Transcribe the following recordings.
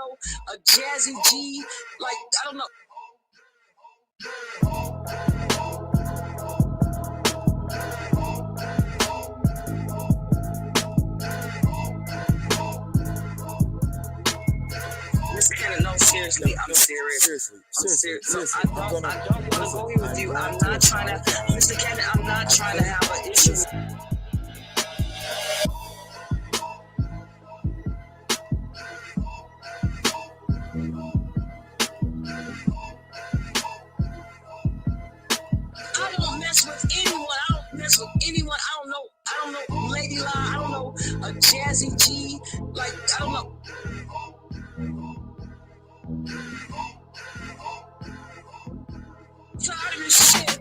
know, a Jazzy G, like, I don't know. Mr. Cannon, no, seriously, I'm serious. Seriously. I don't want to go here with you. I'm not trying to, Mr. Cannon, I'm not trying to have an issue. I don't mess with anyone. I don't mess with anyone. I don't know, Lady Lie. I don't know, a Jazzy G, like, I don't know. Tired of this shit.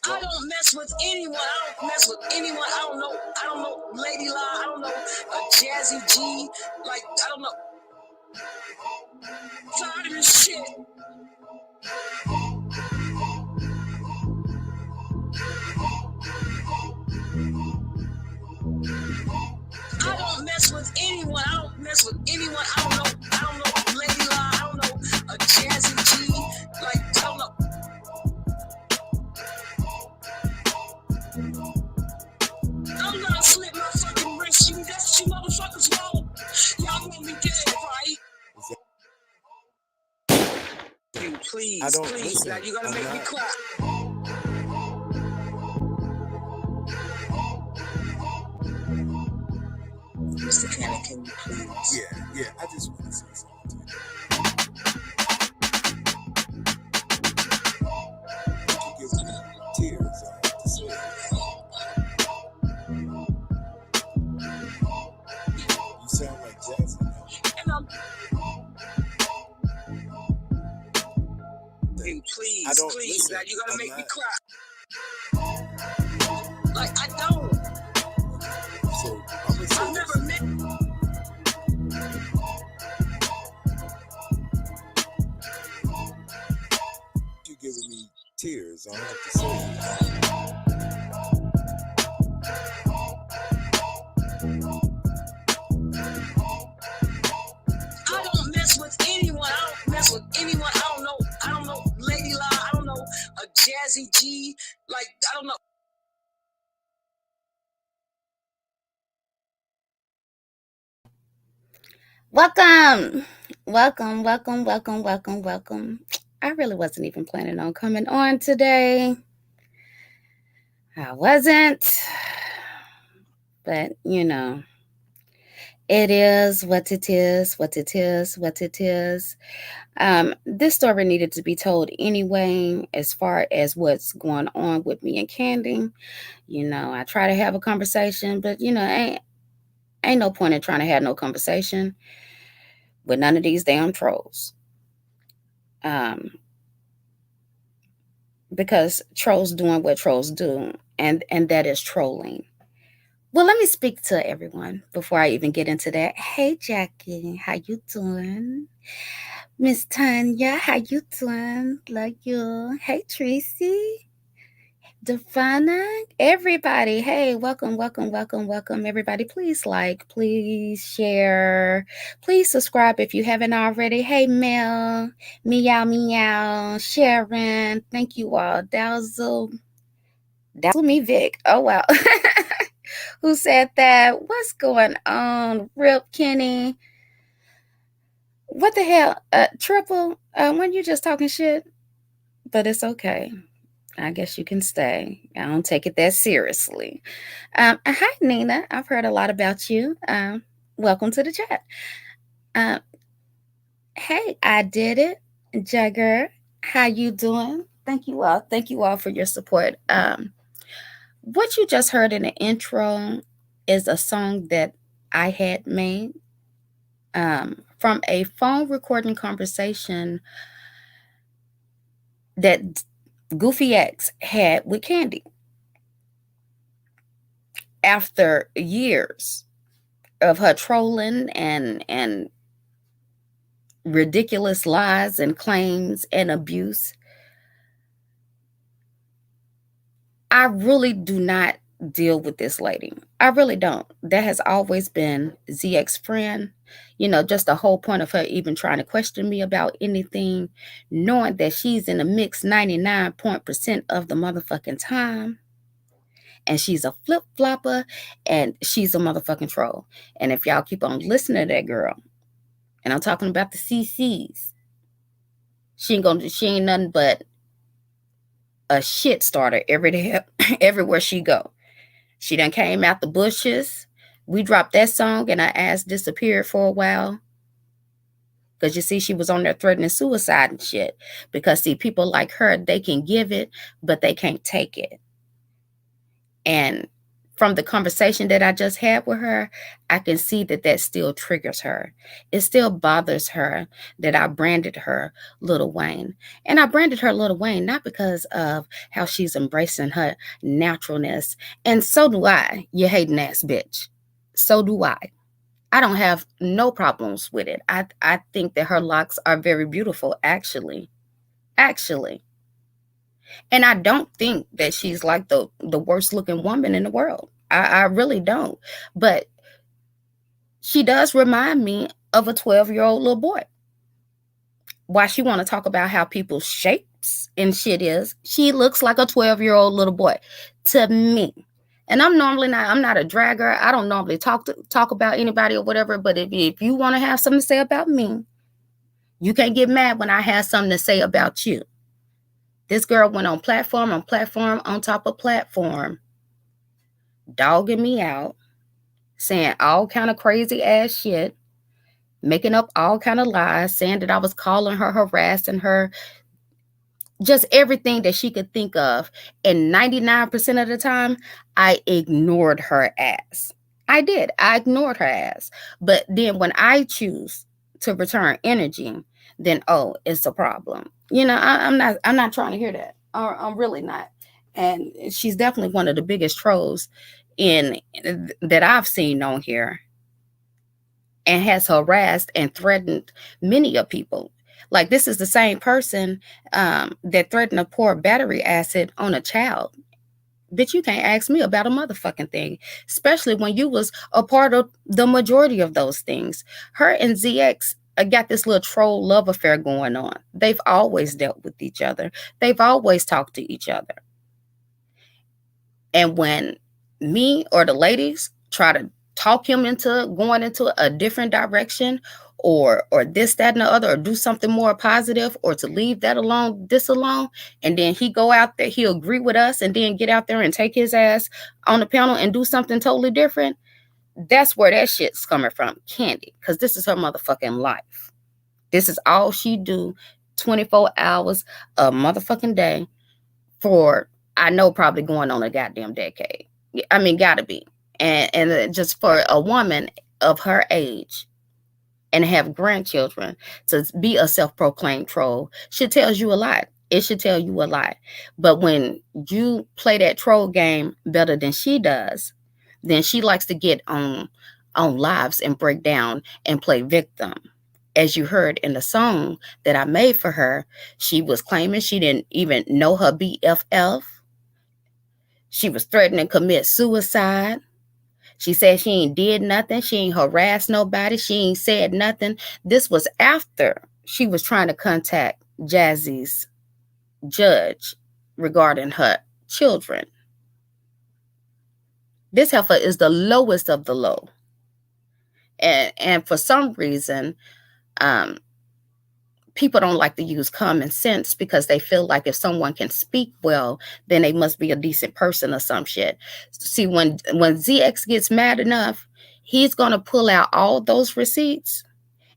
I don't mess with anyone. I don't mess with anyone. I don't know, Lady Lie. I don't know, a Jazzy G, like, I don't know. Tired of this shit. I don't mess with anyone. I don't mess with anyone. I don't know, Lady Lie. I don't know, a Jazzy G, like, I don't know. I'm gonna slip my fucking wrist. You that's what you motherfuckers want. Y'all want me dead, right? You please. Now you gotta make me cry. Mr. Cannon, can you please? Yeah, I just want to say something to you. You give me tears, I have to say. You sound like Jazzy now. You please. Now you gotta make me cry. Like, I don't. So, I'm gonna say I never met. You giving me tears, I have to say. I don't mess with anyone. I don't mess with anyone. I don't know, Lady Lie. I don't know, a Jazzy G, like, I don't know. Welcome. I really wasn't even planning on coming on today. I wasn't. But, it is what it is. This story needed to be told anyway, as far as what's going on with me and Candy. I try to have a conversation, but, ain't no point in trying to have no conversation with none of these damn trolls. Because trolls doing what trolls do, and that is trolling. Well, let me speak to everyone before I even get into that. Hey, Jackie, how you doing? Miss Tanya, how you doing? Love you. Hey, Tracy. Defana, everybody. Hey, welcome. Everybody, please like, please share, please subscribe if you haven't already. Hey, Mel, meow, Sharon, thank you all. Dazzle me, Vic. Oh, wow. Who said that? What's going on? Rip Kenny. What the hell? Triple, when you just talking shit? But it's okay. I guess you can stay. I don't take it that seriously. Hi, Nina. I've heard a lot about you. Welcome to the chat. Hey, I did it. Jagger, how you doing? Thank you all. Thank you all for your support. What you just heard in the intro is a song that I had made from a phone recording conversation that Goofy X had with Candy after years of her trolling and ridiculous lies and claims and abuse. I really do not deal with this lady. I really don't. That has always been ZX friend. Just the whole point of her even trying to question me about anything, knowing that she's in the mix 99% of the motherfucking time. And she's a flip flopper and she's a motherfucking troll. And if y'all keep on listening to that girl, and I'm talking about the CCs, she ain't nothing but a shit starter every day, everywhere she go. She done came out the bushes. We dropped that song and her ass disappeared for a while. Because you see, she was on there threatening suicide and shit. Because see, people like her, they can give it, but they can't take it. And from the conversation that I just had with her, I can see that that still triggers her. It still bothers her that I branded her Little Wayne. And I branded her Little Wayne not because of how she's embracing her naturalness. And so do I, you hating ass bitch. So do I. I don't have no problems with it. I think that her locks are very beautiful, actually. Actually. And I don't think that she's like the worst looking woman in the world. I really don't. But she does remind me of a 12-year-old little boy. Why she want to talk about how people's shapes and shit is, she looks like a 12-year-old little boy to me. And I'm not a dragger. I don't normally talk about anybody or whatever. But if you want to have something to say about me, you can't get mad when I have something to say about you. This girl went on platform on top of platform, dogging me out, saying all kind of crazy ass shit, making up all kind of lies, saying that I was calling her, harassing her, just everything that she could think of. And 99% of the time, I ignored her ass. I did. I ignored her ass. But then when I choose to return energy, then it's a problem. I'm not trying to hear that. I'm really not. And she's definitely one of the biggest trolls in that I've seen on here, and has harassed and threatened many of people. Like, this is the same person that threatened to pour battery acid on a child. Bitch, you can't ask me about a motherfucking thing, especially when you was a part of the majority of those things. Her and ZX got this little troll love affair going on. They've always dealt with each other. They've always talked to each other. And when me or the ladies try to talk him into going into a different direction, or this, that, and the other, or do something more positive, or to leave that alone, this alone, and then he go out there, he'll agree with us, and then get out there and take his ass on the panel and do something totally different. That's where that shit's coming from, Candy, because this is her motherfucking life. This is all she do 24 hours a motherfucking day for, I know, probably going on a goddamn decade. I mean, gotta be. And just for a woman of her age and have grandchildren to be a self-proclaimed troll should tells you a lot. It should tell you a lot. But when you play that troll game better than she does, then she likes to get on lives and break down and play victim. As you heard in the song that I made for her, she was claiming she didn't even know her BFF. She was threatening to commit suicide. She said she ain't did nothing. She ain't harassed nobody. She ain't said nothing. This was after she was trying to contact Jazzy's judge regarding her children. This heifer is the lowest of the low. And for some reason, people don't like to use common sense because they feel like if someone can speak well, then they must be a decent person or some shit. See, when ZX gets mad enough, he's going to pull out all those receipts,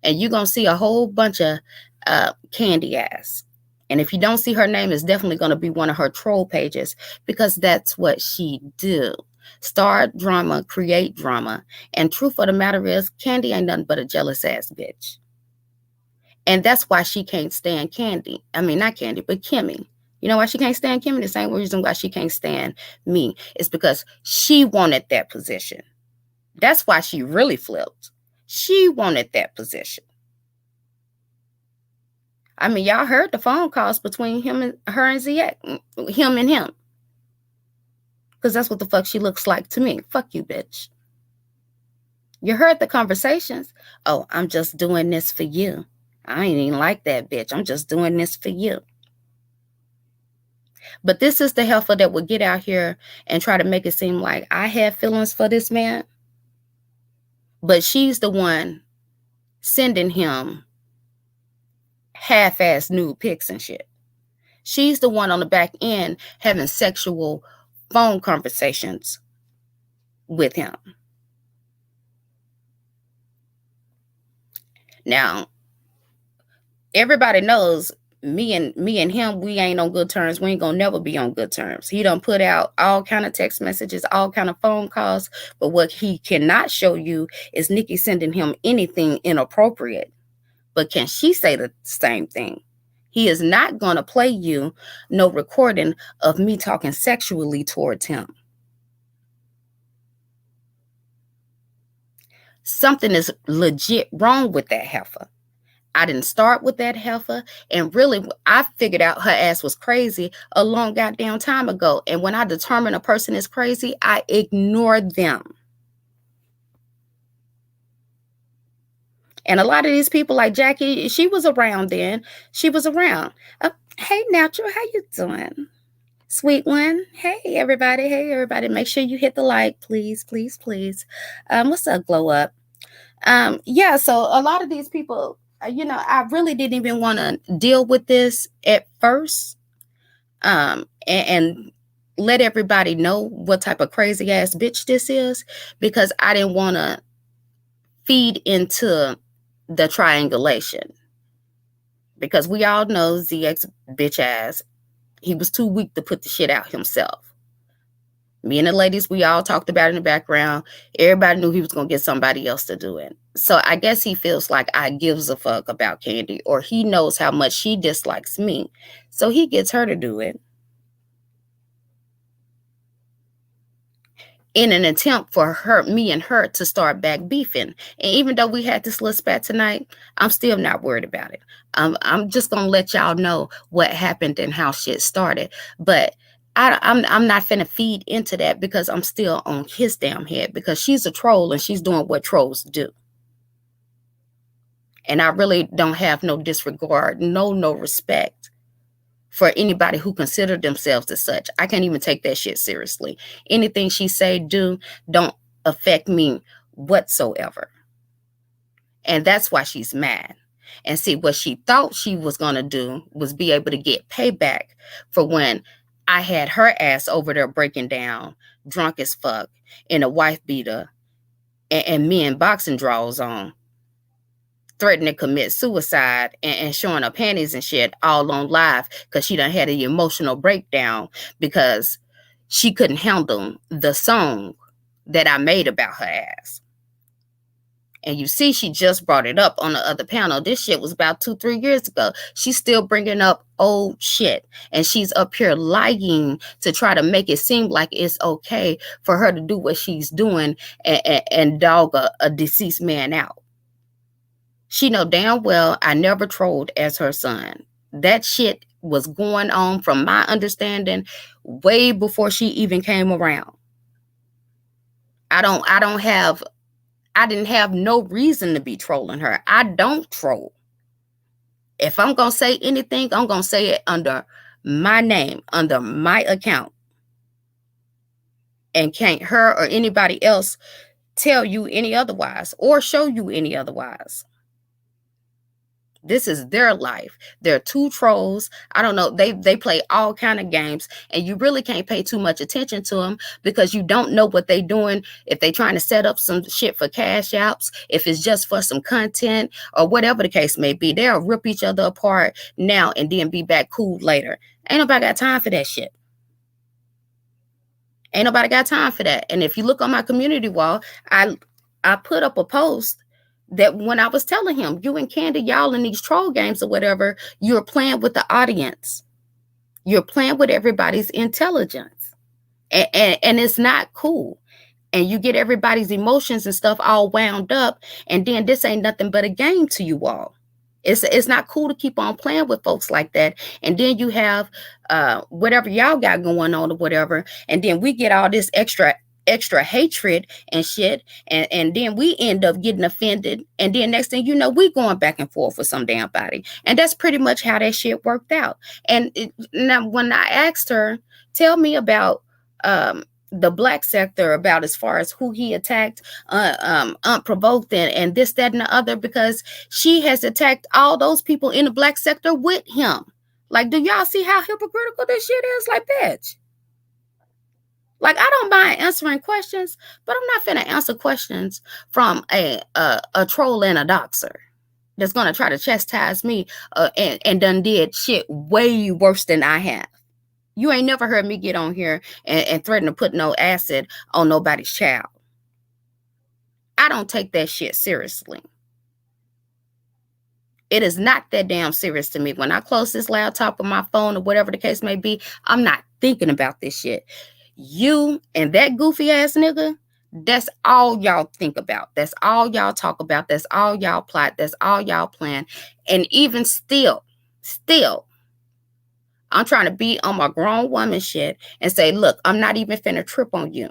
and you're going to see a whole bunch of Candy ass. And if you don't see her name, it's definitely going to be one of her troll pages, because that's what she do. Start drama, create drama. And truth of the matter is, Candy ain't nothing but a jealous ass bitch. And that's why she can't stand Candy. I mean, not Candy, but Kimmy. You know why she can't stand Kimmy? The same reason why she can't stand me. It's because she wanted that position. That's why she really flipped. She wanted that position. I mean, y'all heard the phone calls between her and ZX. Him and him. Because that's what the fuck she looks like to me. Fuck you, bitch. You heard the conversations. Oh, I'm just doing this for you. I ain't even like that, bitch. I'm just doing this for you. But this is the heifer that would get out here and try to make it seem like I have feelings for this man. But she's the one sending him half-ass nude pics and shit. She's the one on the back end having sexual phone conversations with him. Now, everybody knows me and him, we ain't on good terms. We ain't gonna never be on good terms. He done put out all kind of text messages, all kind of phone calls, but what he cannot show you is Nikki sending him anything inappropriate. But can she say the same thing? He is not gonna play you no recording of me talking sexually towards him. Something is legit wrong with that heifer. I didn't start with that heifer. And really, I figured out her ass was crazy a long goddamn time ago. And when I determine a person is crazy, I ignore them. And a lot of these people like Jackie, she was around then. She was around. Hey, Natural, how you doing? Sweet one. Hey, everybody. Hey, everybody. Make sure you hit the like, please, please, please. What's up, Glow Up? Yeah, so a lot of these people, I really didn't even want to deal with this at first, and let everybody know what type of crazy ass bitch this is, because I didn't want to feed into the triangulation, because we all know ZX bitch ass, he was too weak to put the shit out himself. Me and the ladies, we all talked about it in the background. Everybody knew he was going to get somebody else to do it. So I guess he feels like I gives a fuck about Candy, or he knows how much she dislikes me. So he gets her to do it in an attempt for me and her to start back beefing. And even though we had this little spat tonight, I'm still not worried about it. I'm just going to let y'all know what happened and how shit started. But I'm not finna feed into that, because I'm still on his damn head, because she's a troll and she's doing what trolls do. And I really don't have no disregard, no respect for anybody who consider themselves as such. I can't even take that shit seriously. Anything she say, do, don't affect me whatsoever. And that's why she's mad. And see, what she thought she was going to do was be able to get payback for when I had her ass over there breaking down, drunk as fuck, in a wife beater, and me in boxing drawers on, threatening to commit suicide, and showing her panties and shit all on live, because she done had an emotional breakdown because she couldn't handle the song that I made about her ass. And you see, she just brought it up on the other panel. This shit was about 2-3 years ago. She's still bringing up old shit. And she's up here lying to try to make it seem like it's okay for her to do what she's doing and dog a deceased man out. She know damn well I never trolled as her son. That shit was going on, from my understanding, way before she even came around. I didn't have no reason to be trolling her. I don't troll. If I'm going to say anything, I'm going to say it under my name, under my account. And can't her or anybody else tell you any otherwise, or show you any otherwise. This is their life. They're two trolls. I don't know. They play all kind of games, and you really can't pay too much attention to them, because you don't know what they're doing. If they're trying to set up some shit for cash apps, if it's just for some content, or whatever the case may be, they'll rip each other apart now and then be back cool later. Ain't nobody got time for that shit. Ain't nobody got time for that. And if you look on my community wall, I put up a post that when I was telling him, you and Candy, y'all in these troll games or whatever, you're playing with the audience. You're playing with everybody's intelligence. And it's not cool. And you get everybody's emotions and stuff all wound up. And then this ain't nothing but a game to you all. It's not cool to keep on playing with folks like that. And then you have whatever y'all got going on or whatever, and then we get all this extra hatred and shit, and then we end up getting offended, and then next thing you know, we going back and forth with some damn body. And that's pretty much how that shit worked out. Now when I asked her, tell me about the black sector, about as far as who he attacked unprovoked, and this, that, and the other, because she has attacked all those people in the black sector with him. Like, do y'all see how hypocritical this shit is? Like, bitch. Like, I don't mind answering questions, but I'm not finna answer questions from a troll and a doxer that's gonna try to chastise me and done did shit way worse than I have. You ain't never heard me get on here and threaten to put no acid on nobody's child. I don't take that shit seriously. It is not that damn serious to me. When I close this laptop or my phone or whatever the case may be, I'm not thinking about this shit. You and that goofy ass nigga, that's all y'all think about. That's all y'all talk about. That's all y'all plot. That's all y'all plan. And even still, I'm trying to be on my grown woman shit and say, look, I'm not even finna trip on you.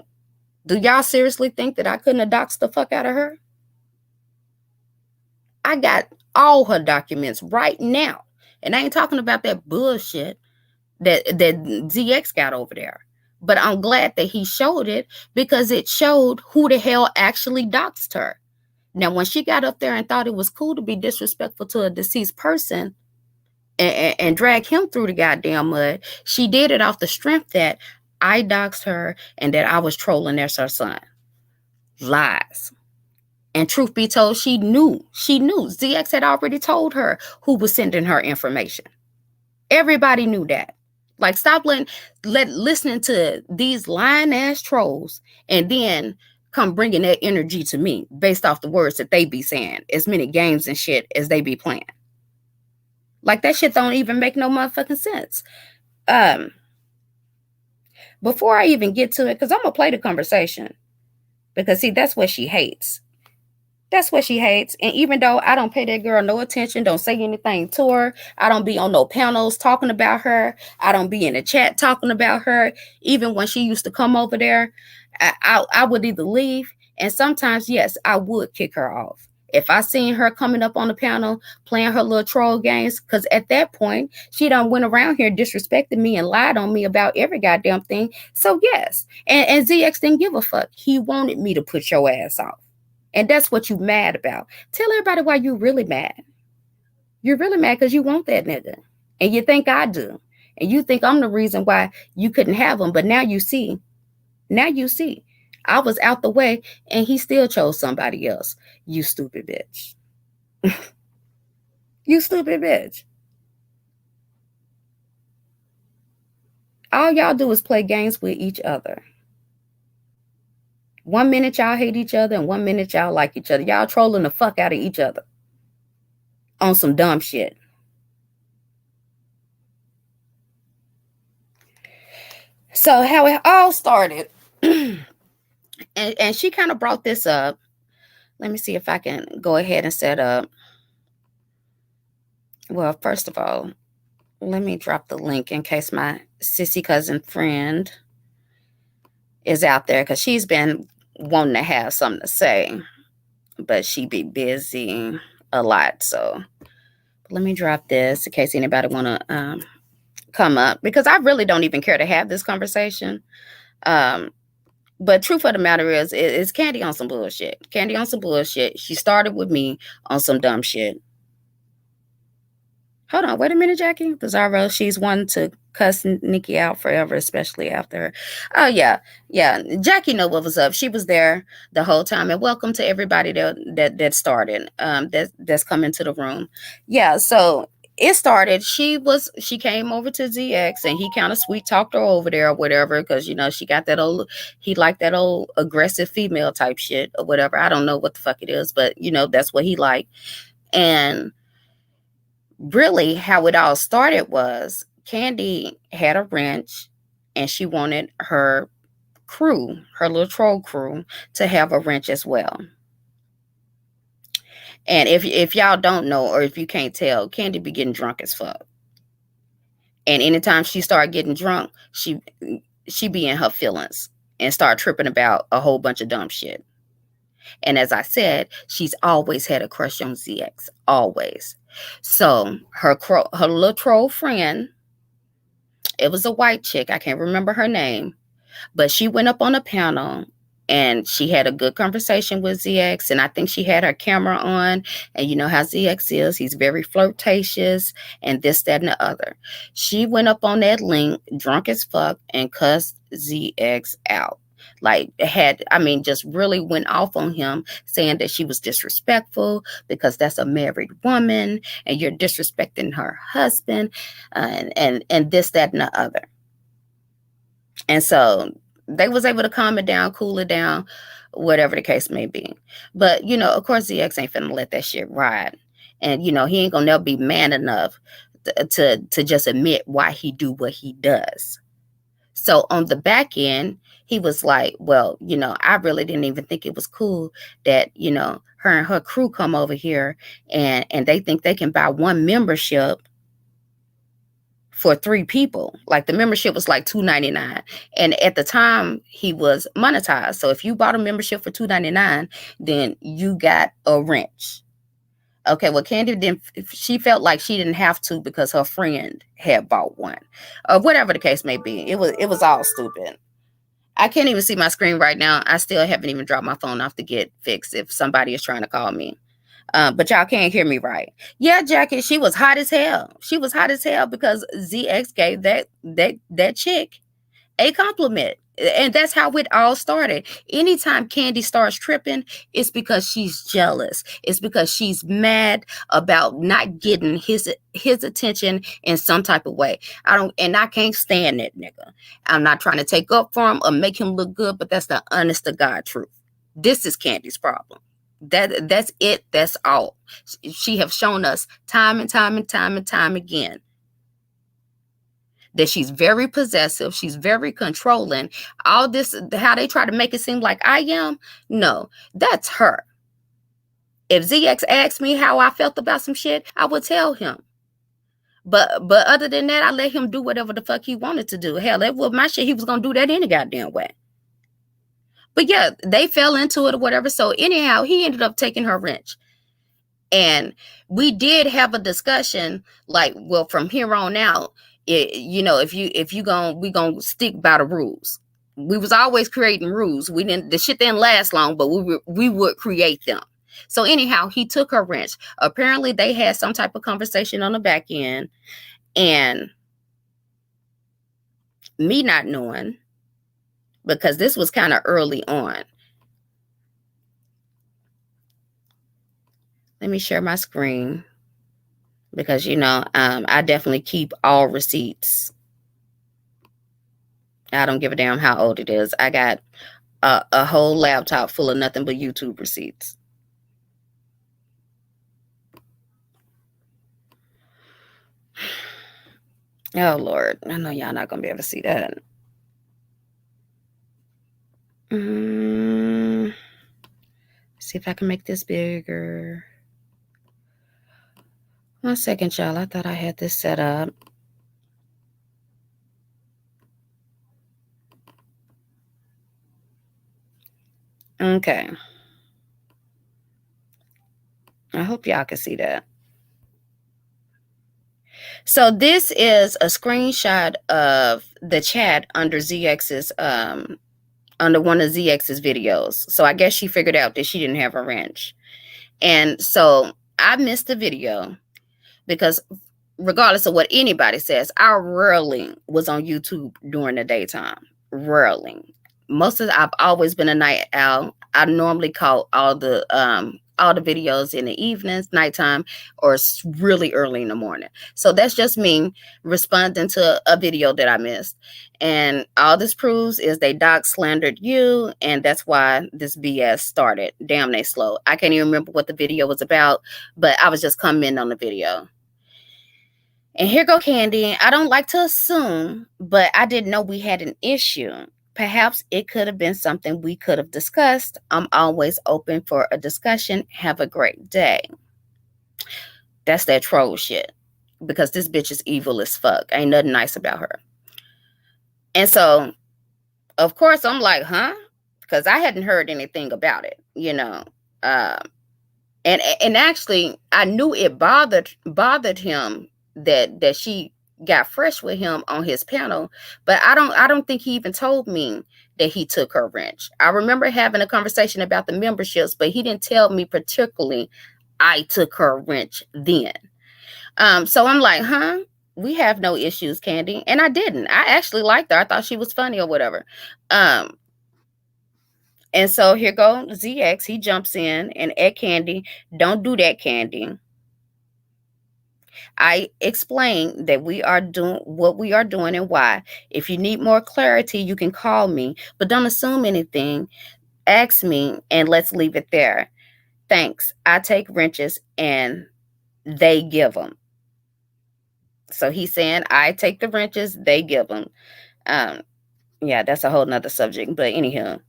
Do y'all seriously think that I couldn't have doxed the fuck out of her? I got all her documents right now. And I ain't talking about that bullshit that ZX got over there. But I'm glad that he showed it, because it showed who the hell actually doxed her. Now, when she got up there and thought it was cool to be disrespectful to a deceased person and drag him through the goddamn mud, she did it off the strength that I doxed her and that I was trolling as her son. Lies. And truth be told, she knew. ZX had already told her who was sending her information. Everybody knew that. Like, stop listening to these lying ass trolls and then come bringing that energy to me based off the words that they be saying, as many games and shit as they be playing. Like, that shit don't even make no motherfucking sense. Before I even get to it, because I'm gonna play the conversation, because see, that's what she hates. That's what she hates. And even though I don't pay that girl no attention, don't say anything to her, I don't be on no panels talking about her, I don't be in the chat talking about her, even when she used to come over there, I would either leave, and sometimes, yes, I would kick her off. If I seen her coming up on the panel playing her little troll games, because at that point, she done went around here disrespecting me and lied on me about every goddamn thing. So yes, and ZX didn't give a fuck. He wanted me to put your ass off. And that's what you mad about. Tell everybody why you really mad. You're really mad because you want that nigga. And you think I do. And you think I'm the reason why you couldn't have him. But now you see. I was out the way and he still chose somebody else. You stupid bitch. You stupid bitch. All y'all do is play games with each other. 1 minute y'all hate each other and 1 minute y'all like each other. Y'all trolling the fuck out of each other on some dumb shit. So how it all started, and she kind of brought this up. Let me see if I can go ahead and set up. Well, first of all, let me drop the link in case my sissy cousin friend is out there, because she's been wanting to have something to say, but she be busy a lot. So let me drop this in case anybody want to come up, because I really don't even care to have this conversation. But truth of the matter is Candy on some bullshit. Candy on some bullshit. She started with me on some dumb shit. Hold on, wait a minute, Jackie. Bizarro, she's one to cuss Nikki out forever, especially after her. Oh, yeah. Jackie know what was up. She was there the whole time. And welcome to everybody that started, that's come into the room. Yeah, so it started. She came over to ZX and he kind of sweet talked her over there or whatever, because she got that old, he liked that old aggressive female type shit or whatever. I don't know what the fuck it is, but that's what he liked. And really how it all started was Candy had a wrench and she wanted her crew, her little troll crew, to have a wrench as well. And if y'all don't know, or if you can't tell, Candy be getting drunk as fuck. And anytime she start getting drunk, she be in her feelings and start tripping about a whole bunch of dumb shit. And as I said, she's always had a crush on ZX, always. So her little troll friend, it was a white chick. I can't remember her name. But she went up on a panel and she had a good conversation with ZX. And I think she had her camera on. And you know how ZX is. He's very flirtatious and this, that, and the other. She went up on that link, drunk as fuck, and cussed ZX out. Just really went off on him, saying that she was disrespectful because that's a married woman and you're disrespecting her husband, and this, that, and the other. And so they was able to calm it down, cool it down, whatever the case may be. But, of course, ZX ain't finna let that shit ride. And, he ain't gonna never be man enough to just admit why he do what he does. So on the back end, he was like, well, I really didn't even think it was cool that, her and her crew come over here and they think they can buy one membership for 3 people. Like the membership was like $2.99, and at the time he was monetized. So if you bought a membership for $2.99, then you got a wrench. Okay, well, Candy didn't. She felt like she didn't have to because her friend had bought one, or whatever the case may be. It was all stupid. I can't even see my screen right now. I still haven't even dropped my phone off to get fixed if somebody is trying to call me. But y'all can't hear me right. Yeah, Jackie, she was hot as hell. She was hot as hell because ZX gave that chick a compliment. And that's how it all started. Anytime Candy starts tripping, it's because she's jealous. It's because she's mad about not getting his attention in some type of way. I can't stand that nigga. I'm not trying to take up for him or make him look good, but that's the honest to God truth. This is Candy's problem. That's it. That's all. She have shown us time and time and time and time again that she's very possessive. She's very controlling. All this, how they try to make it seem like I am. No, that's her. If ZX asked me how I felt about some shit, I would tell him. But other than that, I let him do whatever the fuck he wanted to do. Hell, that was my shit. He was going to do that any goddamn way. But yeah, they fell into it or whatever. So anyhow, he ended up taking her wrench. And we did have a discussion like, well, from here on out, if we gonna stick by the rules. We was always creating rules. The shit didn't last long, but we would create them. So anyhow, he took her wrench. Apparently they had some type of conversation on the back end, and me not knowing, because this was kind of early on. Let me share my screen because, I definitely keep all receipts. I don't give a damn how old it is. I got a whole laptop full of nothing but YouTube receipts. Oh, Lord. I know y'all not going to be able to see that. See if I can make this bigger. 1 second, y'all. I thought I had this set up. Okay. I hope y'all can see that. So this is a screenshot of the chat under ZX's under one of ZX's videos. So I guess she figured out that she didn't have a wrench. And so I missed the video because regardless of what anybody says, I rarely was on YouTube during the daytime. Rarely. I've always been a night owl. I normally caught all the videos in the evenings, nighttime, or really early in the morning. So that's just me responding to a video that I missed. And all this proves is they dox slandered you, and that's why this BS started. Damn, they slow. I can't even remember what the video was about, but I was just commenting on the video. And here go Candy. I don't like to assume, but I didn't know we had an issue. Perhaps it could have been something we could have discussed. I'm always open for a discussion. Have a great day. That's that troll shit. Because this bitch is evil as fuck. Ain't nothing nice about her. And so, of course, I'm like, huh? Because I hadn't heard anything about it, you know. Uh, and actually, I knew it bothered him that she got fresh with him on his panel, but I don't think he even told me that he took her wrench. I remember having a conversation about the memberships, but he didn't tell me particularly I took her wrench then. So I'm like, huh? We have no issues, Candy. And I didn't. I actually liked her. I thought she was funny or whatever. Um, and so here goes ZX. He jumps in and at Candy, don't do that, Candy. I explained that we are doing what we are doing and why. If you need more clarity, you can call me, but don't assume anything. Ask me and let's leave it there. Thanks. I take wrenches and they give them. So he's saying, I take the wrenches, they give them. Um, yeah, that's a whole nother subject. But anyhow.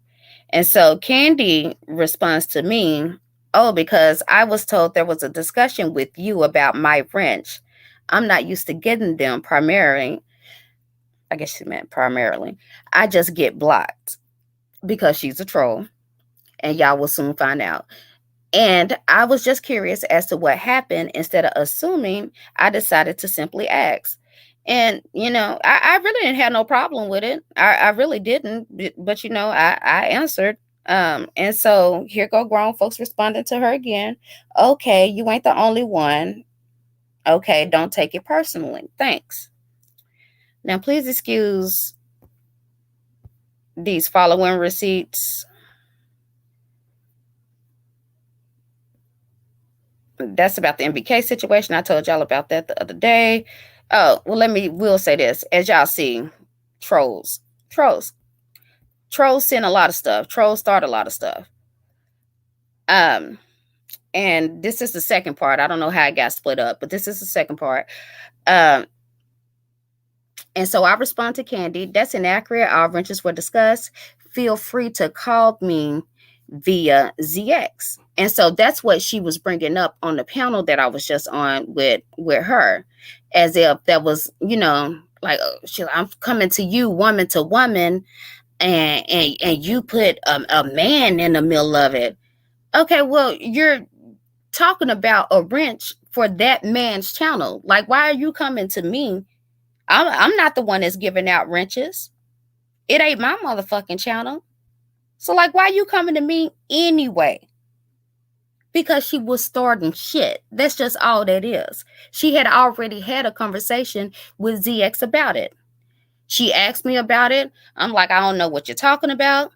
And so Candy responds to me, oh, because I was told there was a discussion with you about my wrench. I'm not used to getting them primarily. I guess she meant primarily. I just get blocked because she's a troll. And y'all will soon find out. And I was just curious as to what happened. Instead of assuming, I decided to simply ask. And, I really didn't have no problem with it. I really didn't. But, I answered. And so here go grown folks responding to her again. Okay, you ain't the only one. Okay, don't take it personally. Thanks. Now, please excuse these following receipts. That's about the MBK situation. I told y'all about that the other day. Oh, well, we'll say this. As y'all see, trolls. Trolls. Trolls send a lot of stuff. Trolls start a lot of stuff. And this is the second part. I don't know how it got split up, but this is the second part. And so I respond to Candy. That's inaccurate. Our wrenches were discussed. Feel free to call me via ZX. And so that's what she was bringing up on the panel that I was just on with her, as if that was, like, I'm coming to you woman to woman, and you put a man in the middle of it. Okay, well, you're talking about a wrench for that man's channel. Like, why are you coming to me? I'm not the one that's giving out wrenches. It ain't my motherfucking channel. So, like, why are you coming to me anyway? Because she was starting shit. That's just all that is. She had already had a conversation with ZX about it. She asked me about it. I'm like, I don't know what you're talking about.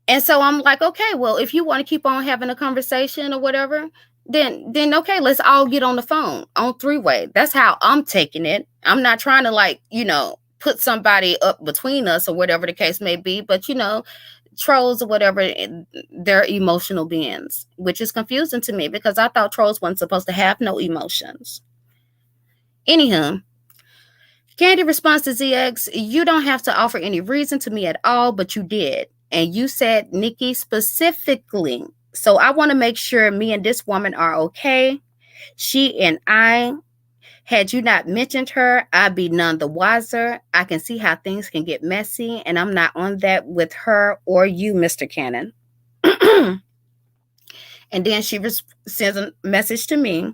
And so I'm like, okay, well, if you want to keep on having a conversation or whatever, then okay, let's all get on the phone on three-way. That's how I'm taking it. I'm not trying to put somebody up between us or whatever the case may be, but trolls or whatever, they're emotional beings, which is confusing to me because I thought trolls weren't supposed to have no emotions. Anywho, Candy responds to ZX, you don't have to offer any reason to me at all, but you did. And you said Nikki specifically. So I want to make sure me and this woman are okay. She and I, had you not mentioned her, I'd be none the wiser. I can see how things can get messy, and I'm not on that with her or you, Mr. Cannon. And then she sends a message to me.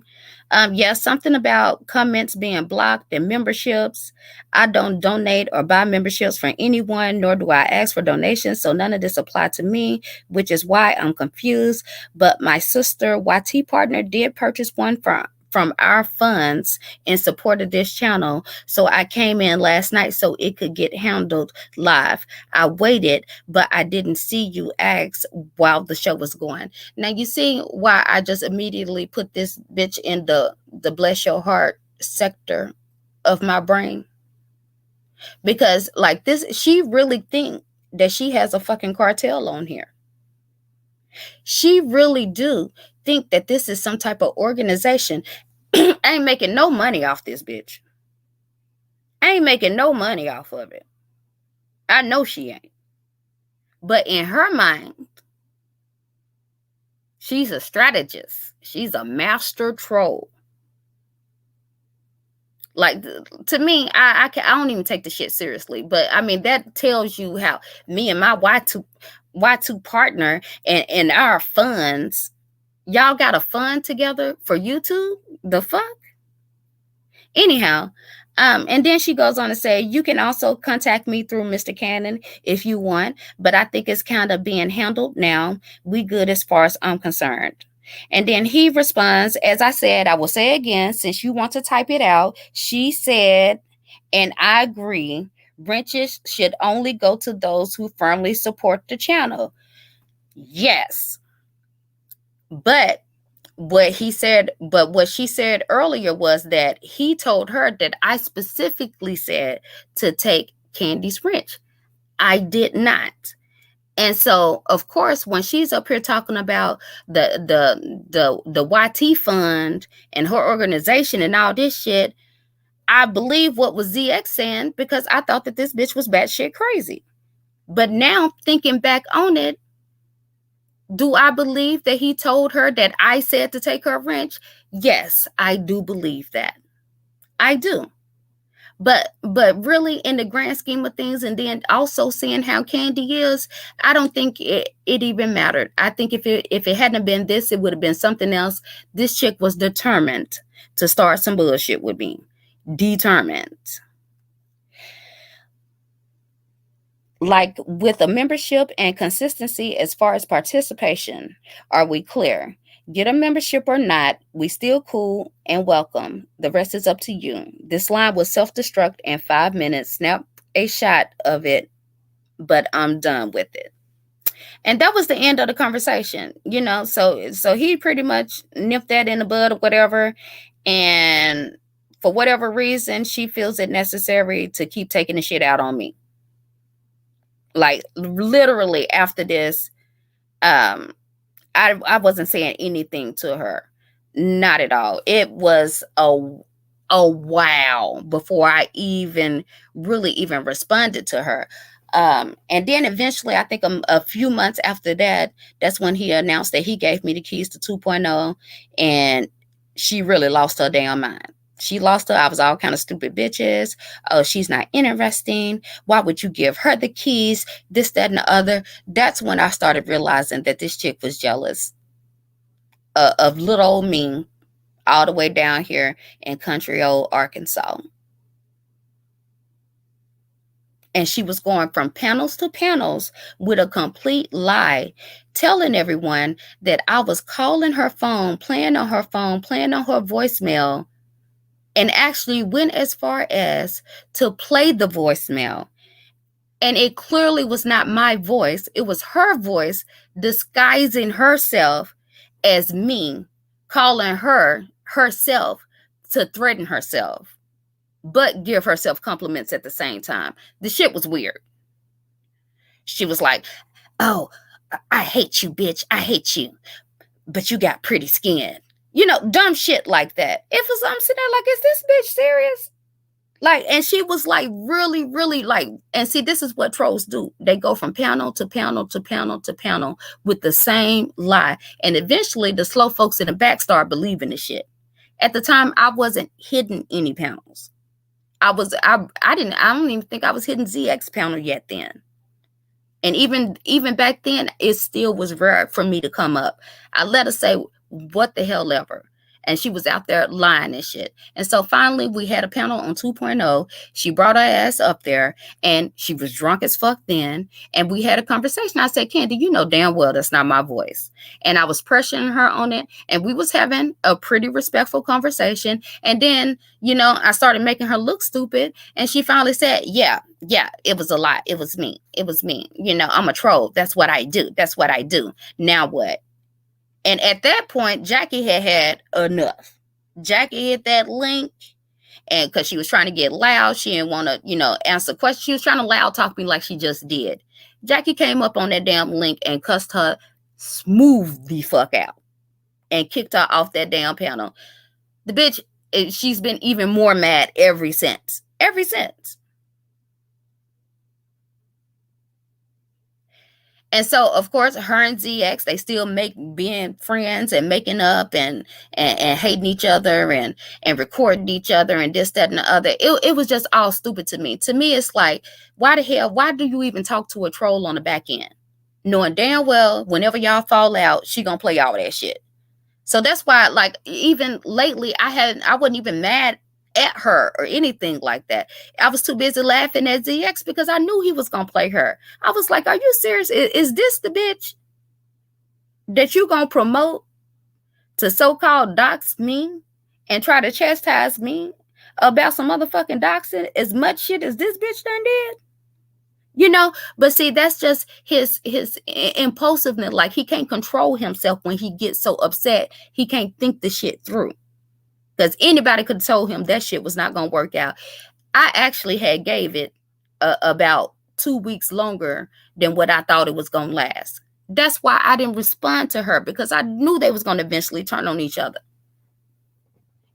Yes, something about comments being blocked and memberships. I don't donate or buy memberships from anyone, nor do I ask for donations. So none of this applied to me, which is why I'm confused. But my sister, YT partner, did purchase one from our funds in support of this channel. So I came in last night so it could get handled live. I waited, but I didn't see you ask while the show was going. Now you see why I just immediately put this bitch in the bless your heart sector of my brain. Because like this, she really think that she has a fucking cartel on here. She really do think that this is some type of organization. I ain't making no money off this bitch. I ain't making no money off of it. I know she ain't. But in her mind, she's a strategist. She's a master troll. Like, to me, I don't even take the shit seriously. But I mean, that tells you how me and my Y2 partner and our funds, y'all got a fund together for YouTube. The fuck. Anyhow, and then she goes on to say, you can also contact me through Mr. Cannon if you want, but I think it's kind of being handled now. We good as far as I'm concerned. And then he responds, as I said, I will say again, since you want to type it out, she said, and I agree, wrenches should only go to those who firmly support the channel. Yes. But what she said earlier was that he told her that I specifically said to take Candy's wrench. I did not. And so, of course, when she's up here talking about the YT fund and her organization and all this shit, I believe what was ZX saying because I thought that this bitch was batshit crazy. But now thinking back on it, do I believe that he told her that I said to take her wrench? Yes, I do believe that. I do. But really, in the grand scheme of things, and then also seeing how Candy is, I don't think it even mattered. I think if it hadn't been this, it would have been something else. This chick was determined to start some bullshit with me. Determined. Like with a membership and consistency as far as participation, are we clear? Get a membership or not, we still cool and welcome. The rest is up to you. This line will self-destruct in 5 minutes. Snap a shot of it, but I'm done with it. And that was the end of the conversation, so he pretty much nipped that in the bud or whatever. And for whatever reason, she feels it necessary to keep taking the shit out on me. Like literally after this, I wasn't saying anything to her, not at all. It was a wow before I even responded to her. And then eventually, I think a few months after that, that's when he announced that he gave me the keys to 2.0, and she really lost her damn mind. She lost her. I was all kind of stupid bitches. Oh, she's not interesting. Why would you give her the keys? This, that, and the other. That's when I started realizing that this chick was jealous of little old me all the way down here in country old Arkansas. And she was going from panels to panels with a complete lie, telling everyone that I was calling her phone, playing on her voicemail, and actually went as far as to play the voicemail. And it clearly was not my voice. It was her voice disguising herself as me, calling her herself to threaten herself, but give herself compliments at the same time. The shit was weird. She was like, oh, I hate you, bitch. I hate you. But you got pretty skin. Dumb shit like that. I'm sitting there like, is this bitch serious? Like, and she was like really, really like, and see, this is what trolls do. They go from panel to panel to panel to panel with the same lie. And eventually the slow folks in the back start believing the shit. At the time, I wasn't hitting any panels. I don't even think I was hitting ZX panel yet then. And even back then, it still was rare for me to come up. I let her say what the hell ever. And she was out there lying and shit. And so finally, we had a panel on 2.0. She brought her ass up there, and she was drunk as fuck then. And we had a conversation. I said, Candy, you know damn well that's not my voice. And I was pressuring her on it. And we was having a pretty respectful conversation. And then, I started making her look stupid. And she finally said, yeah, it was a lie. It was me. I'm a troll. That's what I do. Now what? And at that point, Jackie had enough. Jackie hit that link, and because she was trying to get loud, she didn't want to, answer questions. She was trying to loud talk me like she just did. Jackie came up on that damn link and cussed her smooth the fuck out and kicked her off that damn panel. The bitch, she's been even more mad ever since. And so, of course, her and ZX, they still make being friends and making up and hating each other and recording each other and this, that, and the other. It was just all stupid to me. To me, it's like, why the hell, why do you even talk to a troll on the back end? Knowing damn well, whenever y'all fall out, she gonna play all that shit. So that's why, like, even lately, I wasn't even mad at her or anything like that. I was too busy laughing at ZX because I knew he was gonna play her. I was like, "Are you serious? Is this the bitch that you gonna promote to so-called dox me and try to chastise me about some motherfucking doxing as much shit as this bitch done did?" You know, but see, that's just his impulsiveness. Like, he can't control himself when he gets so upset. He can't think the shit through. Because anybody could have told him that shit was not going to work out. I actually had gave it about 2 weeks longer than what I thought it was going to last. That's why I didn't respond to her, because I knew they was going to eventually turn on each other.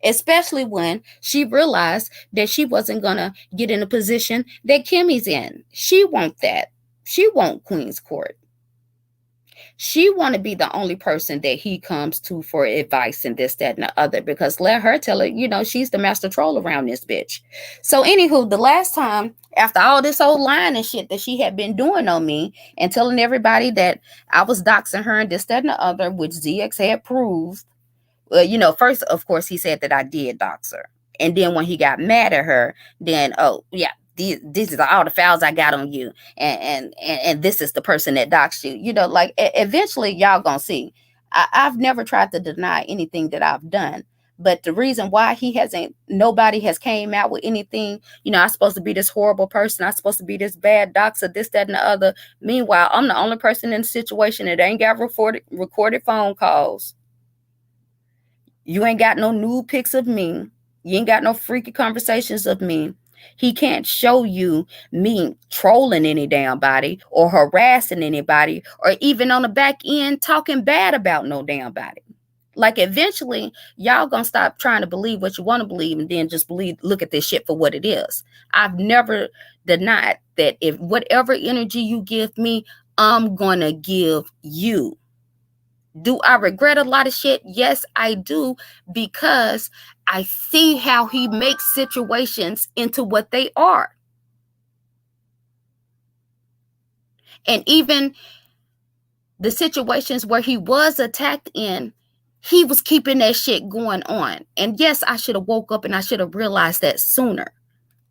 Especially when she realized that she wasn't going to get in a position that Kimmy's in. She want that. She want Queen's Court. She want to be the only person that he comes to for advice and this, that, and the other, because let her tell it, she's the master troll around this bitch. So anywho, the last time, after all this old lying and shit that she had been doing on me and telling everybody that I was doxing her and this, that, and the other, which ZX had proved, first, of course, he said that I did dox her. And then when he got mad at her, then, oh, yeah, this is all the files I got on you. And this is the person that doxed you. Like, eventually, y'all gonna see. I've never tried to deny anything that I've done. But the reason why nobody has came out with anything, I'm supposed to be this horrible person. I'm supposed to be this bad doxer, this, that, and the other. Meanwhile, I'm the only person in the situation that ain't got recorded phone calls. You ain't got no nude pics of me. You ain't got no freaky conversations of me. He can't show you me trolling any damn body or harassing anybody or even on the back end talking bad about no damn body. Like, eventually, y'all gonna stop trying to believe what you want to believe and then just look at this shit for what it is. I've never denied that if whatever energy you give me, I'm gonna give you. Do I regret a lot of shit? Yes, I do, because I see how he makes situations into what they are. And even the situations where he was attacked in, he was keeping that shit going on. And yes, I should have woke up and I should have realized that sooner.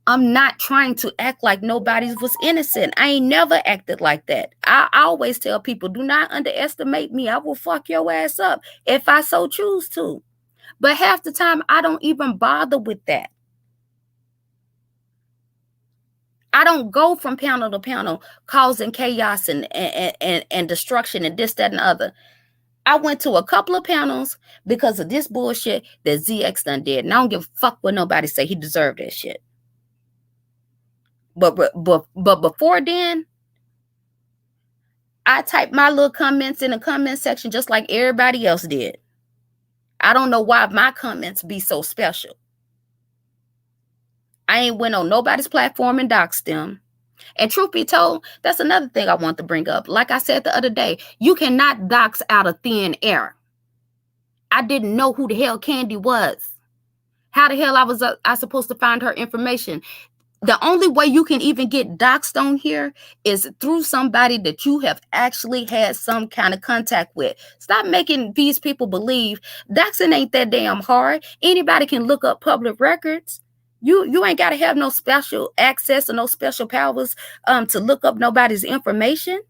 I'm not trying to act like nobody was innocent. I ain't never acted like that. I always tell people, do not underestimate me. I will fuck your ass up if I so choose to. But half the time, I don't even bother with that. I don't go from panel to panel causing chaos and destruction and this, that, and the other. I went to a couple of panels because of this bullshit that ZX done did. And I don't give a fuck what nobody say. He deserved that shit. But before then, I typed my little comments in the comment section just like everybody else did. I don't know why my comments be so special. I ain't went on nobody's platform and doxed them. And truth be told, that's another thing I want to bring up. Like I said the other day, you cannot dox out of thin air. I didn't know who the hell Candy was. How the hell I supposed to find her information? The only way you can even get doxed on here is through somebody that you have actually had some kind of contact with. Stop making these people believe doxing ain't that damn hard. Anybody can look up public records. You ain't got to have no special access or no special powers to look up nobody's information.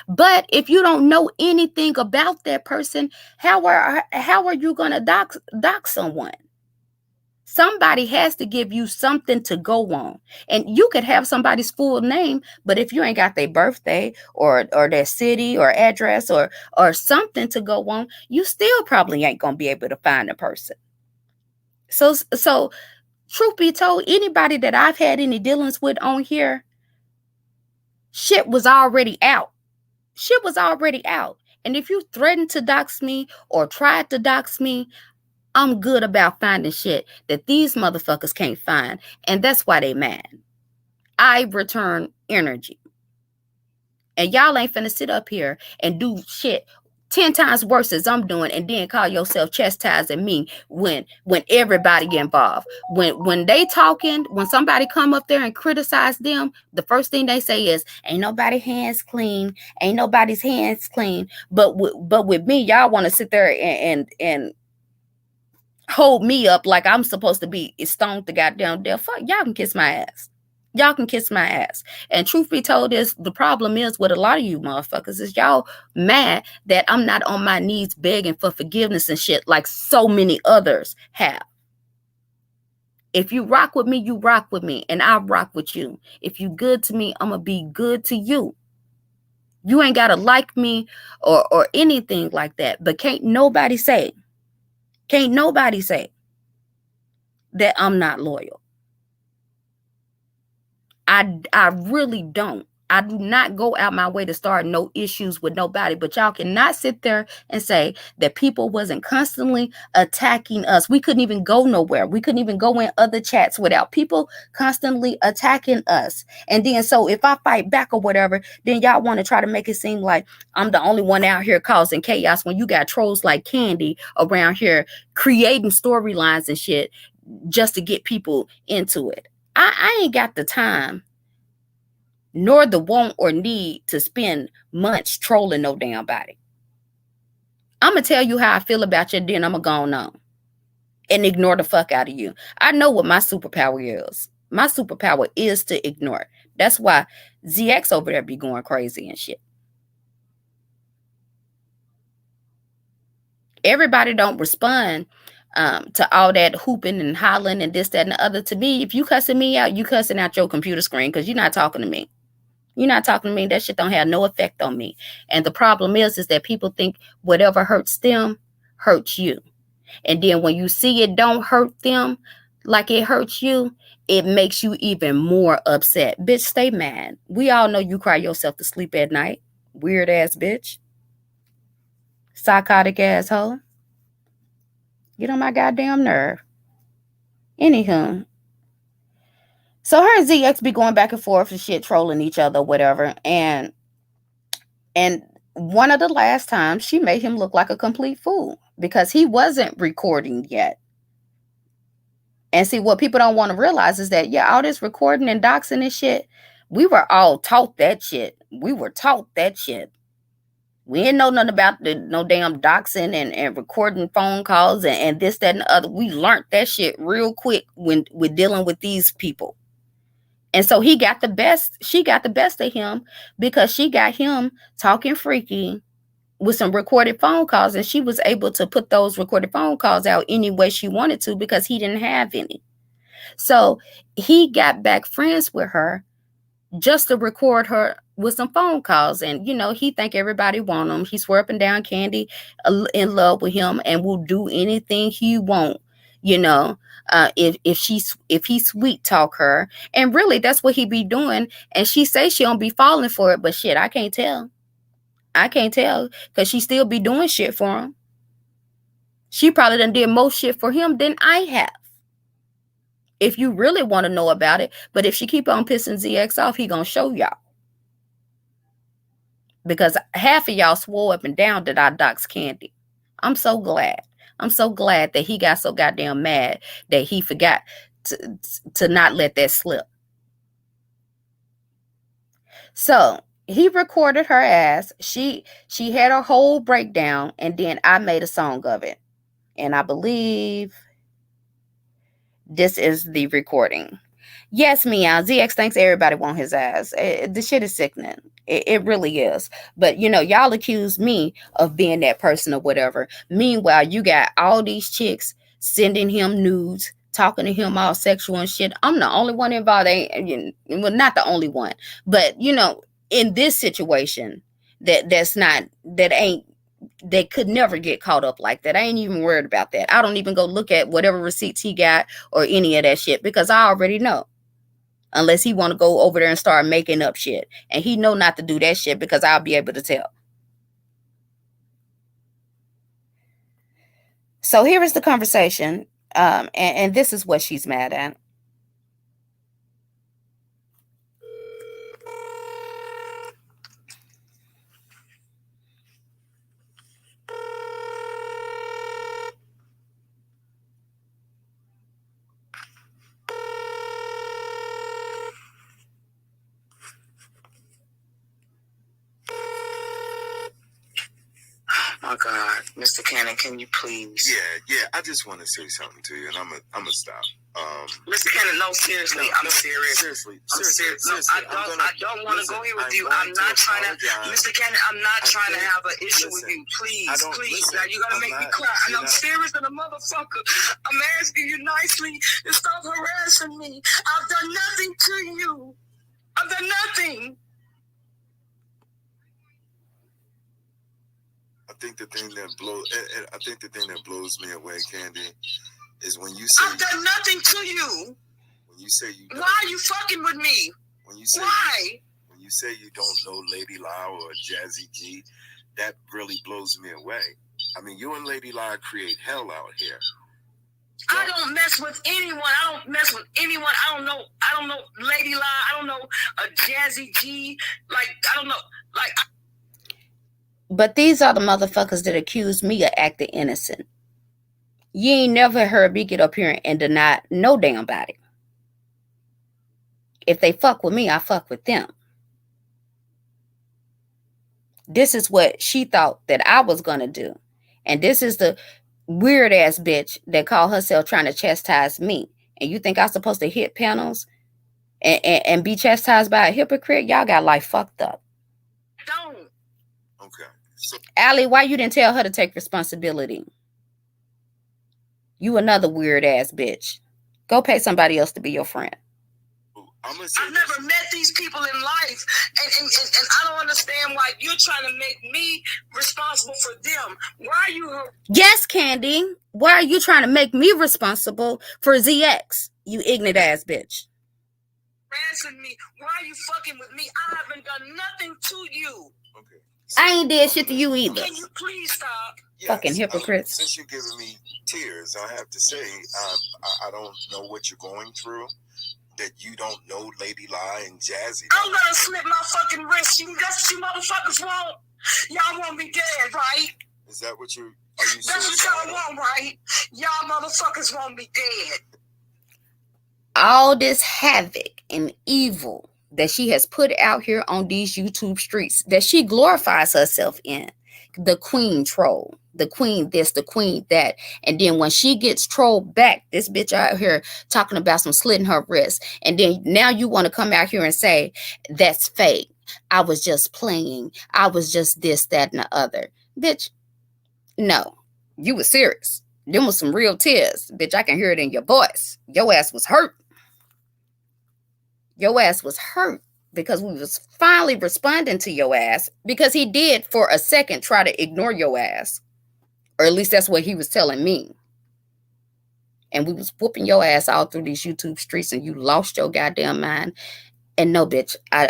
But if you don't know anything about that person, how are you going to dox someone? Somebody has to give you something to go on. And you could have somebody's full name, but if you ain't got their birthday or their city or address or something to go on, you still probably ain't going to be able to find a person. So truth be told, anybody that I've had any dealings with on here, shit was already out. Shit was already out. And if you threatened to dox me or tried to dox me, I'm good about finding shit that these motherfuckers can't find. And that's why they mad. I return energy. And y'all ain't finna sit up here and do shit 10 times worse as I'm doing and then call yourself chastising me when everybody involved. When they talking, when somebody come up there and criticize them, the first thing they say is, ain't nobody hands clean, ain't nobody's hands clean. But with me, y'all want to sit there and hold me up like I'm supposed to be stoned to goddamn death. Fuck, y'all can kiss my ass. Y'all can kiss my ass. And truth be told, is the problem is with a lot of you motherfuckers is y'all mad that I'm not on my knees begging for forgiveness and shit like so many others have. If you rock with me, you rock with me, and I rock with you. If you good to me, I'm gonna be good to you. You ain't gotta like me or anything like that. But can't nobody say that I'm not loyal. I really don't. I do not go out my way to start no issues with nobody, but y'all cannot sit there and say that people wasn't constantly attacking us. We couldn't even go nowhere. We couldn't even go in other chats without people constantly attacking us. And then so if I fight back or whatever, then y'all want to try to make it seem like I'm the only one out here causing chaos when you got trolls like Candy around here creating storylines and shit just to get people into it. I ain't got the time nor the want or need to spend months trolling no damn body. I'm going to tell you how I feel about you, then I'm going to go on and ignore the fuck out of you. I know what my superpower is. My superpower is to ignore. That's why ZX over there be going crazy and shit. Everybody don't respond to all that hooping and hollering and this, that, and the other. To me, if you cussing me out, you cussing out your computer screen because you're not talking to me. You're not talking to me. That shit don't have no effect on me. And the problem is that people think whatever hurts them hurts you. And then when you see it don't hurt them like it hurts you, it makes you even more upset. Bitch, stay mad. We all know you cry yourself to sleep at night. Weird ass bitch. Psychotic asshole. Get on my goddamn nerve. Anywho. So her and ZX be going back and forth and shit, trolling each other, whatever. And one of the last times she made him look like a complete fool because he wasn't recording yet. And see, what people don't want to realize is that, yeah, all this recording and doxing and shit, we were all taught that shit. We were taught that shit. We didn't know nothing about no damn doxing and recording phone calls and this, that, and the other. We learned that shit real quick when we're dealing with these people. And so she got the best of him because she got him talking freaky with some recorded phone calls, and she was able to put those recorded phone calls out any way she wanted to because he didn't have any. So he got back friends with her just to record her with some phone calls. And, he think everybody want him. He swear up and down Candy in love with him and will do anything he want, if he sweet talk her. And really, that's what he be doing. And she say she don't be falling for it, but shit, I can't tell. Because she still be doing shit for him. She probably done did more shit for him than I have. If you really want to know about it. But if she keep on pissing ZX off, he gonna show y'all. Because half of y'all swore up and down that I doxed Candy. I'm so glad. I'm so glad that he got so goddamn mad that he forgot to not let that slip. So he recorded her ass. She had a whole breakdown, and then I made a song of it. And I believe this is the recording. Yes, Meow. ZX thinks everybody want his ass. The shit is sickening. It really is. But, y'all accuse me of being that person or whatever. Meanwhile, you got all these chicks sending him nudes, talking to him all sexual and shit. I'm the only one involved. Well, not the only one. But, in this situation, they could never get caught up like that. I ain't even worried about that. I don't even go look at whatever receipts he got or any of that shit because I already know. Unless he want to go over there and start making up shit. And he know not to do that shit because I'll be able to tell. So here is the conversation. And this is what she's mad at. God, Mr. Cannon, can you please? Yeah. I just want to say something to you, and I'm gonna stop. Mr. Cannon, no, seriously, I'm serious. Seriously. No, I don't want to go here with you. I'm not trying to, Mr. Cannon. I'm not trying to have an issue with you. Please. Now you're gonna make me cry, and I'm serious as a motherfucker. I'm asking you nicely to stop harassing me. I've done nothing to you. I've done nothing. I think the thing that blows me away, Candy, is when you say I've done nothing to you. When you say you don't, why are you fucking with me? When you say why? When you say you don't know Lady La or Jazzy G, that really blows me away. I mean, you and Lady La create hell out here. I don't mess with anyone. I don't know Lady La. I don't know a Jazzy G. I don't know. But these are the motherfuckers that accuse me of acting innocent. You ain't never heard me get up here and deny no damn body. If they fuck with me, I fuck with them. This is what she thought that I was going to do. And this is the weird ass bitch that called herself trying to chastise me. And you think I'm supposed to hit panels and be chastised by a hypocrite? Y'all got life fucked up. Don't. Okay. So, Allie, why you didn't tell her to take responsibility? You another weird ass bitch. Go pay somebody else to be your friend. I've never met these people in life, and I don't understand why you're trying to make me responsible for them. Why are you? Yes, Candy. Why are you trying to make me responsible for ZX? You ignorant ass bitch. Harassing me. Why are you fucking with me? I haven't done nothing to you. Okay. So, I ain't did shit to you either. Can you please stop? Yes, fucking hypocrites. Since you're giving me tears, I have to say I don't know what you're going through. That you don't know Lady La and Jazzy. I'm gonna slip my fucking wrist. That's what you motherfuckers want. Y'all want me dead, right? Is that what you? That's what y'all want, right? Y'all motherfuckers want me dead. All this havoc and evil that she has put out here on these YouTube streets, that she glorifies herself in. The queen troll, the queen this, the queen that. And then when she gets trolled back, this bitch out here talking about some slitting her wrist. And then now you want to come out here and say, that's fake. I was just playing. I was just this, that, and the other. Bitch, no, you was serious. Them was some real tears. Bitch, I can hear it in your voice. Your ass was hurt. Your ass was hurt. Because we was finally responding to your ass, because he did for a second try to ignore your ass, or at least that's what he was telling me. And we was whooping your ass all through these YouTube streets, and you lost your goddamn mind. And no, bitch, I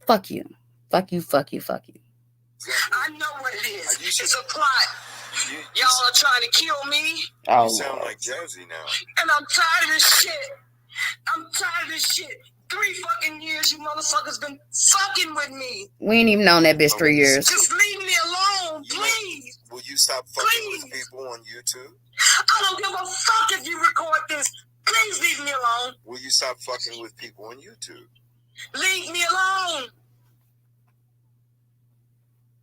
fuck you, fuck you. I know what it is. It's a plot. Y'all are trying to kill me. Oh, you sound like Jazzy now. And I'm tired of this shit. 3 fucking years you motherfuckers been fucking with me. We ain't even known that bitch 3 years. Just leave me alone, please. Will you stop fucking with people on YouTube? I don't give a fuck if you record this. Please leave me alone. Will you stop fucking with people on YouTube? Leave me alone.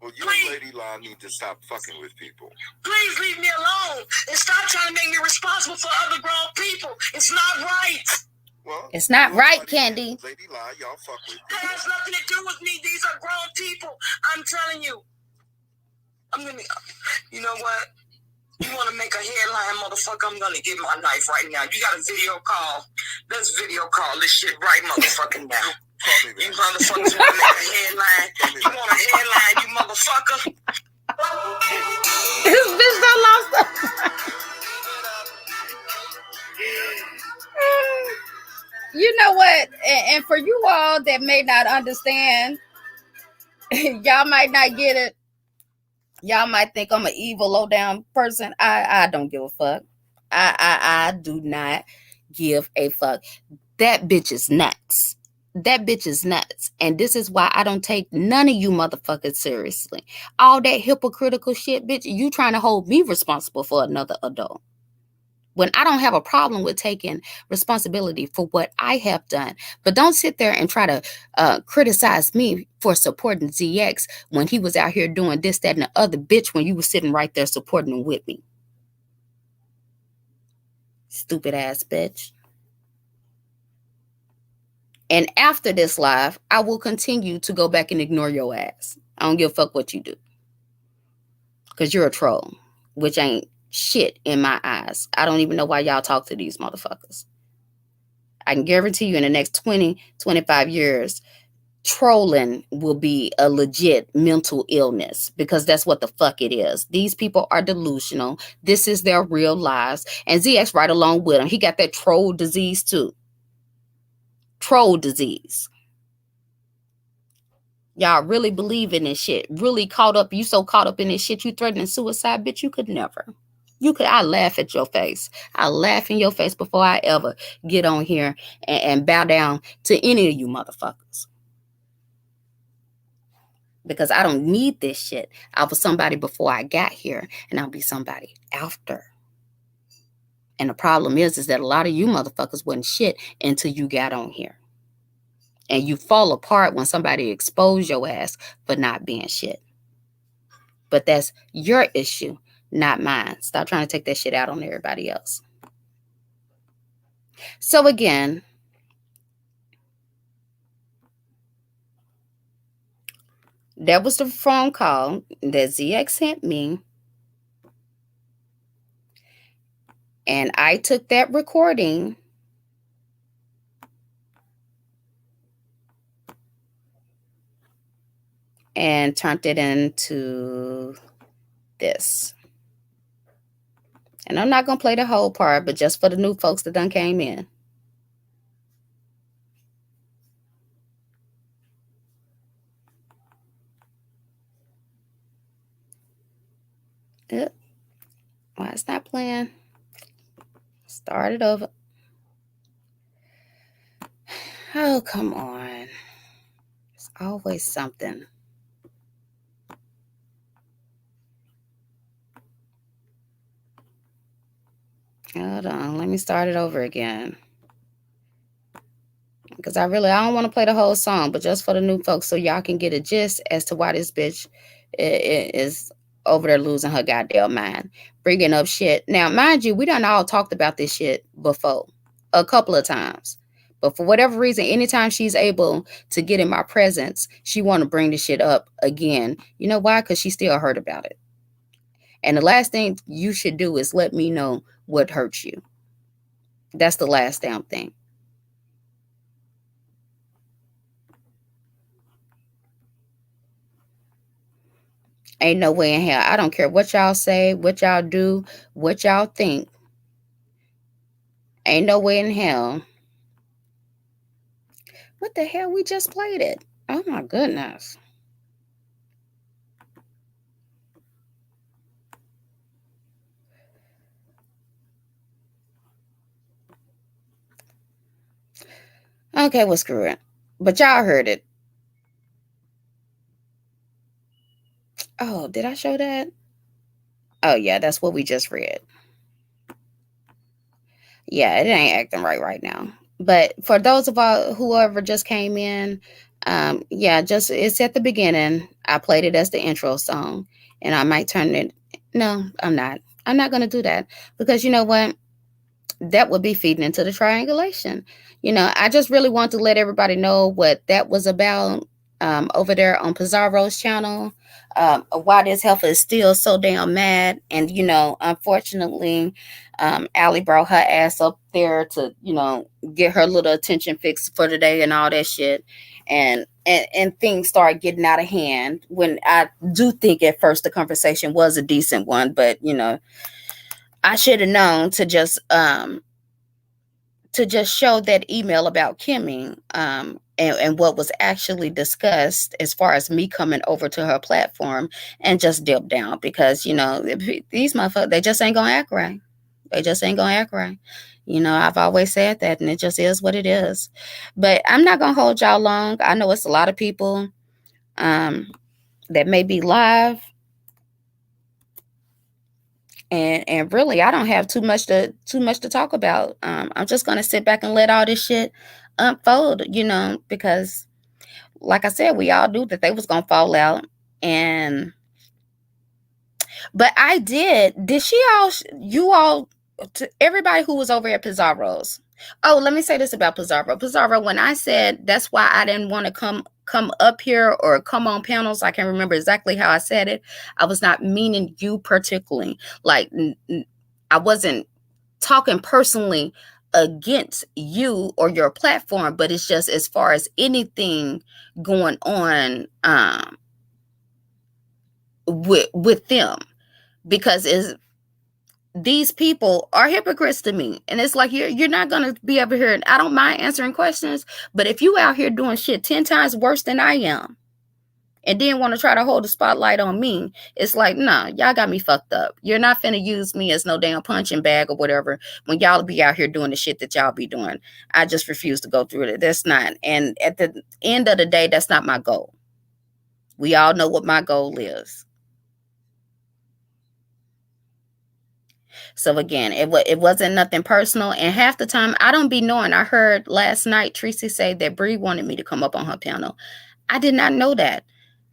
Well, you and Lady La need to stop fucking with people. Please leave me alone and stop trying to make me responsible for other grown people. It's not right. Well, it's not right, Candy. Lady La, y'all fuck with people. It has nothing to do with me. These are grown people. I'm telling you. You know what? You want to make a headline, motherfucker? I'm gonna get my knife right now. You got a video call? Let's video call this shit right motherfucking now. You motherfuckers want to make a headline? You want a headline, you motherfucker? This bitch done lost her. You know what? And for you all that may not understand, y'all might not get it. Y'all might think I'm an evil, low down person. I don't give a fuck. I do not give a fuck. That bitch is nuts. That bitch is nuts. And this is why I don't take none of you motherfuckers seriously. All that hypocritical shit, bitch, you trying to hold me responsible for another adult. when I don't have a problem with taking responsibility for what I have done. But don't sit there and try to criticize me for supporting ZX when he was out here doing this, that, and the other, bitch, when you were sitting right there supporting him with me. Stupid ass bitch. And after this live, I will continue to go back and ignore your ass. I don't give a fuck what you do. Because you're a troll, which ain't shit in my eyes. I don't even know why y'all talk to these motherfuckers. I can guarantee you in the next 20, 25 years, trolling will be a legit mental illness, because that's what the fuck it is. These people are delusional. This is their real lives. And ZX right along with him. He got that troll disease too. Troll disease. Y'all really believe in this shit. Really caught up. You so caught up in this shit, you threatening suicide, bitch. You could never. I laugh at your face. I laugh in your face before I ever get on here and bow down to any of you motherfuckers. Because I don't need this shit. I was somebody before I got here, and I'll be somebody after. And the problem is that a lot of you motherfuckers wasn't shit until you got on here. And you fall apart when somebody expose your ass for not being shit. But that's your issue, not mine. Stop trying to take that shit out on everybody else. So again, that was the phone call that ZX sent me. And I took that recording and turned it into this. And I'm not going to play the whole part, but just for the new folks that done came in. Yep. Why it's not playing? Start it over. Oh, come on. It's always something. Hold on. Let me start it over again. Because I don't want to play the whole song, but just for the new folks so y'all can get a gist as to why this bitch is over there losing her goddamn mind. Bringing up shit. Now, mind you, we done all talked about this shit before. A couple of times. But for whatever reason, anytime she's able to get in my presence, she want to bring the shit up again. You know why? Because she still heard about it. And the last thing you should do is let me know what hurts you. That's the last damn thing. Ain't no way in hell. I don't care what y'all say, what y'all do, what y'all think. Ain't no way in hell. What the hell? We just played it. Oh my goodness. Okay, well, screw it. But y'all heard it. Oh, did I show that? Oh, yeah, that's what we just read. Yeah, it ain't acting right now. But for those of all whoever just came in, yeah, just it's at the beginning. I played it as the intro song, and I might turn it. No, I'm not. I'm not gonna do that because you know what? That would be feeding into the triangulation. I just really want to let everybody know what that was about over there on Pizarro's channel. Why this heifer is still so damn mad. And, unfortunately, Allie brought her ass up there to, get her little attention fixed for the day and all that shit. And things start getting out of hand when I do think at first the conversation was a decent one, but, I should have known to just show that email about Kimmy and what was actually discussed as far as me coming over to her platform and just dip down because these motherfuckers, they just ain't gonna act right. They just ain't gonna act right. I've always said that, and it just is what it is. But I'm not gonna hold y'all long. I know it's a lot of people that may be live. And really, I don't have too much to talk about. I'm just gonna sit back and let all this shit unfold, because like I said, we all knew that they was gonna fall out. And but I did she all you all to everybody who was over at Pizarro's. Oh, let me say this about Pizarro, when I said that's why I didn't want to come up here or come on panels, I can't remember exactly how I said it. I was not meaning you particularly. Like, I wasn't talking personally against you or your platform, but it's just as far as anything going on with them, because these people are hypocrites to me. And it's like, you're not going to be over here. And I don't mind answering questions, but if you out here doing shit 10 times worse than I am, and then want to try to hold the spotlight on me, it's like, nah, y'all got me fucked up. You're not finna use me as no damn punching bag or whatever when y'all be out here doing the shit that y'all be doing. I just refuse to go through it. That's not. And at the end of the day, that's not my goal. We all know what my goal is. So again, it wasn't nothing personal. And half the time, I don't be knowing. I heard last night Tracy say that Bree wanted me to come up on her panel. I did not know that.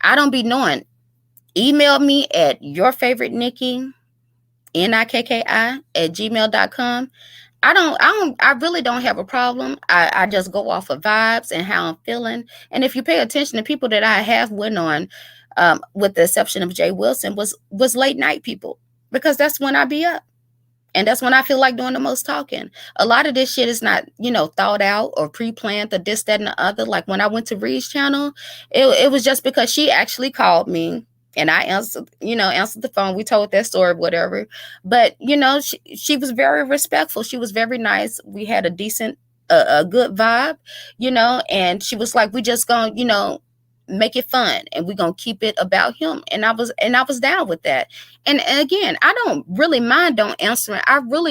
I don't be knowing. Email me at yourfavoritenikki, nikki @gmail.com. I really don't have a problem. I just go off of vibes and how I'm feeling. And if you pay attention to people that I have went on, with the exception of Jay Wilson, was late night people, because that's when I be up. And that's when I feel like doing the most talking. A lot of this shit is not, thought out or pre-planned or this, that, and the other. Like when I went to Reed's channel, it was just because she actually called me and I answered the phone. We told that story, whatever. But, she was very respectful. She was very nice. We had a decent, a good vibe, and she was like, we just gonna, make it fun and we're gonna keep it about him. And I was down with that. And again, I really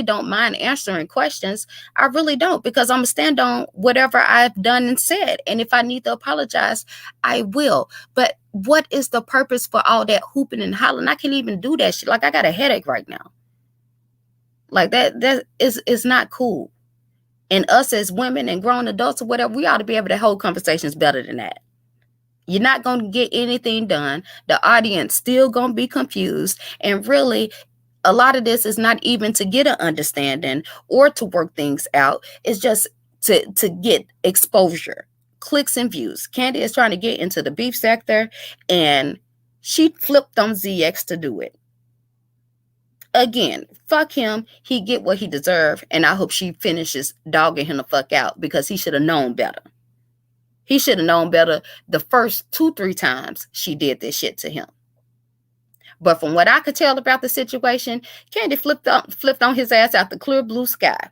don't mind answering questions. I really don't, because I'm gonna stand on whatever I've done and said. And if I need to apologize, I will. But what is the purpose for all that hooping and hollering? I can't even do that shit. Like, I got a headache right now. Like that is not cool. And us as women and grown adults or whatever, we ought to be able to hold conversations better than that. You're not going to get anything done. The audience still going to be confused. And really, a lot of this is not even to get an understanding or to work things out. It's just to get exposure, clicks and views. Candy is trying to get into the beef sector, and she flipped on ZX to do it. Again, fuck him. He get what he deserved. And I hope she finishes dogging him the fuck out, because he should have known better. He should have known better the first 2-3 times she did this shit to him. But from what I could tell about the situation, Candy flipped on his ass out the clear blue sky.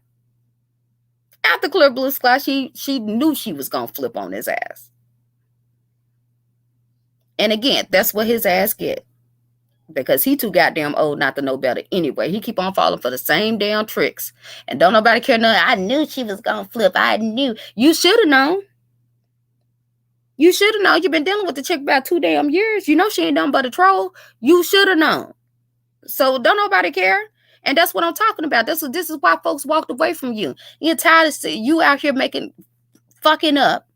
Out the clear blue sky, she knew she was going to flip on his ass. And again, that's what his ass get. Because he too goddamn old not to know better anyway. He keep on falling for the same damn tricks. And don't nobody care nothing. I knew she was going to flip. I knew. You should have known. You should have known. You've been dealing with the chick about 2 damn years. You know she ain't nothing but a troll. You should have known. So don't nobody care. And that's what I'm talking about. This is why folks walked away from you. You're tired of you out here fucking up.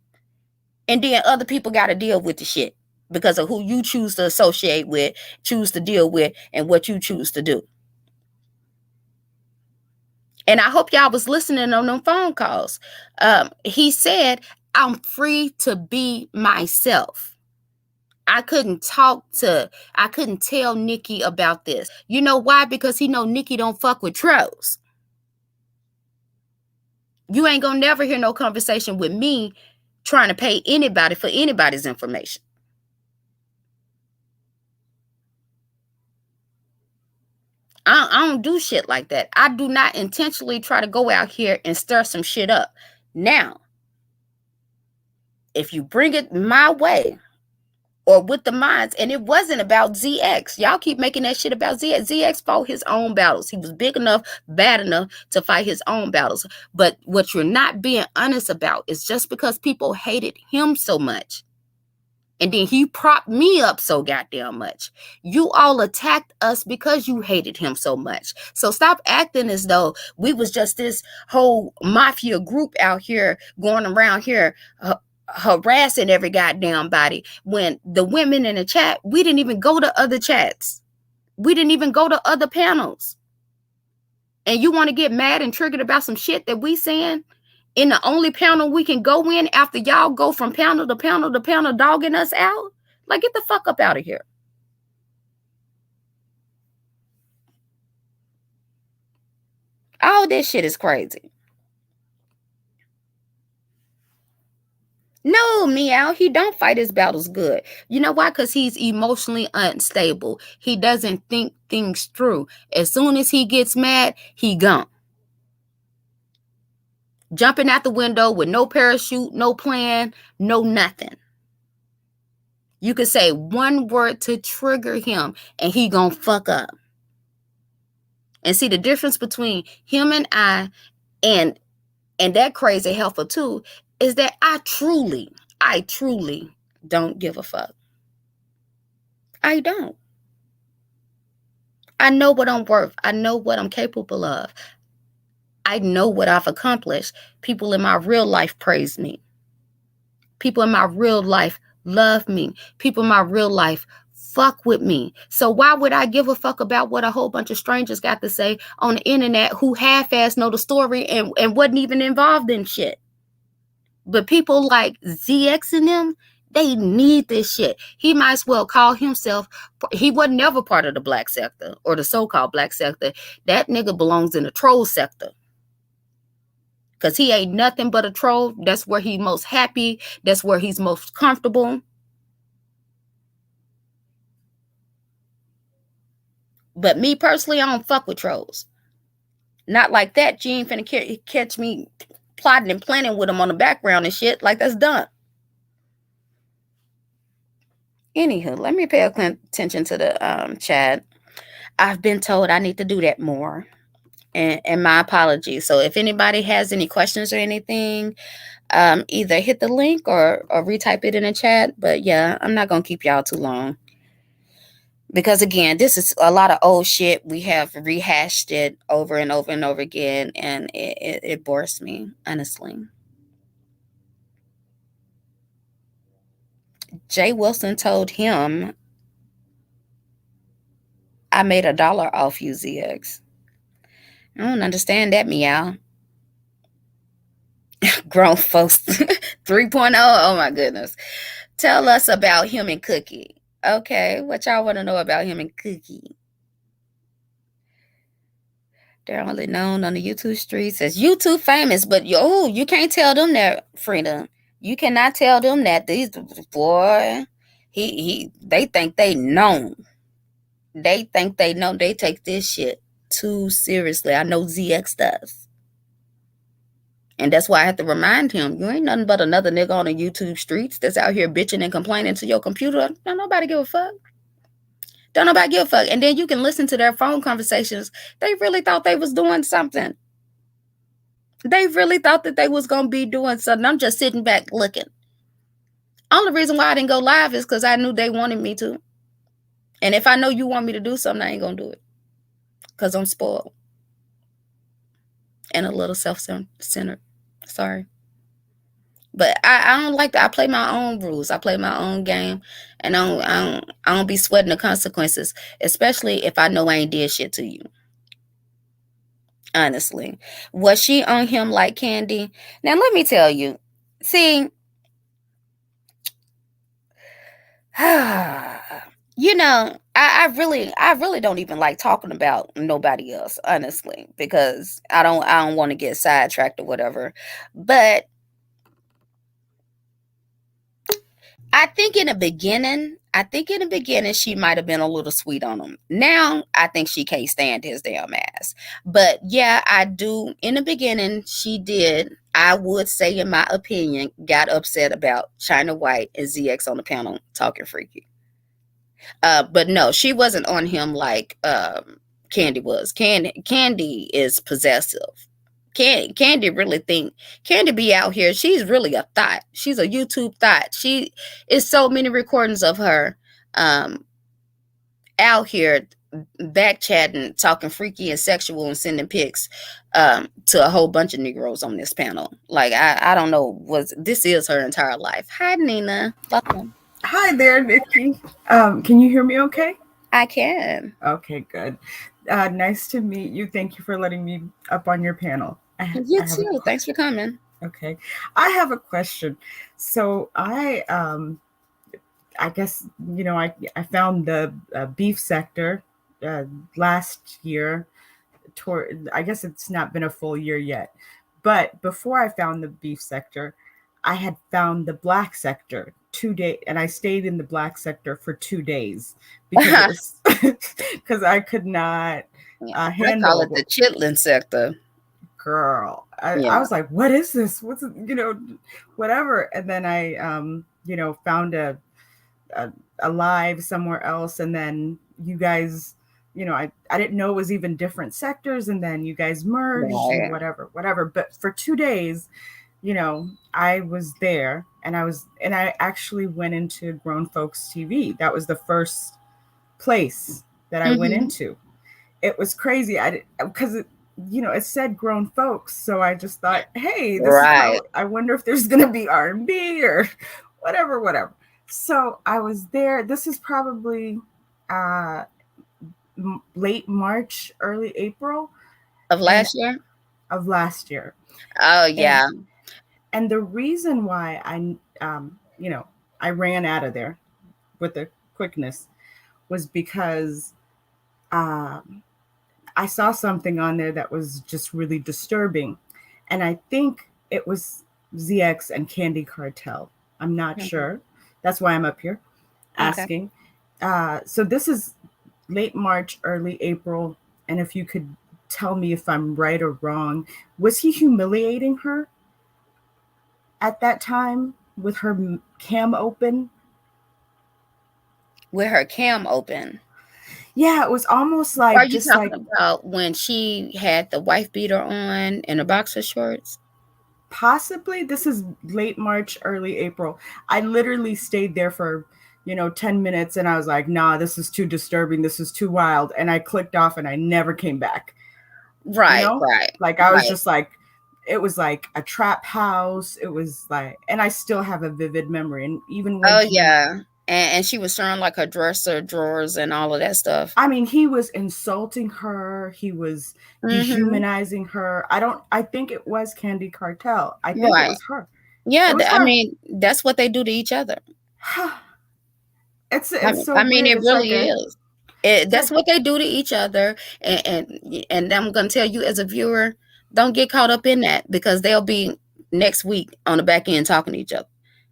And then other people got to deal with the shit because of who you choose to associate with, choose to deal with, and what you choose to do. And I hope y'all was listening on them phone calls. He said, I'm free to be myself. I couldn't tell Nikki about this. You know why? Because he know Nikki don't fuck with trolls. You ain't gonna never hear no conversation with me trying to pay anybody for anybody's information. I don't do shit like that. I do not intentionally try to go out here and stir some shit up. Now, if you bring it my way or with the minds, and it wasn't about ZX. Y'all keep making that shit about ZX. ZX fought his own battles. He was big enough, bad enough to fight his own battles. But what you're not being honest about is just because people hated him so much, And then he propped me up so goddamn much. You all attacked us because you hated him so much. So stop acting as though we was just this whole mafia group out here going around here harassing every goddamn body. When the women in the chat, we didn't even go to other chats. We didn't even go to other panels. And you want to get mad and triggered about some shit that we saying? In the only panel we can go in after y'all go from panel to panel to panel dogging us out? Like, get the fuck up out of here. All this shit is crazy. No, Meow, he don't fight his battles good. You know why? Because he's emotionally unstable. He doesn't think things through. As soon as he gets mad, he gone. Jumping out the window with no parachute, no plan, no nothing. You could say one word to trigger him and he gonna fuck up. And see, the difference between him and I and that crazy helper too is that I truly don't give a fuck. I don't. I know what I'm worth. I know what I'm capable of. I know what I've accomplished. People in my real life praise me. People in my real life love me. People in my real life fuck with me. So why would I give a fuck about what a whole bunch of strangers got to say on the internet who half-ass know the story and wasn't even involved in shit? But people like ZX and them, they need this shit. He might as well call himself, he wasn't never part of the black sector or the so-called black sector. That nigga belongs in the troll sector. Because he ain't nothing but a troll. That's where he's most happy. That's where he's most comfortable. But me personally, I don't fuck with trolls. Not like that. You ain't finna catch me plotting and planning with him on the background and shit. Like, that's done. Anywho, let me pay attention to the chat. I've been told I need to do that more. And my apologies. So if anybody has any questions or anything, either hit the link or retype it in the chat. But yeah, I'm not going to keep y'all too long. Because again, this is a lot of old shit. We have rehashed it over and over and over again. And it bores me, honestly. Jay Wilson told him, I made $1 off you, ZX. I don't understand that, Meow. Grown folks 3.0. Oh my goodness. Tell us about him and Cookie. Okay, what y'all want to know about him and Cookie? They're only known on the YouTube streets as YouTube famous, but you can't tell them that, Frida. You cannot tell them that. These boy, they think they know. They think they know. They take this shit too seriously. I know ZX does. And that's why I have to remind him, you ain't nothing but another nigga on the YouTube streets that's out here bitching and complaining to your computer. Don't nobody give a fuck. Don't nobody give a fuck. And then you can listen to their phone conversations. They really thought they was doing something. They really thought that they was going to be doing something. I'm just sitting back looking. Only reason why I didn't go live is because I knew they wanted me to. And if I know you want me to do something, I ain't going to do it. Because I'm spoiled. And a little self-centered. Sorry. But I don't like that. I play my own rules. I play my own game. And I don't be sweating the consequences. Especially if I know I ain't did shit to you. Honestly. Was she on him like Candy? Now, let me tell you. See. You know, I really don't even like talking about nobody else, honestly, because I don't want to get sidetracked or whatever. But I think in the beginning, she might have been a little sweet on him. Now, I think she can't stand his damn ass. But yeah, I do. In the beginning, she did, I would say, in my opinion, got upset about China White and ZX on the panel talking freaky. But no, she wasn't on him like Candy was. Candy is possessive. Candy really think Candy be out here. She's really a thought. She's a YouTube thought. She is so many recordings of her um out here back chatting, talking freaky and sexual and sending pics to a whole bunch of Negroes on this panel. Like I don't know what this is her entire life. Hi Nina. Welcome. Hi there, Nikki. Can you hear me okay? I can. Okay, good. Nice to meet you. Thank you for letting me up on your panel. You too. Thanks for coming. Okay. I have a question. So I guess, I found the beef sector last year. I guess it's not been a full year yet. But before I found the beef sector, I had found the black sector 2 days, and I stayed in the black sector for 2 days because because I could not handle I call it the chitlin sector. Girl, I was like, what is this? What's whatever. And then I found a live somewhere else, and then you guys, I didn't know it was even different sectors, and then you guys merged and whatever. But for 2 days, I was there, and I actually went into Grown Folks TV. That was the first place that I went into. It was crazy. Because it said Grown Folks, so I just thought, hey, this is I wonder if there's gonna be R&B or whatever. So I was there. This is probably late March, early April of last year. Oh yeah. And the reason why I ran out of there with the quickness was because I saw something on there that was just really disturbing. And I think it was ZX and Candy Cartel. I'm not sure. That's why I'm up here asking. So this is late March, early April. And if you could tell me if I'm right or wrong, was he humiliating her at that time with her cam open? With her cam open? Yeah, it was almost like. Are you talking about when she had the wife beater on and the boxer shorts? Possibly. This is late March, early April. I literally stayed there for 10 minutes, and I was like, nah, this is too disturbing. This is too wild. And I clicked off, and I never came back. Right. Like I was just like, it was like a trap house. It was like, and I still have a vivid memory. And even when and she was showing like her dresser drawers and all of that stuff. I mean, he was insulting her. He was dehumanizing her. I think it was Candy Cartel. I think it was her. Yeah, I mean, that's what they do to each other. It's so I mean, weird. it really is. That's what they do to each other. And I'm going to tell you as a viewer, don't get caught up in that, because they'll be next week on the back end talking to each other.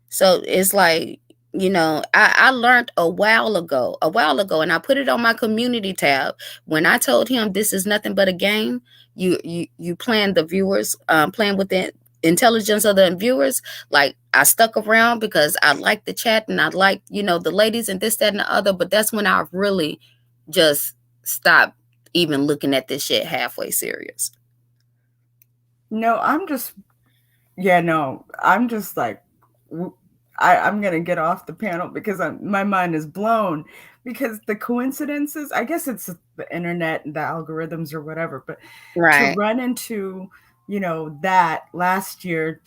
So it's like, I learned a while ago, and I put it on my community tab. When I told him this is nothing but a game, you plan the viewers, playing with the intelligence of the viewers. Like, I stuck around because I like the chat and I like, the ladies and this, that, and the other. But that's when I really just stopped even looking at this shit halfway serious. No, I'm just like, I'm going to get off the panel because my mind is blown, because the coincidences, I guess it's the internet and the algorithms or whatever, but to run into, that last year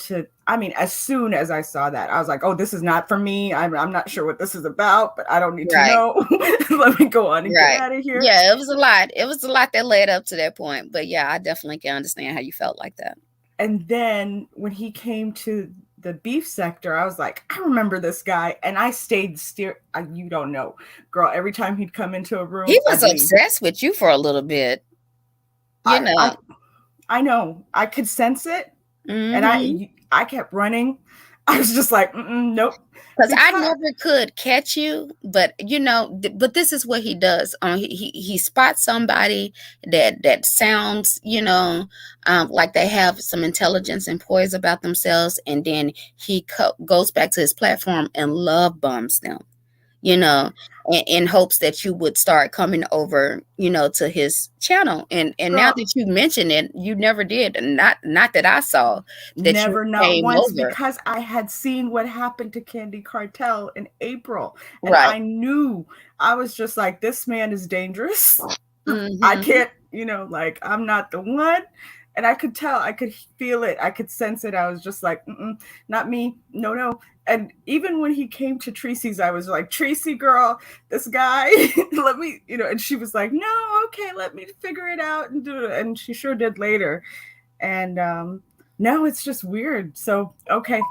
as soon as I saw that, I was like, oh, this is not for me. I'm not sure what this is about, but I don't need to know. Let me go on and get out of here. Yeah, it was a lot. It was a lot that led up to that point. But yeah, I definitely can understand how you felt like that. And then when he came to the beef sector, I was like, I remember this guy, and I stayed you don't know, girl. Every time he'd come into a room, he was obsessed with you for a little bit. I know, I could sense it, and I kept running. I was just like, nope. Because I never could catch you, but but this is what he does. He spots somebody that sounds, like they have some intelligence and poise about themselves, and then he goes back to his platform and love bombs them. you know, in hopes that you would start coming over, to his channel. And now Girl, that you mention it, you never did. Not that I saw that you never, not came once, over. because I had seen what happened to Candy Cartel in April, and Right. I knew, I was just like, this man is dangerous. I Mm-hmm. can't, like, I'm not the one. And I could tell, I could feel it, I could sense it. I was just like, not me, no, no. And even when he came to Tracy's, I was like, Tracy, girl, this guy, let me, and she was like, no, okay, let me figure it out and do it. And she sure did later. And no, it's just weird. So, okay,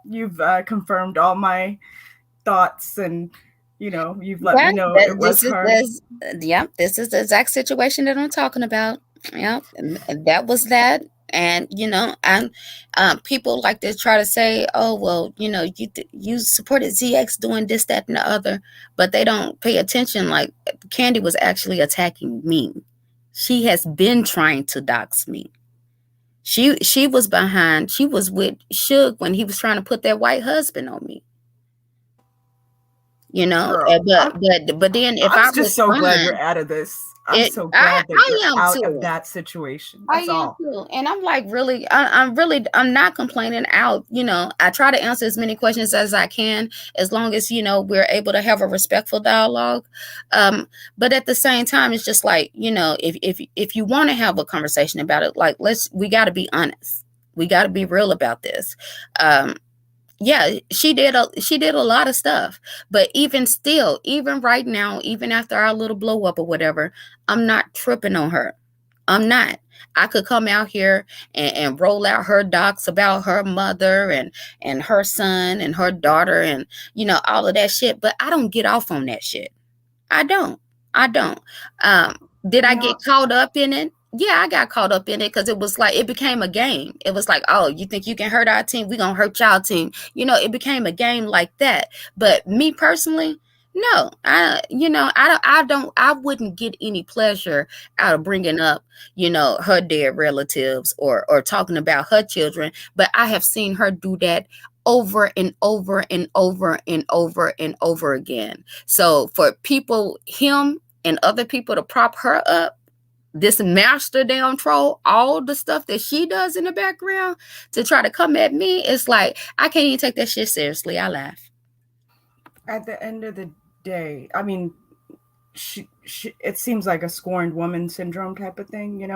you've confirmed all my thoughts, and you've let me Yeah, know that it was this is her. this yeah, this is the exact situation that I'm talking about. Yeah, and that was that. And and people like to try to say, oh well, you supported ZX doing this, that, and the other, but they don't pay attention. Like Candy was actually attacking me. She has been trying to dox me. She was behind. She was with Suge when he was trying to put that white husband on me. Girl, But then if I'm I just so glad respond, you're out of this. I'm it so I glad that you're I am out of too. that situation. I That's am all. too. And I'm like, really, I'm not complaining out. I try to answer as many questions as I can, as long as, we're able to have a respectful dialogue. But at the same time, it's just like, if you want to have a conversation about it, like, we got to be honest. We got to be real about this. Yeah, she did a lot of stuff, but even still, even right now, even after our little blow up or whatever, I'm not tripping on her. I'm not. I could come out here and roll out her docs about her mother and her son and her daughter and all of that shit, but I don't get off on that shit. I don't. I don't. Did I get No, caught up in it? Yeah, I got caught up in it because it was like it became a game. It was like, oh, you think you can hurt our team? We gonna hurt y'all team. It became a game like that. But me personally, no, I wouldn't get any pleasure out of bringing up, her dead relatives or talking about her children. But I have seen her do that over and over and over and over and over again. So for people, him and other people to prop her up, this master damn troll, all the stuff that she does in the background to try to come at me, it's like, I can't even take that shit seriously. I laugh. at the end of the day, I mean, she it seems like a scorned woman syndrome type of thing,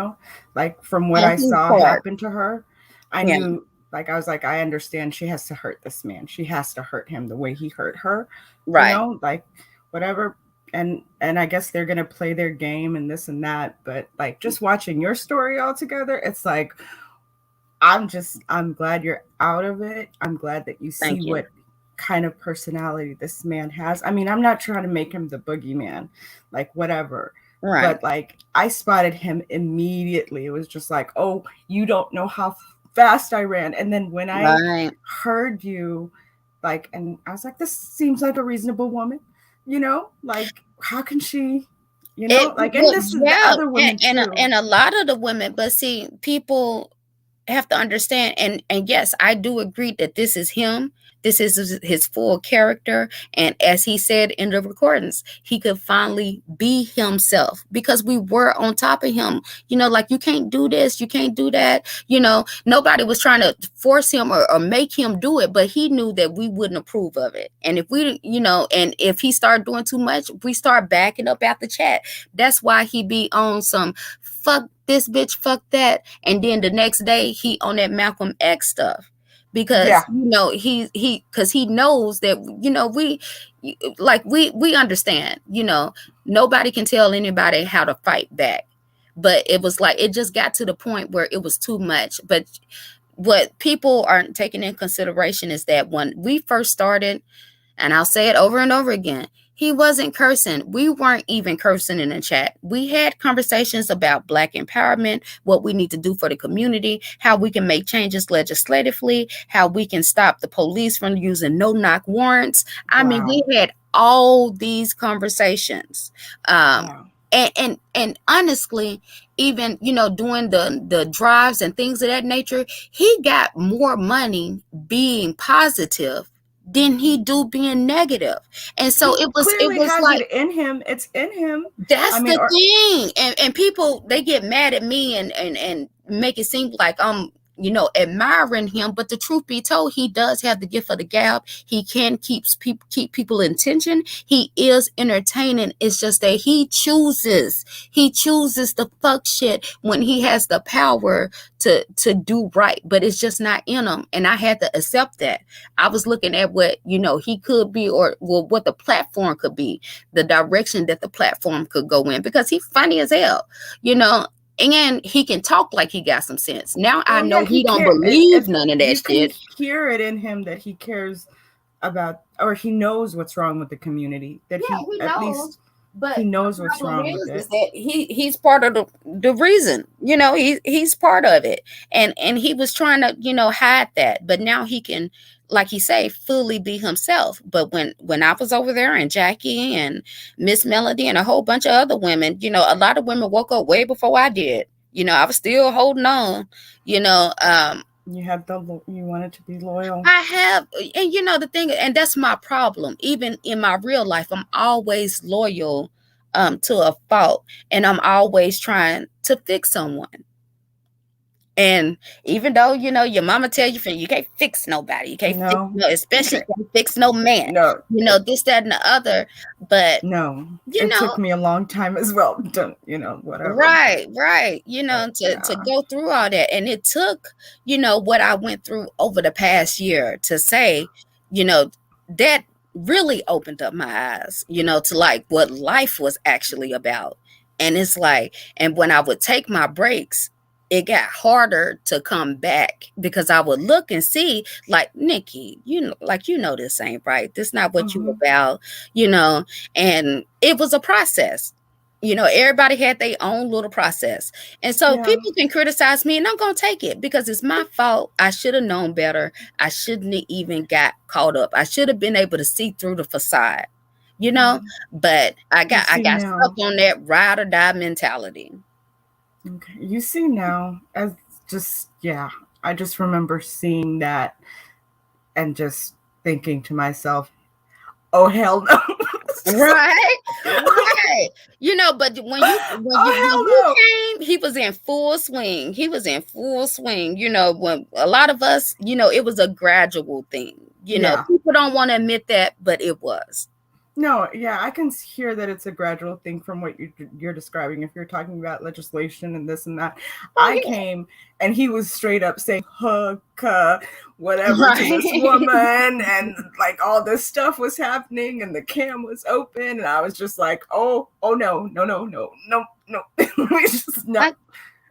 like from what On I whose saw part? happen to her. I Yeah, knew, like, I was like, I understand she has to hurt this man. She has to hurt him the way he hurt her, right. like, whatever. And I guess they're gonna play their game and this and that, but like, just watching your story all together, it's like, I'm glad you're out of it. I'm glad that you see Thank you. what kind of personality this man has. I mean, I'm not trying to make him the boogeyman, like, whatever. Right. But like, I spotted him immediately. It was just like, oh, you don't know how fast I ran. And then when I Right. heard you, like, and I was like, this seems like a reasonable woman, like, how can she, like, and Well, this is the yeah, other women too. and a lot of the women, but see, people have to understand, and yes, I do agree that this is him. This is his full character, and as he said in the recordings, he could finally be himself because we were on top of him. Like, you can't do this, you can't do that. Nobody was trying to force him or make him do it, but he knew that we wouldn't approve of it. And if we, and if he started doing too much, we start backing up at the chat. That's why he be on some fuck this bitch, fuck that, and then the next day he on that Malcolm X stuff because Yeah. because he knows that we understand. Nobody can tell anybody how to fight back, but it was like it just got to the point where it was too much. But what people aren't taking in consideration is that when we first started, and I'll say it over and over again, he wasn't cursing. We weren't even cursing in the chat. We had conversations about Black empowerment, what we need to do for the community, how we can make changes legislatively, how we can stop the police from using no-knock warrants. I mean, we Wow. had all these conversations. Wow. And honestly, even doing the drives and things of that nature, he got more money being positive than he do being negative. And so he it was has like it in him. It's in him. That's the thing. And people, they get mad at me and make it seem like I'm, admiring him. But the truth be told, he does have the gift of the gab. He can keep people in tension. He is entertaining. It's just that he chooses the fuck shit when he has the power to do right. But it's just not in him. And I had to accept that. I was looking at what, he could be, or what the platform could be, the direction that the platform could go in, because he's funny as hell, and he can talk like he got some sense. Now I know he don't believe none of that shit. You can hear it in him that he cares about, or he knows what's wrong with the community. That he at least, but he knows what's wrong with it. That he's part of the reason. He's part of it, and he was trying to hide that, but now he can, like he say, fully be himself. But when I was over there, and Jackie and Miss Melody and a whole bunch of other women, a lot of women woke up way before I did. I was still holding on. You wanted to be loyal. I have, and the thing, and that's my problem. Even in my real life, I'm always loyal to a fault, and I'm always trying to fix someone. And even though, your mama tell you can't fix nobody, you can't especially can't fix no man, this, that, and the other. But it took me a long time as well. Whatever. Right. To go through all that. And it took, what I went through over the past year to say, that really opened up my eyes, to like what life was actually about. And it's like, and when I would take my breaks, it got harder to come back, because I would look and see, like, Nikki, this ain't right. This not what you about, and it was a process. Everybody had their own little process. And so people can criticize me, and I'm going to take it, because it's my fault. I should have known better. I shouldn't have even got caught up. I should have been able to see through the facade, but I got stuck on that ride or die mentality. Okay. You see now, as just, I just remember seeing that and just thinking to myself, oh, hell no. Right. But when you came, he was in full swing. When a lot of us, it was a gradual thing. People don't want to admit that, but it was. No, I can hear that it's a gradual thing from what you're describing. If you're talking about legislation and this and that, I came and he was straight up saying Hookah, whatever, to this woman, and like all this stuff was happening, and the cam was open, and I was just like, oh no. Just, no.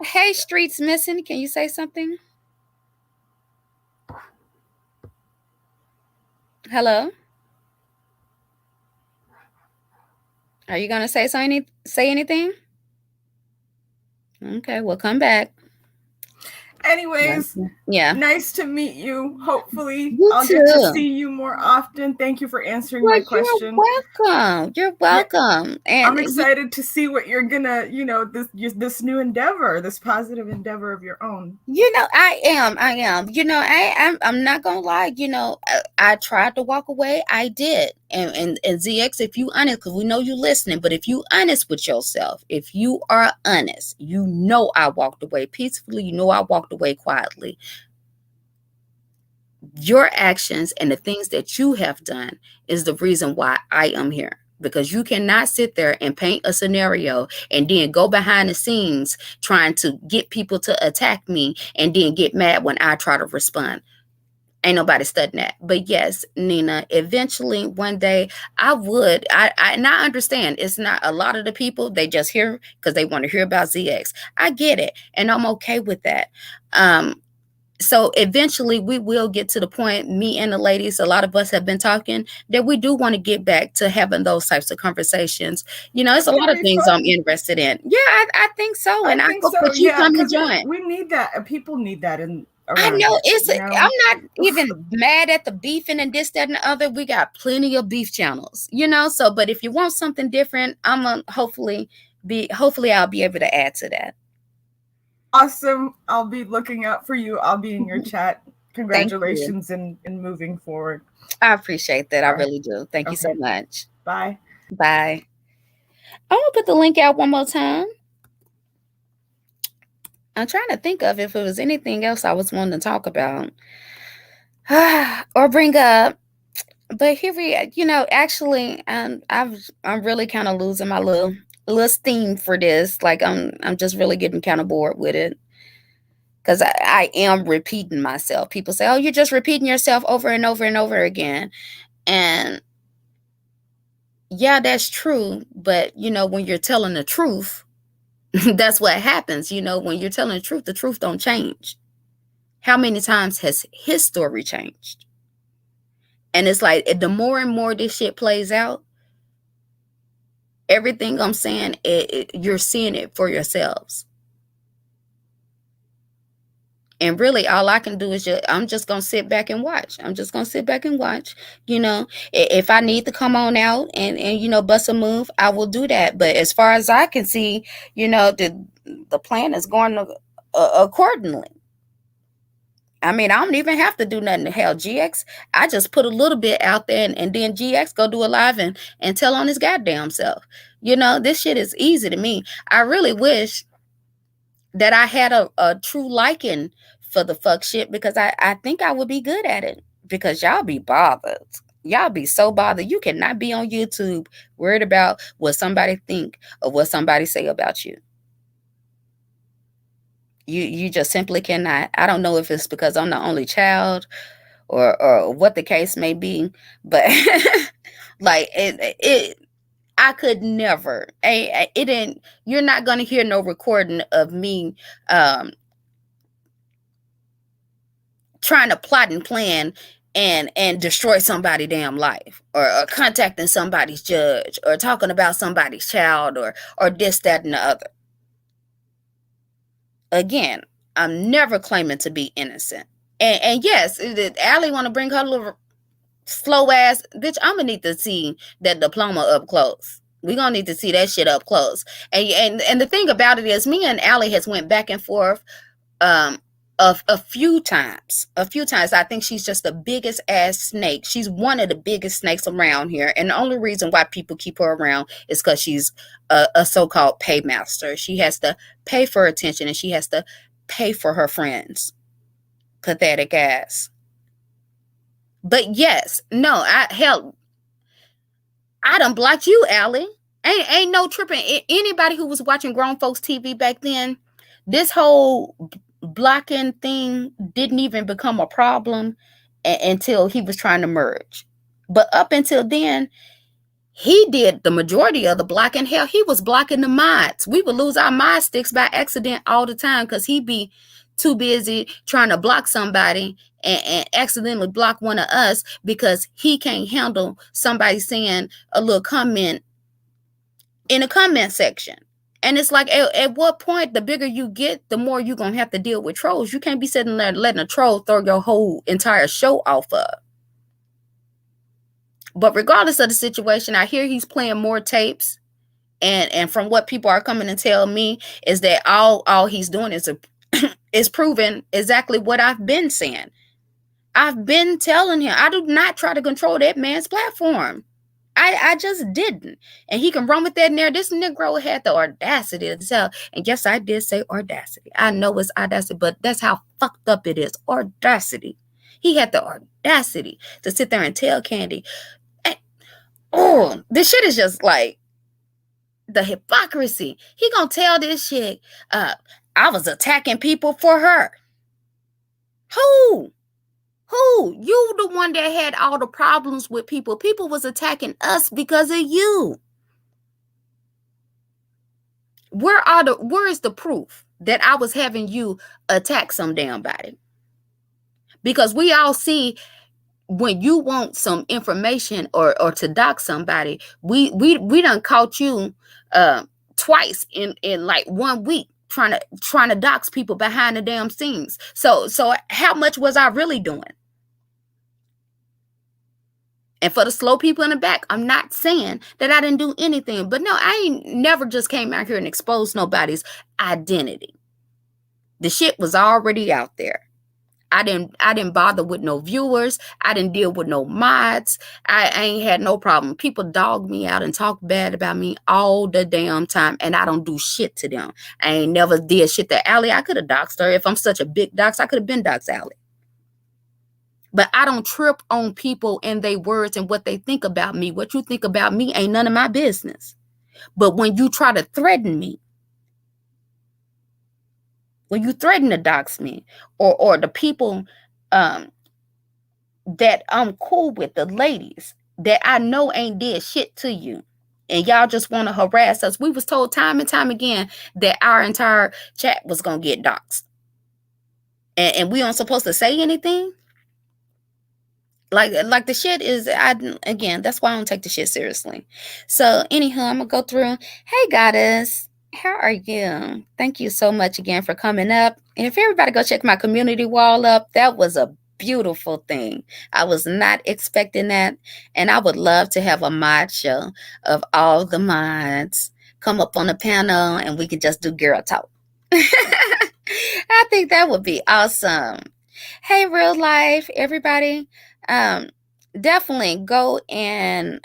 Hey, Streets Missing, can you say something? Hello. Are you gonna say anything? Okay, we'll come back. Anyways, nice to meet you. Hopefully, I'll get to see you more often. Thank you for answering my question. You're welcome. And I'm excited to see what you're gonna, this new endeavor, this positive endeavor of your own. I am. I'm not gonna lie. I tried to walk away. I did. And ZX, if you honest, because we know you listening, but if you honest with yourself, if you are honest, I walked away peacefully. I walked away quietly. Your actions and the things that you have done is the reason why I am here. Because you cannot sit there and paint a scenario and then go behind the scenes trying to get people to attack me and then get mad when I try to respond. Ain't nobody studying that. But yes, Nina, eventually one day I would. I understand it's not a lot of the people, they just hear because they want to hear about ZX. I get it. And I'm okay with that. So eventually we will get to the point, me and the ladies, a lot of us have been talking, that we do want to get back to having those types of conversations. It's a lot of things I'm interested in. Yeah, I think so. And I hope that you come and join. We need that. People need that. I know I'm not even mad at the beefing and this, that, and the other. We got plenty of beef channels, so, but if you want something different, I'm gonna hopefully I'll be able to add to that. Awesome. I'll be looking out for you. I'll be in your chat congratulations in moving forward. I appreciate that. I All right. really do. Thank you so Okay. much. Bye. Bye. I'm going to put the link out one more time. I'm trying to think of if it was anything else I was wanting to talk about or bring up. But here we, actually, I'm really kind of losing my little steam for this. Like I'm just really getting kind of bored with it because I am repeating myself. People say, "Oh, you're just repeating yourself over and over and over again," and yeah, that's true. But when you're telling the truth, that's what happens. When you're telling the truth don't change. How many times has his story changed? And it's like the more and more this shit plays out, everything I'm saying, you're seeing it for yourselves. And really, all I can do is I'm just going to sit back and watch. I'm just going to sit back and watch. If I need to come on out and bust a move, I will do that. But as far as I can see, the plan is going accordingly. I mean, I don't even have to do nothing. Hell, GX, I just put a little bit out there and then GX go do a live and tell on his goddamn self. This shit is easy to me. I really wish that I had a true liking for the fuck shit because I think I would be good at it because y'all be bothered. Y'all be so bothered. You cannot be on YouTube worried about what somebody think or what somebody say about you. You just simply cannot. I don't know if it's because I'm the only child or what the case may be, but like I could never. It didn't. You're not gonna hear no recording of me trying to plot and plan and destroy somebody's damn life or contacting somebody's judge or talking about somebody's child or this, that, and the other. Again, I'm never claiming to be innocent. And yes, Allie want to bring her little slow ass bitch. I'm gonna need to see that diploma up close. We're gonna need to see that shit up close. And the thing about it is, me and Allie has went back and forth a few times. I think she's just the biggest ass snake. She's one of the biggest snakes around here. And the only reason why people keep her around is because she's a so-called paymaster. She has to pay for attention and she has to pay for her friends. Pathetic ass. But yes, no, I done blocked you, Allie. Ain't no tripping. Anybody who was watching grown folks TV back then, this whole blocking thing didn't even become a problem until he was trying to merge. But up until then, he did the majority of the blocking. Hell, he was blocking the mods. We would lose our mod sticks by accident all the time because he'd be too busy trying to block somebody and accidentally block one of us because he can't handle somebody saying a little comment in a comment section. And it's like, at what point, the bigger you get, the more you're going to have to deal with trolls. You can't be sitting there letting a troll throw your whole entire show off of. But regardless of the situation, I hear he's playing more tapes. And from what people are coming to tell me is that all he's doing is proving exactly what I've been saying. I've been telling him, I do not try to control that man's platform. I just didn't. And he can run with that narrative. This Negro had the audacity to tell. And yes, I did say audacity. I know it's audacity, but that's how fucked up it is. Audacity. He had the audacity to sit there and tell Candy, oh, this shit is just like the hypocrisy. He gonna tell this shit, I was attacking people for her. Who? You the one that had all the problems with people. People was attacking us because of you. Where is the proof that I was having you attack some damn body? Because we all see when you want some information or to dox somebody, we done caught you twice in like 1 week trying to dox people behind the damn scenes. So how much was I really doing? And for the slow people in the back, I'm not saying that I didn't do anything. But no, I ain't never just came out here and exposed nobody's identity. The shit was already out there. I didn't bother with no viewers. I didn't deal with no mods. I ain't had no problem. People dog me out and talk bad about me all the damn time, and I don't do shit to them. I ain't never did shit to Allie. I could have doxed her. If I'm such a big dox, I could have been doxed Allie. But I don't trip on people and their words and what they think about me. What you think about me ain't none of my business. But when you try to threaten me, when you threaten to dox me, or the people that I'm cool with, the ladies that I know ain't did shit to you, and y'all just want to harass us. We was told time and time again that our entire chat was going to get doxxed. And we aren't supposed to say anything. Like the shit is, again, that's why I don't take the shit seriously. So anyhow, I'm going to go through. Hey, goddess. How are you? Thank you so much again for coming up. And if everybody go check my community wall up, that was a beautiful thing. I was not expecting that. And I would love to have a mod show of all the mods come up on the panel and we could just do girl talk. I think that would be awesome. Hey, real life, everybody. Definitely go and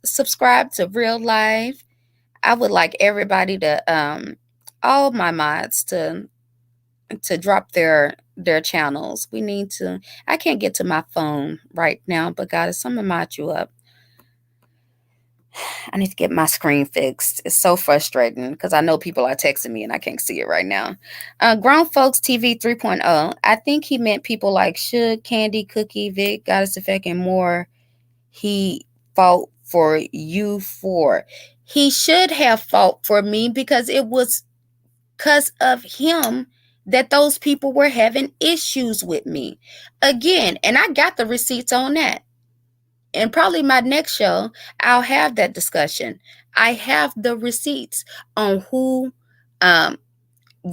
subscribe to Real Life. I would like everybody to all my mods to drop their channels. We need to. I can't get to my phone right now, but God, someone mod you up. I need to get my screen fixed. It's so frustrating because I know people are texting me and I can't see it right now. Grown Folks TV 3.0. I think he meant people like Suge, Candy, Cookie, Vic, Goddess Effect, and more. He fought for you for. He should have fought for me because it was because of him that those people were having issues with me. Again, and I got the receipts on that. And probably my next show, I'll have that discussion. I have the receipts on who, well,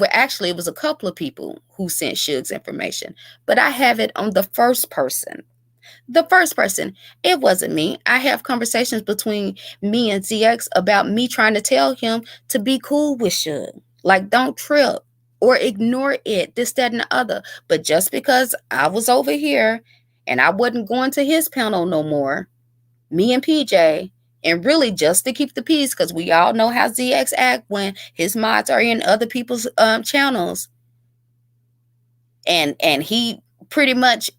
actually, it was a couple of people who sent Suge's information, but I have it on the first person. The first person, it wasn't me. I have conversations between me and ZX about me trying to tell him to be cool with Suge. Like, don't trip or ignore it, this, that, and the other. But just because I was over here and I wasn't going to his panel no more, me and PJ, and really just to keep the peace, because we all know how ZX act when his mods are in other people's channels. And he pretty much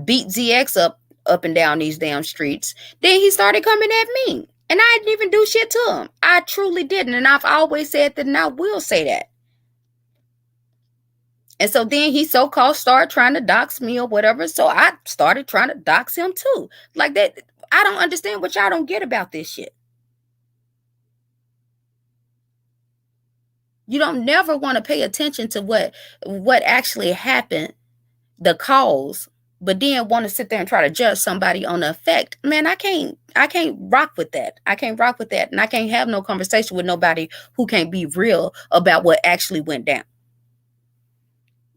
beat ZX up and down these damn streets. Then he started coming at me. And I didn't even do shit to him. I truly didn't. And I've always said that, and I will say that. And so then he so-called started trying to dox me or whatever. So I started trying to dox him too. Like that. I don't understand what y'all don't get about this shit. You don't never want to pay attention to what actually happened, the cause, but then want to sit there and try to judge somebody on the effect. Man, I can't rock with that. I can't rock with that. And I can't have no conversation with nobody who can't be real about what actually went down.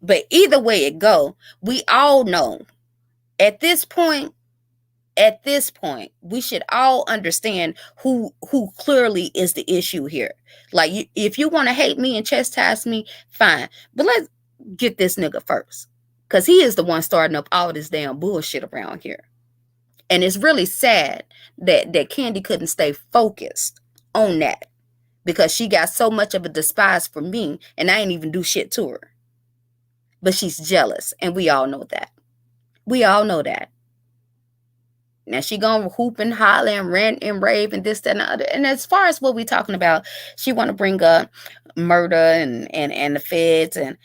But either way it go, we all know at this point, we should all understand who clearly is the issue here. Like, if you want to hate me and chastise me, fine. But let's get this nigga first. Because he is the one starting up all this damn bullshit around here. And it's really sad that Candy couldn't stay focused on that. Because she got so much of a despise for me. And I ain't even do shit to her. But she's jealous. And we all know that. We all know that. Now she gonna hoop and holler and rant and rave and this, that, and the other. And as far as what we talking about, she want to bring up murder and the feds and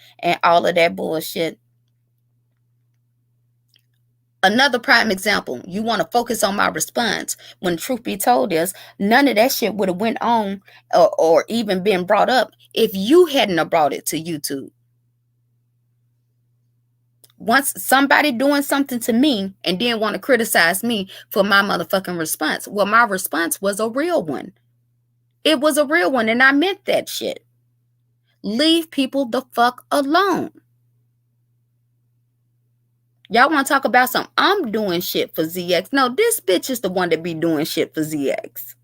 all of that bullshit. Another prime example, you want to focus on my response. When truth be told is, none of that shit would have went on or even been brought up if you hadn't have brought it to YouTube. Once somebody doing something to me and then want to criticize me for my motherfucking response. Well, my response was a real one. It was a real one, and I meant that shit. Leave people the fuck alone. Y'all want to talk about I'm doing shit for ZX. No, this bitch is the one that be doing shit for ZX.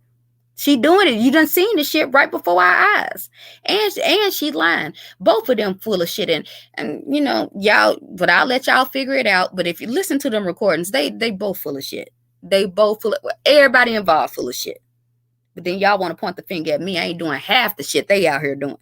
She doing it. You done seen the shit right before our eyes. And she lying. Both of them full of shit. And you know, y'all, but I'll let y'all figure it out. But if you listen to them recordings, they both full of shit. They both full of, everybody involved full of shit. But then y'all want to point the finger at me. I ain't doing half the shit they out here doing.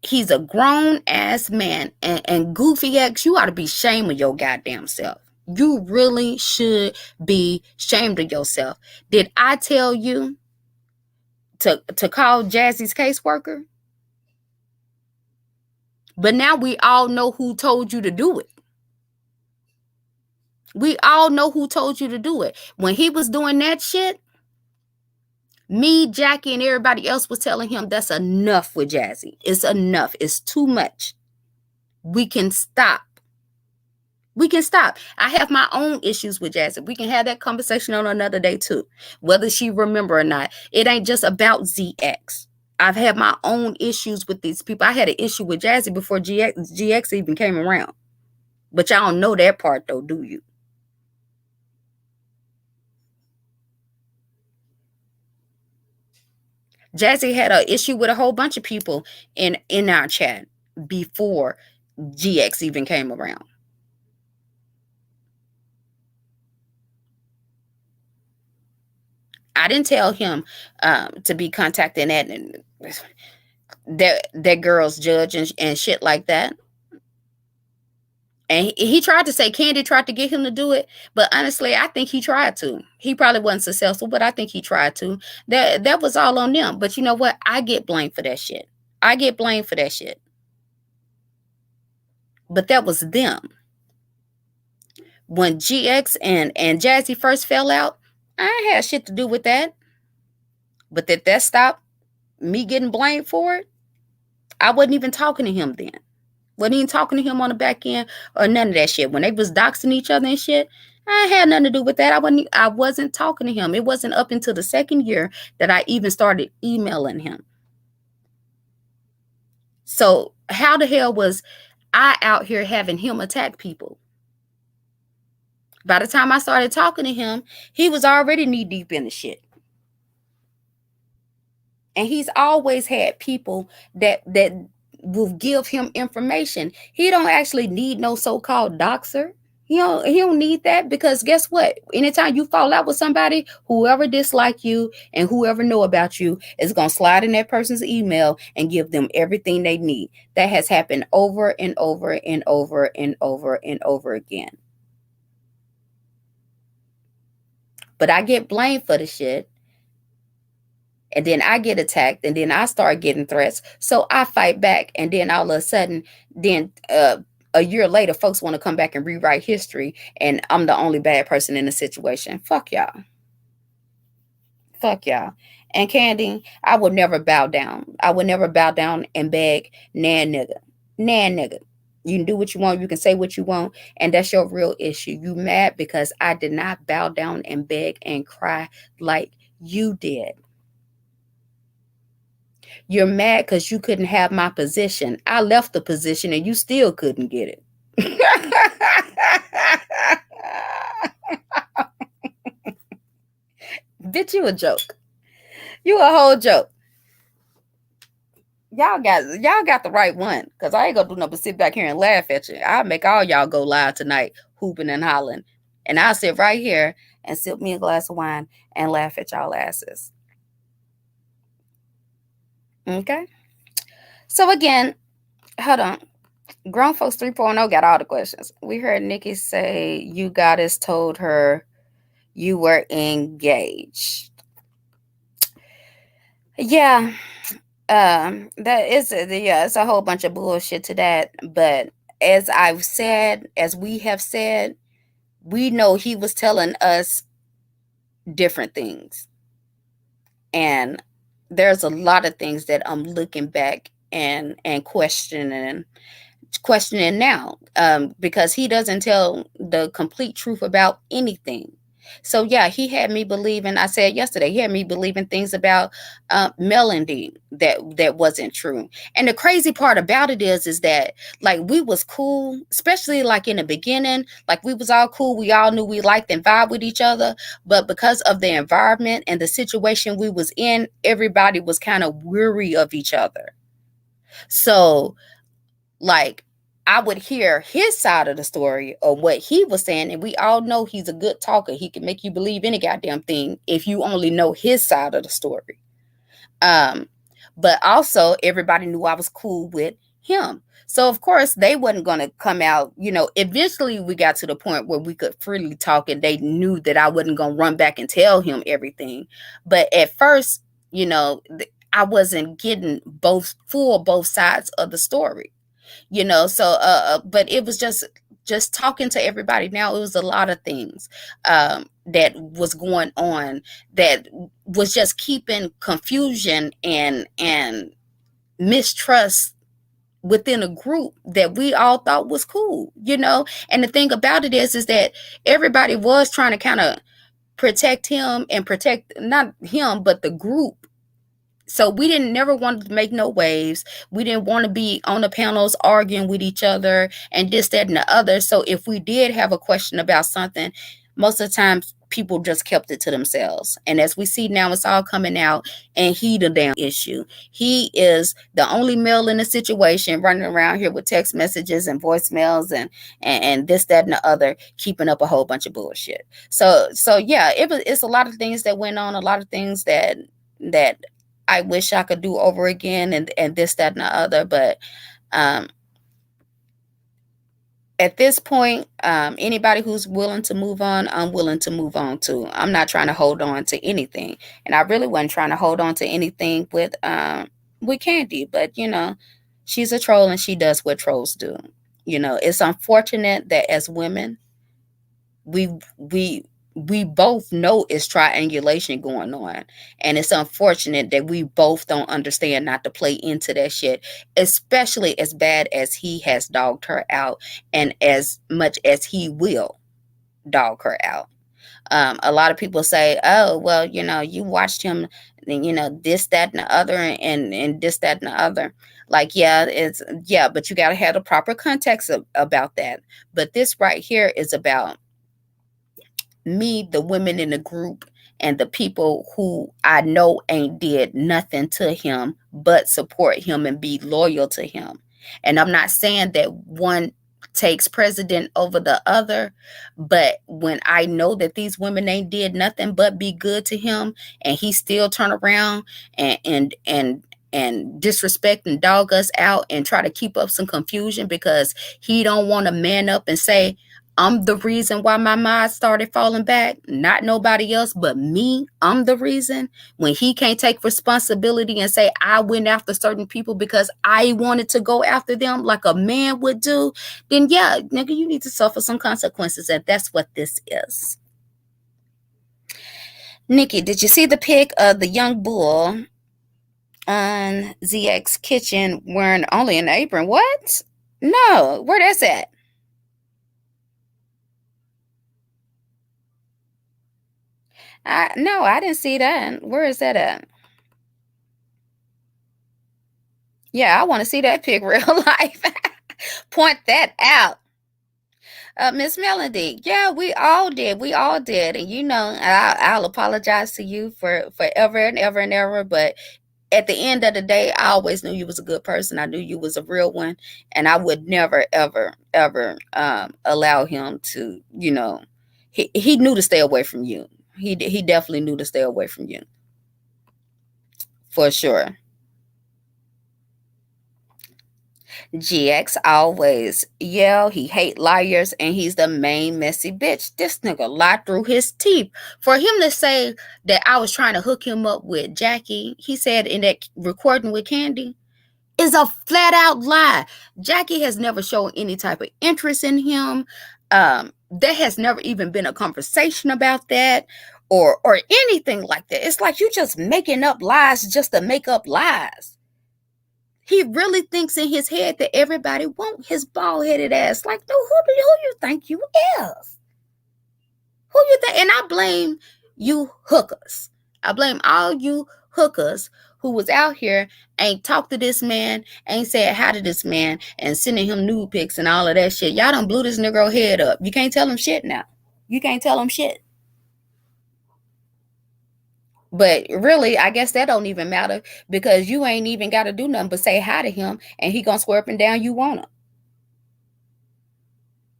He's a grown ass man, and goofy ass, you ought to be ashamed of your goddamn self. You really should be ashamed of yourself. Did I tell you to call Jazzy's caseworker? But now we all know who told you to do it. We all know who told you to do it. When he was doing that shit, me, Jackie, and everybody else was telling him that's enough with Jazzy. It's enough. It's too much. We can stop. We can stop. I have my own issues with Jazzy. We can have that conversation on another day too, whether she remember or not. It ain't just about ZX. I've had my own issues with these people. I had an issue with Jazzy before GX even came around. But y'all don't know that part though, do you? Jazzy had an issue with a whole bunch of people in our chat before GX even came around. I didn't tell him to be contacting that girl's judge and shit like that. And he tried to say Candy tried to get him to do it, but honestly, I think he tried to. He probably wasn't successful, but I think he tried to. That was all on them. But you know what? I get blamed for that shit. I get blamed for that shit. But that was them. When GX and Jazzy first fell out, I ain't had shit to do with that. But that stopped me getting blamed for it. I wasn't even talking to him then. Wasn't even talking to him on the back end or none of that shit. When they was doxing each other and shit, I had nothing to do with that. I wasn't talking to him. It wasn't up until the second year that I even started emailing him. So how the hell was I out here having him attack people? By the time I started talking to him, he was already knee deep in the shit. And he's always had people that will give him information. He don't actually need no so-called doxer. He don't need that, because guess what? Anytime you fall out with somebody, whoever dislike you and whoever know about you is going to slide in that person's email and give them everything they need. That has happened over and over and over and over and over again. But I get blamed for the shit. And then I get attacked, and then I start getting threats. So I fight back, and then all of a sudden, then a year later, folks want to come back and rewrite history, and I'm the only bad person in the situation. Fuck y'all. Fuck y'all. And Candy, I would never bow down. I would never bow down and beg, nah nigga. Nah nigga. You can do what you want. You can say what you want. And that's your real issue. You mad because I did not bow down and beg and cry like you did. You're mad because you couldn't have my position. I left the position and you still couldn't get it. Bitch, you a joke. You a whole joke. Y'all got the right one, because I ain't gonna do nothing but sit back here and laugh at you. I'll make all y'all go live tonight, hooping and hollering. And I'll sit right here and sip me a glass of wine and laugh at y'all asses. Okay? So again, hold on. Grown Folks 3.0 got all the questions. We heard Nikki say you goddess told her you were engaged. Yeah. That is, it's a whole bunch of bullshit to that. But as we have said, we know he was telling us different things. And there's a lot of things that I'm looking back and questioning now, because he doesn't tell the complete truth about anything. So yeah, he had me believing. I said yesterday, he had me believing things about Melody that wasn't true. And the crazy part about it is that like we was cool, especially like in the beginning, like we was all cool. We all knew we liked and vibe with each other, but because of the environment and the situation we was in, everybody was kind of weary of each other. So like I would hear his side of the story or what he was saying, and we all know he's a good talker. He can make you believe any goddamn thing if you only know his side of the story. But also everybody knew I was cool with him. So of course they wasn't gonna come out, eventually we got to the point where we could freely talk and they knew that I wasn't gonna run back and tell him everything. But at first, I wasn't getting both sides of the story. But it was just talking to everybody. Now it was a lot of things that was going on that was just keeping confusion and mistrust within a group that we all thought was cool. And the thing about it is that everybody was trying to kind of protect him and protect not him but the group. So we didn't never want to make no waves. We didn't want to be on the panels arguing with each other and this, that, and the other. So if we did have a question about something, most of the time people just kept it to themselves. And as we see now, it's all coming out, and he the damn issue. He is the only male in the situation, running around here with text messages and voicemails and this, that, and the other, keeping up a whole bunch of bullshit. So yeah, it's a lot of things that went on, a lot of things that I wish I could do over again and this, that, and the other. But at this point, anybody who's willing to move on, I'm willing to move on too. I'm not trying to hold on to anything. And I really wasn't trying to hold on to anything with Candy. But, she's a troll and she does what trolls do. It's unfortunate that as women, we both know it's triangulation going on, and it's unfortunate that we both don't understand not to play into that shit, especially as bad as he has dogged her out and as much as he will dog her out. A lot of people say, oh well, you watched him, this, that, and the other, and this, that, and the other. Like, yeah, but you got to have the proper context about that. But this right here is about me, the women in the group, and the people who I know ain't did nothing to him but support him and be loyal to him. And I'm not saying that one takes precedent over the other, but when I know that these women ain't did nothing but be good to him, and he still turn around and disrespect and dog us out and try to keep up some confusion because he don't want to man up and say, I'm the reason why my mind started falling back, not nobody else but me. I'm the reason. When he can't take responsibility and say, I went after certain people because I wanted to go after them like a man would do, then yeah, nigga, you need to suffer some consequences. And that's what this is. Nikki, did you see the pic of the young bull on ZX Kitchen wearing only an apron? What? No, where that's at? No, I didn't see that. Where is that at? Yeah, I want to see that pic real life. Point that out. Miss Melody, yeah, we all did. We all did. And I'll apologize to you for forever and ever and ever. But at the end of the day, I always knew you was a good person. I knew you was a real one. And I would never, ever, ever allow him to, he knew to stay away from you. He definitely knew to stay away from you. For sure. GX always yell he hate liars and he's the main messy bitch. This nigga lied through his teeth. For him to say that I was trying to hook him up with Jackie, he said in that recording with Candy, is a flat out lie. Jackie has never shown any type of interest in him. There has never even been a conversation about that or anything like that. It's like you just making up lies just to make up lies. He really thinks in his head that everybody want his bald-headed ass. Like, no, who you think you is? Who you think? And I blame you hookers. I blame all you hookers who was out here, ain't talked to this man, ain't said hi to this man, and sending him nude pics and all of that shit. Y'all done blew this Negro head up. You can't tell him shit now. You can't tell him shit. But really, I guess that don't even matter, because you ain't even got to do nothing but say hi to him, and he gonna swear up and down you want him.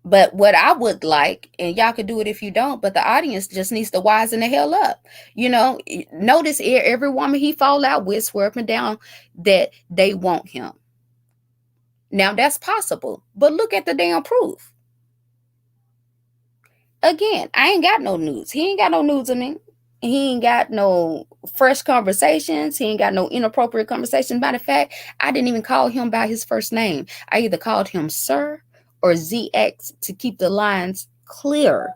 But what I would like, and y'all could do it if you don't, but the audience just needs to wisen the hell up. You know, notice every woman he fall out with swear up and down that they want him. Now that's possible, but look at the damn proof. Again, I ain't got no nudes. He ain't got no nudes of me. He ain't got no fresh conversations. He ain't got no inappropriate conversations. Matter of fact, I didn't even call him by his first name. I either called him Sir or ZX to keep the lines clear.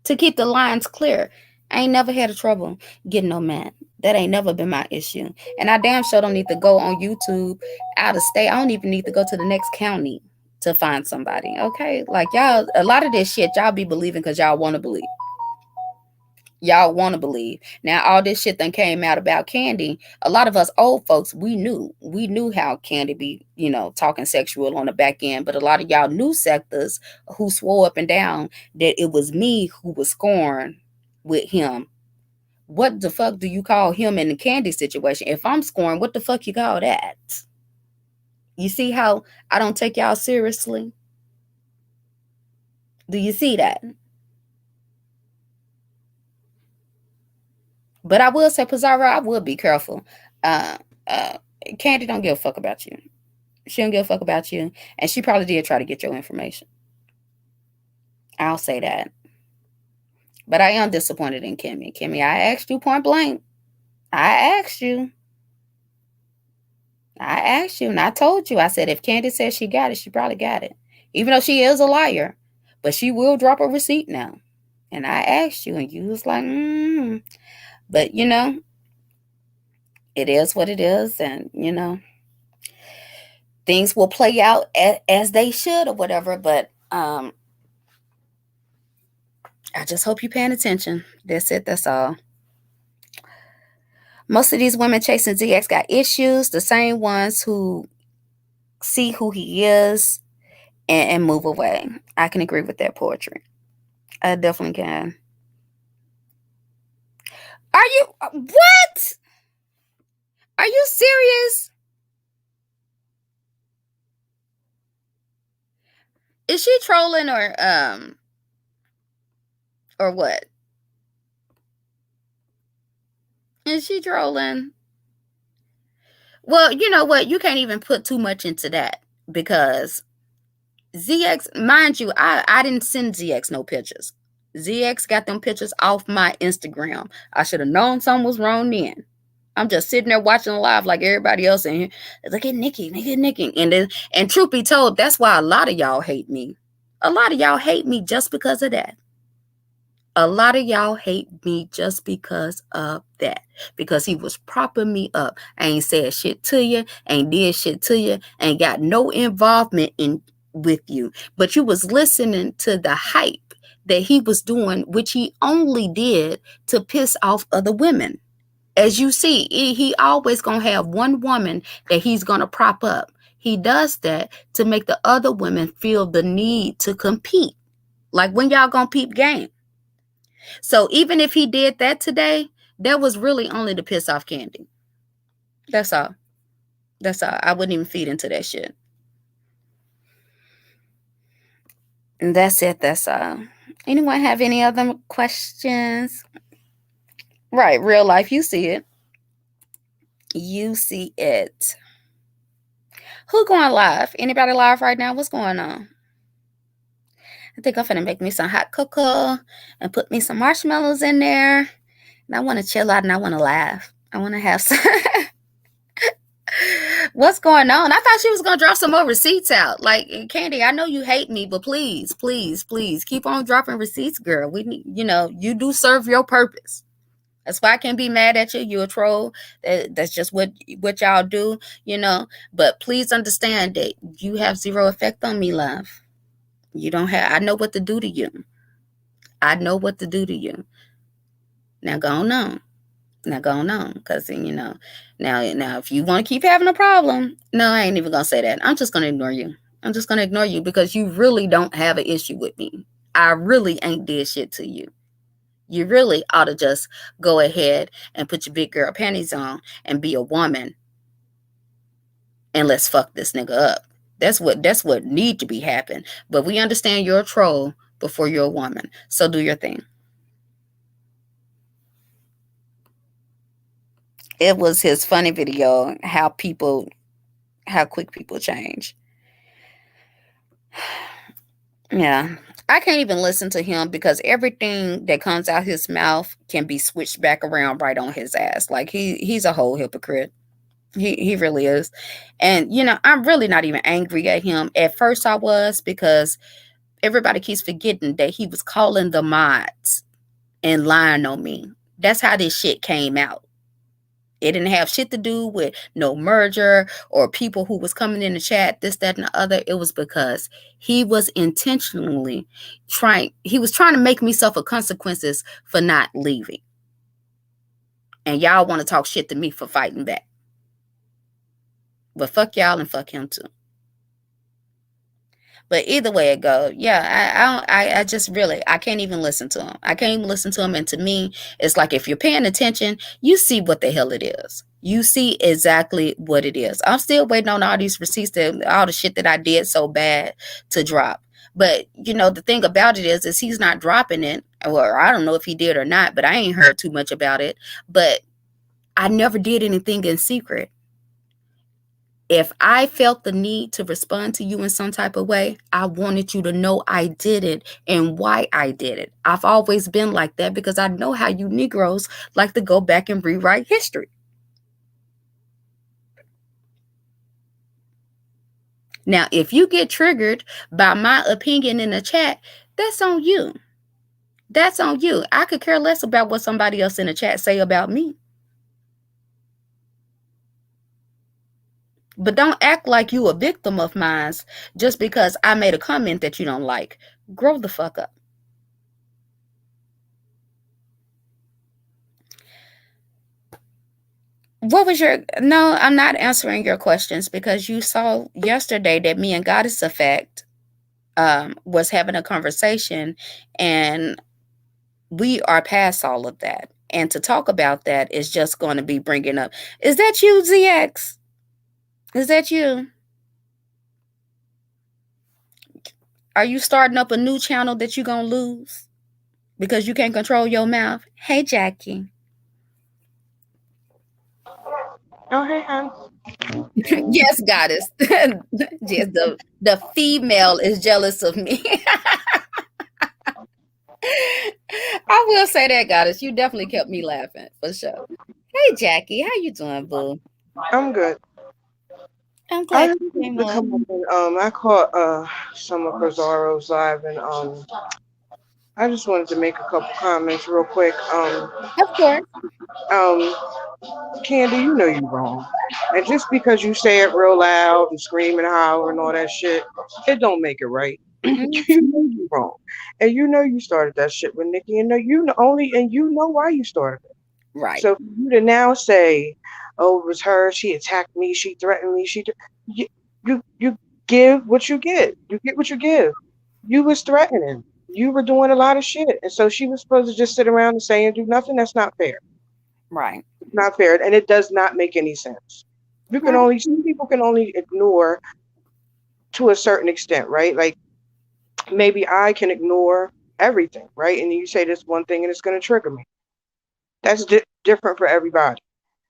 To keep the lines clear. I ain't never had a trouble getting no man. That ain't never been my issue. And I damn sure don't need to go on YouTube out of state. I don't even need to go to the next county to find somebody. Okay? Like y'all, a lot of this shit y'all be believing because y'all want to believe. Y'all want to believe. Now, all this shit that came out about Candy, a lot of us old folks, we knew how Candy be, you know, talking sexual on the back end. But a lot of y'all new sectors who swore up and down that it was me who was scoring with him. What the fuck do you call him in the Candy situation? If I'm scoring, what the fuck you call that? You see how I don't take y'all seriously? Do you see that? But I will say, Pizarro, I will be careful. Candy don't give a fuck about you. She don't give a fuck about you. And she probably did try to get your information. I'll say that. But I am disappointed in Kimmy. Kimmy, I asked you point blank. I asked you. And I told you. I said, if Candy says she got it, she probably got it. Even though she is a liar. But she will drop a receipt now. And I asked you, and you was like, But, you know, it is what it is. And, you know, things will play out as they should or whatever. But I just hope you're paying attention. That's it. That's all. Most of these women chasing ZX got issues. The same ones who see who he is and move away. I can agree with that poetry. I definitely can. Are you what? Are you serious? Is she trolling or what? Is she trolling? Well, you know what? You can't even put too much into that because ZX, mind you, I didn't send ZX no pictures. ZX got them pictures off my Instagram. I should have known something was wrong then. I'm just sitting there watching live like everybody else in here. Look at Nikki. And truth be told, that's why a lot of y'all hate me. A lot of y'all hate me just because of that. A lot of y'all hate me just because of that. Because he was propping me up. I ain't said shit to you, ain't did shit to you, ain't got no involvement in with you. But you was listening to the hype that he was doing, which he only did to piss off other women. As you see, he always gonna have one woman that he's gonna prop up. He does that to make the other women feel the need to compete. Like when y'all gonna peep game. So even if he did that today, that was really only to piss off Candy. That's all. That's all. I wouldn't even feed into that shit. And that's it. That's all. Anyone have any other questions? Right. Real life. You see it. You see it. Who going live? Anybody live right now? What's going on? I think I'm finna make me some hot cocoa and put me some marshmallows in there. And I want to chill out and I want to laugh. I want to have some. What's going on? I thought she was going to drop some more receipts out. Like, Candy, I know you hate me, but please, please, please keep on dropping receipts, girl. We need, you know, you do serve your purpose. That's why I can't be mad at you. You're a troll. That's just what y'all do, you know. But please understand that you have zero effect on me, love. You don't have, I know what to do to you. I know what to do to you. Now go on. Now go on, because now if you want to keep having a problem, no, I ain't even gonna say that. I'm just gonna ignore you. I'm just gonna ignore you because you really don't have an issue with me. I really ain't did shit to you. You really ought to just go ahead and put your big girl panties on and be a woman and let's fuck this nigga up. That's what need to be happen. But we understand you're a troll before you're a woman. So do your thing. It was his funny video how quick people change. Yeah. I can't even listen to him because everything that comes out his mouth can be switched back around right on his ass. Like he's a whole hypocrite. He really is. And I'm really not even angry at him. At first I was, because everybody keeps forgetting that he was calling the mods and lying on me. That's how this shit came out. It didn't have shit to do with no merger or people who was coming in the chat, this, that, and the other. It was because he was intentionally trying to make me suffer consequences for not leaving. And y'all want to talk shit to me for fighting back. But fuck y'all and fuck him too. But either way it goes, yeah, I just really, I can't even listen to him. I can't even listen to him. And to me, it's like, if you're paying attention, you see what the hell it is. You see exactly what it is. I'm still waiting on all these receipts, all the shit that I did so bad to drop. But, the thing about it is he's not dropping it. Or I don't know if he did or not, but I ain't heard too much about it. But I never did anything in secret. If I felt the need to respond to you in some type of way, I wanted you to know I did it and why I did it. I've always been like that because I know how you Negroes like to go back and rewrite history. Now, if you get triggered by my opinion in the chat, that's on you. That's on you. I could care less about what somebody else in the chat say about me. But don't act like you a victim of mine just because I made a comment that you don't like. Grow the fuck up. What was no, I'm not answering your questions because you saw yesterday that me and Goddess Effect was having a conversation, and we are past all of that. And to talk about that is just going to be bringing up, is that you, ZX? Is that you? Are you starting up a new channel that you're going to lose because you can't control your mouth? Hey, Jackie. Oh, hey, hon. Yes, Goddess. Just the female is jealous of me. I will say that, Goddess. You definitely kept me laughing, for sure. Hey, Jackie. How you doing, boo? I'm good. I'm glad you came to come up and, I caught some of Pizarro's live, and I just wanted to make a couple comments real quick. Of course. Candy, you know you're wrong. And just because you say it real loud and scream and holler and all that shit, it don't make it right. Mm-hmm. You know you're wrong. And you know you started that shit with Nikki, and you know why you started it. Right. So for you to now say, oh, it was her, she attacked me, she threatened me, you give what you get. You get what you give. You was threatening. You were doing a lot of shit. And so she was supposed to just sit around and say and do nothing. That's not fair. Right. It's not fair. And it does not make any sense. Some people can only ignore to a certain extent, right? Like maybe I can ignore everything, right? And you say this one thing and it's going to trigger me. That's different for everybody.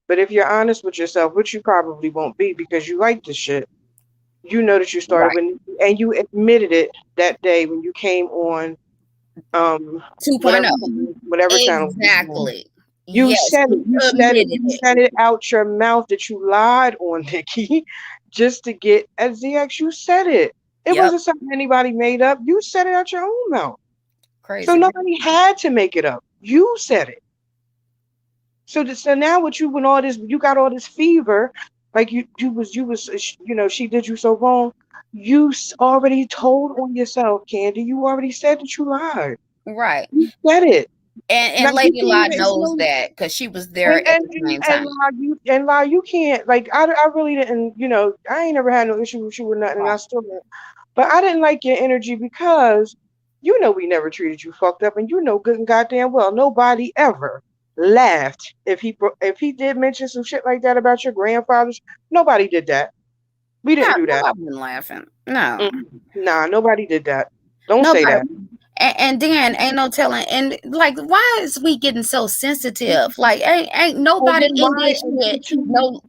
But if you're honest with yourself, which you probably won't be because you like this shit, you know that you started and you admitted it that day when you came on 2.0. whatever channel. Exactly. You said it. You said it out your mouth that you lied on Nikki just to get at ZX. You said it. It wasn't something anybody made up. You said it out your own mouth. Crazy. So nobody had to make it up. You said it. So now when all this, you got all this fever, like you was, she did you so wrong. You already told on yourself, Candy. You already said that you lied. Right. You said it. And Like you Lady can't La even. It's knows no. that because she was there at the same And time. lie, you can't. Like I really didn't. You know, I ain't never had no issue with you or nothing, and I still don't. But I didn't like your energy because you know we never treated you fucked up, and you know good and goddamn well nobody ever laughed if he did mention some shit like that about your grandfathers. Nobody did that. We No, didn't do that. nobody been laughing. No. Nah, nobody did that. Don't say Nobody. that. And then ain't no telling. And like, why is we getting so sensitive? Like, ain't Well, nobody then in why? this shit.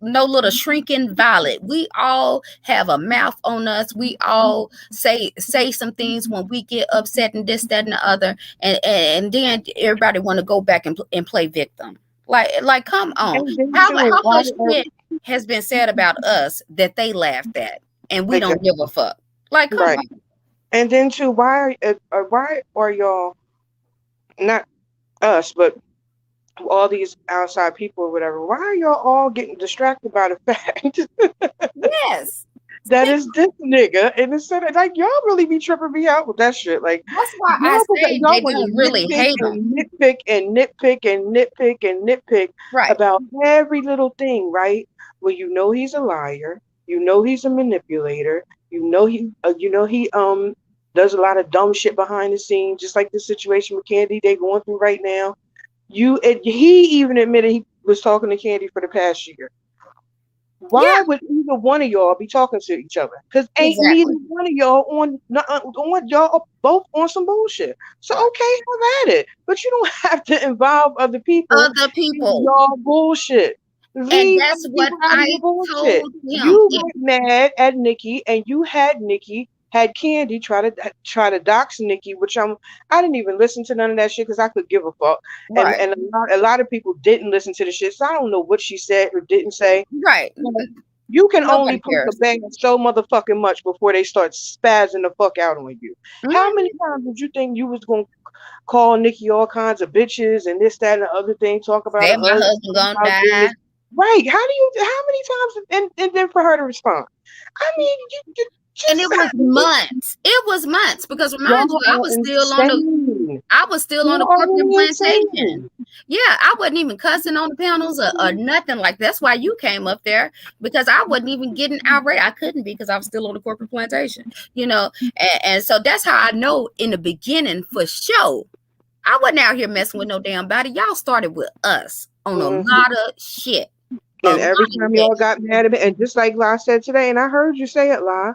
No little shrinking violet. We all have a mouth on us. We all say some things when we get upset and this, that, and the other. And then everybody want to go back and play victim. Like, come on. And then How too, how why? much shit has been said about us that they laughed at, and we don't Exactly. give a fuck. Like, come Right. on. And then too, why are y'all not us, but all these outside people or whatever? Why are y'all all getting distracted by the fact Yes. that it's this nigga and instead of like y'all really be tripping me out with that shit? Like That's why I say y'all they want to don't really nitpick hate them. and nitpick and nitpick and nitpick and nitpick Right. about every little thing, right? Well, you know he's a liar. You know he's a manipulator. You know he does a lot of dumb shit behind the scenes, just like the situation with Candy they going through right now. He even admitted he was talking to Candy for the past year. Yeah, Why would either one of y'all be talking to each other? Because ain't neither exactly. one of y'all on y'all are both on some bullshit. So Right. okay, have at it. But you don't have to involve other people Other in people. y'all bullshit. And Leave that's other what people out of your I bullshit. told him. You got mad at Nikki, and you had Nikki had Candy try to dox Nikki, which I didn't even listen to none of that shit because I could give a fuck. And Right. a lot of people didn't listen to the shit, so I don't know what she said or didn't say. Right. You can only Nobody push a cares. bag so motherfucking much before they start spazzing the fuck out on you. How many Mhm. times did you think you was gonna call Nikki all kinds of bitches and this, that, and the other thing, talk about her Said my husband, husband gonna about die. this? Right. How many times and then for her to respond? I mean, you And it just was months. It was months because remind you, y'all are insane. I was still on You the are corporate really plantation. insane. Yeah, I wasn't even cussing on the panels or nothing like that. That's why you came up there because I wasn't even getting outraged. I couldn't be because I was still on the corporate plantation, and so that's how I know in the beginning for sure. I wasn't out here messing with no damn body. Y'all started with us on a Mhm. lot of shit. A And lot every of time shit. y'all got mad at me, and just like La said today, and I heard you say it, La,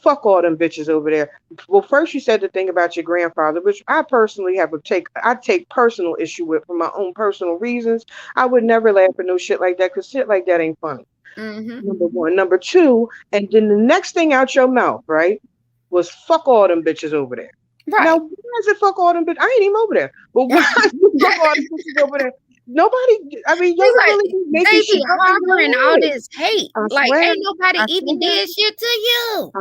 fuck all them bitches over there. Well, first you said the thing about your grandfather, which I personally I take personal issue with for my own personal reasons. I would never laugh at no shit like that because shit like that ain't funny. Mm-hmm. Number one. Number two, and then the next thing out your mouth, right, was fuck all them bitches over there. Now, Right. why is it fuck all them bitches? I ain't even over there. But why is it fuck all them bitches over there? Nobody, I mean, y'all It's like really be making they shit be up in harboring all your head. this hate. I Like swear. ain't nobody I even swear. did shit to you.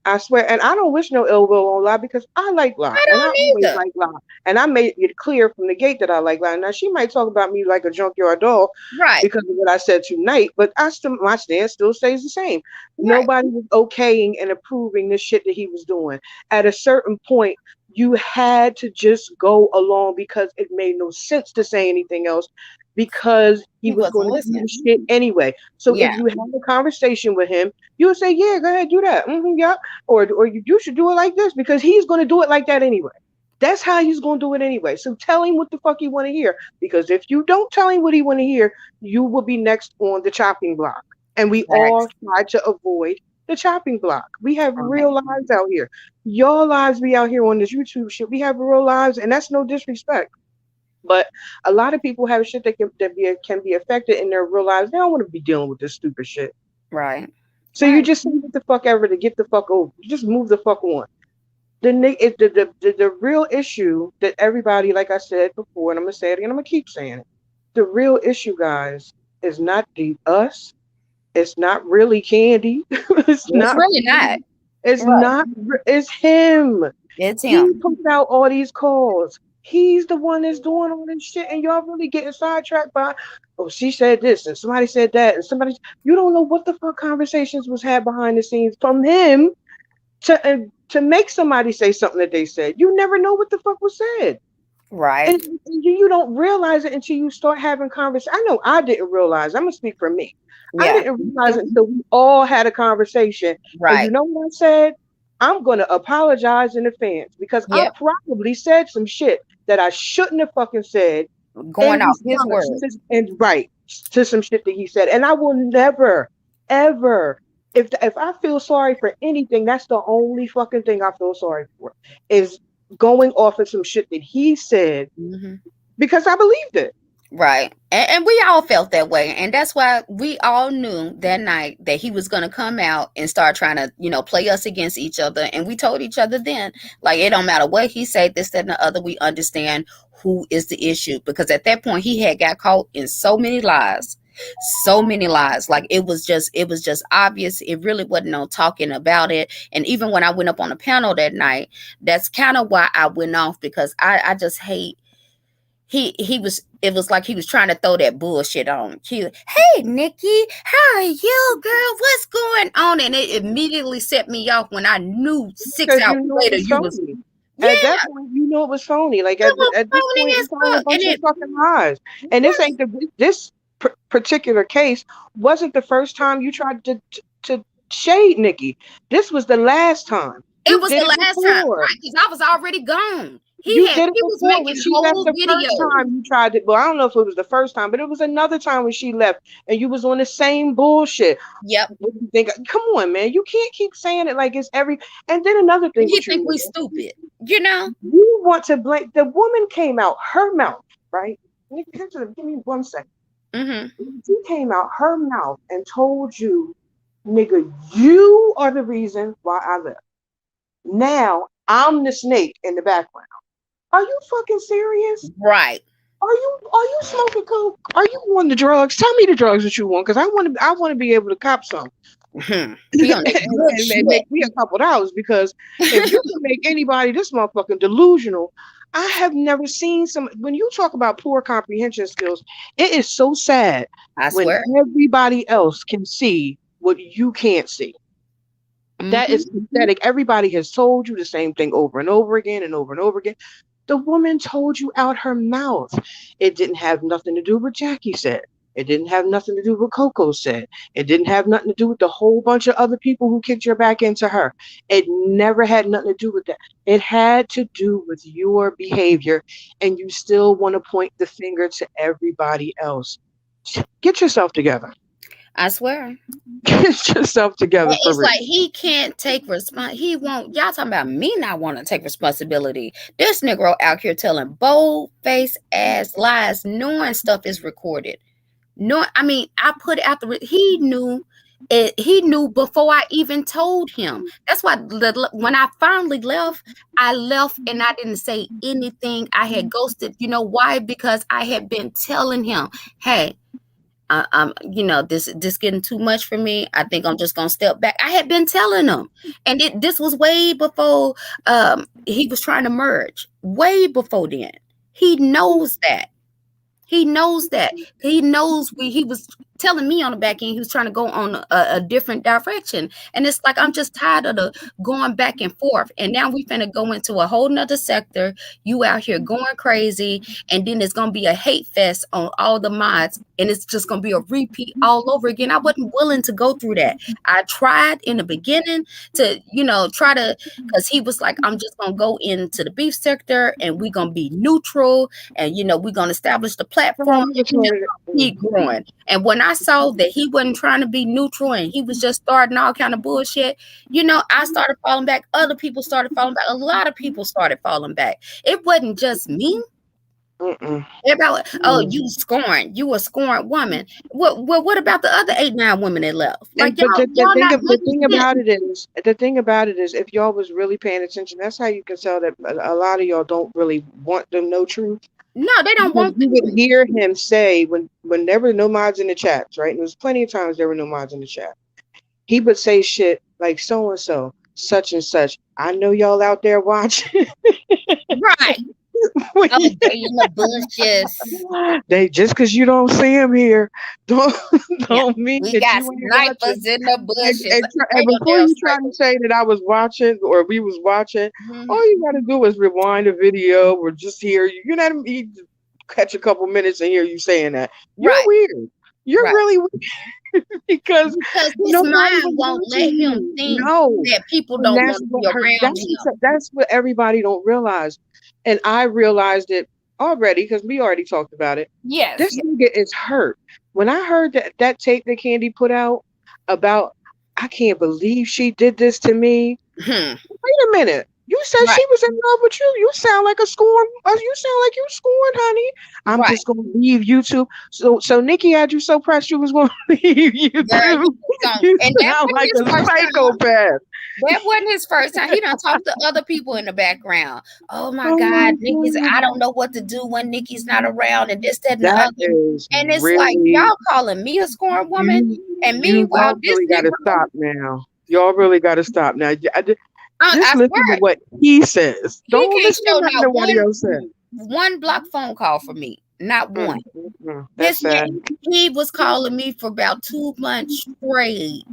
I swear, and I don't wish no ill will on La because I like La, I and I don't always either. like La, and I made it clear from the gate that I like La. Now she might talk about me like a junkyard dog Right. because of what I said tonight, but my stance still stays the same. Right. Nobody was okaying and approving the shit that he was doing. At a certain point, you had to just go along because it made no sense to say anything else because he He was wasn't going to do the listening. shit anyway. So if Yeah. you had a conversation with him, you would say, "Yeah, go ahead, do that. Yeah, or you should do it like this because he's going to do it like that anyway. That's how he's going to do it anyway. So tell him what the fuck he want to hear because if you don't tell him what he want to hear, you will be next on the chopping block. And we all Facts. try to avoid the chopping block. We have real Right. lives out here. Your lives be out here on this YouTube shit. We have real lives, and that's no disrespect. But a lot of people have shit can be affected in their real lives. They don't want to be dealing with this stupid shit. Right. So you Right. just say get the fuck ever to get the fuck over. You just move the fuck on. The real issue that everybody, like I said before, and I'm gonna say it again, I'm gonna keep saying it. The real issue, guys, is not the us. It's not really Candy. it's It's not. really not. It's Right. not. It's him. It's He him. puts out all these calls. He's the one that's doing all this shit, and y'all really getting sidetracked by, oh, she said this, and somebody said that, and somebody. You don't know what the fuck conversations was had behind the scenes from him to to make somebody say something that they said. You never know what the fuck was said. Right. And you don't realize it until you start having conversation. I know I didn't realize. I'm gonna speak for me. I Yeah. didn't realize it until we all had a conversation. And you Right. know what I said? I'm gonna apologize in advance because I Yep. probably said some shit that I shouldn't have fucking said Going in off his response word. and right to some shit that he said. And I will never, ever, if I feel sorry for anything, that's the only fucking thing I feel sorry for is going off of some shit that he said Hmm. because I believed it. Right. And we all felt that way. And that's why we all knew that night that he was going to come out and start trying to, play us against each other. And we told each other then, like, it don't matter what he said, this, that, and the other. We understand who is the issue. Because at that point, he had got caught in so many lies. So many lies. Like, it was just obvious. It really wasn't no talking about it. And even when I went up on the panel that night, that's kind of why I went off, because I just hate he was it was like he was trying to throw that bullshit on. Hey Nikki, how are you, girl? What's going on? And it immediately set me off when I knew 6 Because hours you know it later was you was. phony. Yeah, At that point, you know it was phony. Like it was at this phony point, as it's all a fuck. And bunch of it fucking lies. And this ain't this particular case wasn't the first time you tried to shade Nikki. This was the last time. it You was did the it last time, before. right? Because I was already gone. You did it He was before when making she left whole the first videos. time you tried it. Well, I don't know if it was the first time, but it was another time when she left and you was on the same bullshit. Yep. What do you think? Come on, man. You can't keep saying it like it's every. And then another thing He with think we you, stupid, you want to blame the woman came out her mouth, right? Give me 1 second. Mm-hmm. She came out her mouth and told you, nigga, you are the reason why I left. Now I'm the snake in the background. Are you fucking serious? Right. Are you smoking coke? Are you on the drugs? Tell me the drugs that you want, because I want to be able to cop some He on that good and shit. make me a couple dollars, because if you can make anybody this motherfucking delusional, I have never seen some. When you talk about poor comprehension skills, it is so sad I when swear. everybody else can see what you can't see. That Mm-hmm. is pathetic. Everybody has told you the same thing over and over again and over and over again. The woman told you out her mouth. It didn't have nothing to do with Jackie said. It didn't have nothing to do with Coco said. It didn't have nothing to do with the whole bunch of other people who kicked your back into her. It never had nothing to do with that. It had to do with your behavior, and you still want to point the finger to everybody else. Get yourself together. I swear. Get yourself together for It's real. like he can't take he won't. Y'all talking about me not wanting to take responsibility. This Negro out here telling bold face ass lies, knowing stuff is recorded. No, I mean, I put it out he knew it. He knew before I even told him. That's why when I finally left, I left and I didn't say anything. I had ghosted. You know why? Because I had been telling him, hey, I'm, this getting too much for me. I think I'm just gonna step back. I had been telling him, and this was way before he was trying to merge. Way before then, he knows that. He knows that. He knows he was telling me on the back end he was trying to go on a different direction. And it's like I'm just tired of the going back and forth. And now we finna go into a whole nother sector. You out here going crazy, and then it's gonna be a hate fest on all the mods, and it's just gonna be a repeat all over again. I wasn't willing to go through that. I tried in the beginning to, try to, because he was like, I'm just gonna go into the beef sector and we're gonna be neutral, and we're gonna establish the Girl, platform, I and just we just wanted keep growing. And when I saw that he wasn't trying to be neutral and he was just starting all kind of bullshit, I started falling back. Other people started falling back. A lot of people started falling back. It wasn't just me. mm-mm. Everybody, oh, you a scorned woman. What about the other 8, 9 women that left? And Like but the y'all thing not the getting thing shit. about it is if y'all was really paying attention, that's how you can tell that a lot of y'all don't really want to know truth. No, they don't Because want the you would truth. hear him say when there were no mods in the chats, right? And there was plenty of times there were no mods in the chat. He would say shit like so and so, such and such. I know y'all out there watching. Right. they in the bushes. They just because you don't see them here, don't Yeah, mean we that got you ain't watching. snipers in the bushes. And Ain't no before damn you try to snipers. say that I was watching or we was watching, Mhm. all you gotta do is rewind a video or just hear you know you catch a couple minutes and hear you saying that. You're Right, weird. You're right. really weird because Because his nobody mind was won't let watching him you. think No. that people And don't that's want to what be hurt. around him. That's what everybody don't realize. And I realized it already because we already talked about it. Yes. This nigga is hurt. When I heard that tape that Candy put out about, I can't believe she did this to me. Hmm. Wait a minute. You said Right. she was in love with you. You sound like a scorn. You sound like you scorned, honey. I'm Right. just gonna leave YouTube. So Nikki had you so pressed you was gonna leave Girl, he YouTube. was gone. You And that sound wasn't like his a first time. psychopath. That wasn't his first time. He done talked to other people in the background. Oh my Oh my God, Nikki's, I God. don't know what to do when Nikki's not around and this, that, and the That other. is And it's like, really y'all calling me a scorned woman. And meanwhile, y'all this really got to Negro, stop now. Y'all really got to stop now. Just I listen to swear, what he says. he Don't can't listen to show nothing not nobody else said. one block phone call for me. Not one. That's This man, sad. he was calling me for about 2 months straight.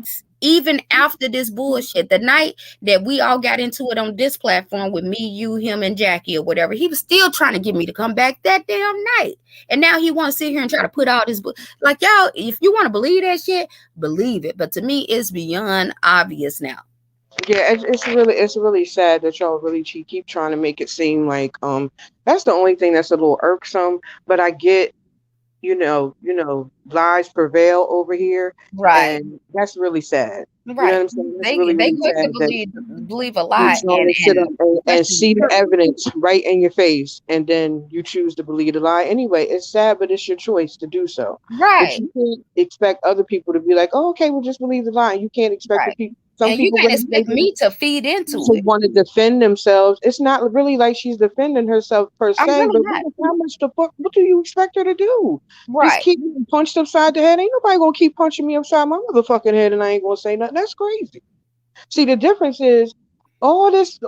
Even after this bullshit, the night that we all got into it on this platform with me, you, him, and Jackie or whatever, he was still trying to get me to come back that damn night. And now he wants to sit here and try to put all this like, y'all, if you want to believe that shit, believe it. But to me, it's beyond obvious now. Yeah, it's really sad that y'all really keep trying to make it seem like that's the only thing that's a little irksome. But I get lies prevail over here, Right. and that's really sad. You know Right. what I'm saying? That's They really, they really quick to sad that believe a you lie trying to sit up and and question the see the truth. evidence right in your face, and then you choose to believe the lie. Anyway, it's sad, but it's your choice to do so. But Right. you can't expect other people to be like, "Oh, okay, we'll just believe the lie." You can't expect the Right. people. Some And you people can't when they expect me to feed into to it. want to defend themselves. It's not really like she's defending herself per I'm se, really but not. how much the fuck? What do you expect her to do? Just Right. keep getting punched upside the head? Ain't nobody gonna keep punching me upside my motherfucking head, and I ain't gonna say nothing. That's crazy. See, the difference is all this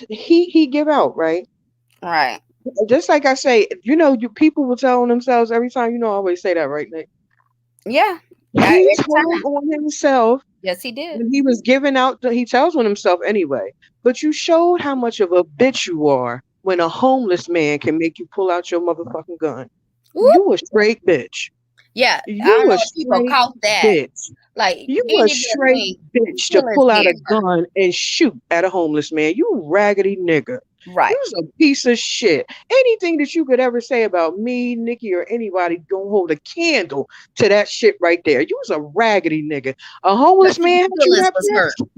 heat he give out, right? Right. Just like I say, you people will tell on themselves every time. I always say that, right, Nick? Yeah. He Every told time. on himself Yes, he did. when he was giving out. He tells on himself anyway. But you showed how much of a bitch you are when a homeless man can make you pull out your motherfucking gun. Whoop. You a straight bitch. Yeah. I You don't know a if people straight caught that. bitch. Like You a any little straight thing bitch to still is pull out a getting hurt. gun and shoot at a homeless man. You raggedy nigga. Right. You's a piece of shit. Anything that you could ever say about me, Nikki, or anybody, don't hold a candle to that shit right there. You was a raggedy nigga. A homeless Because his man had you feelings that was hurt. pissed?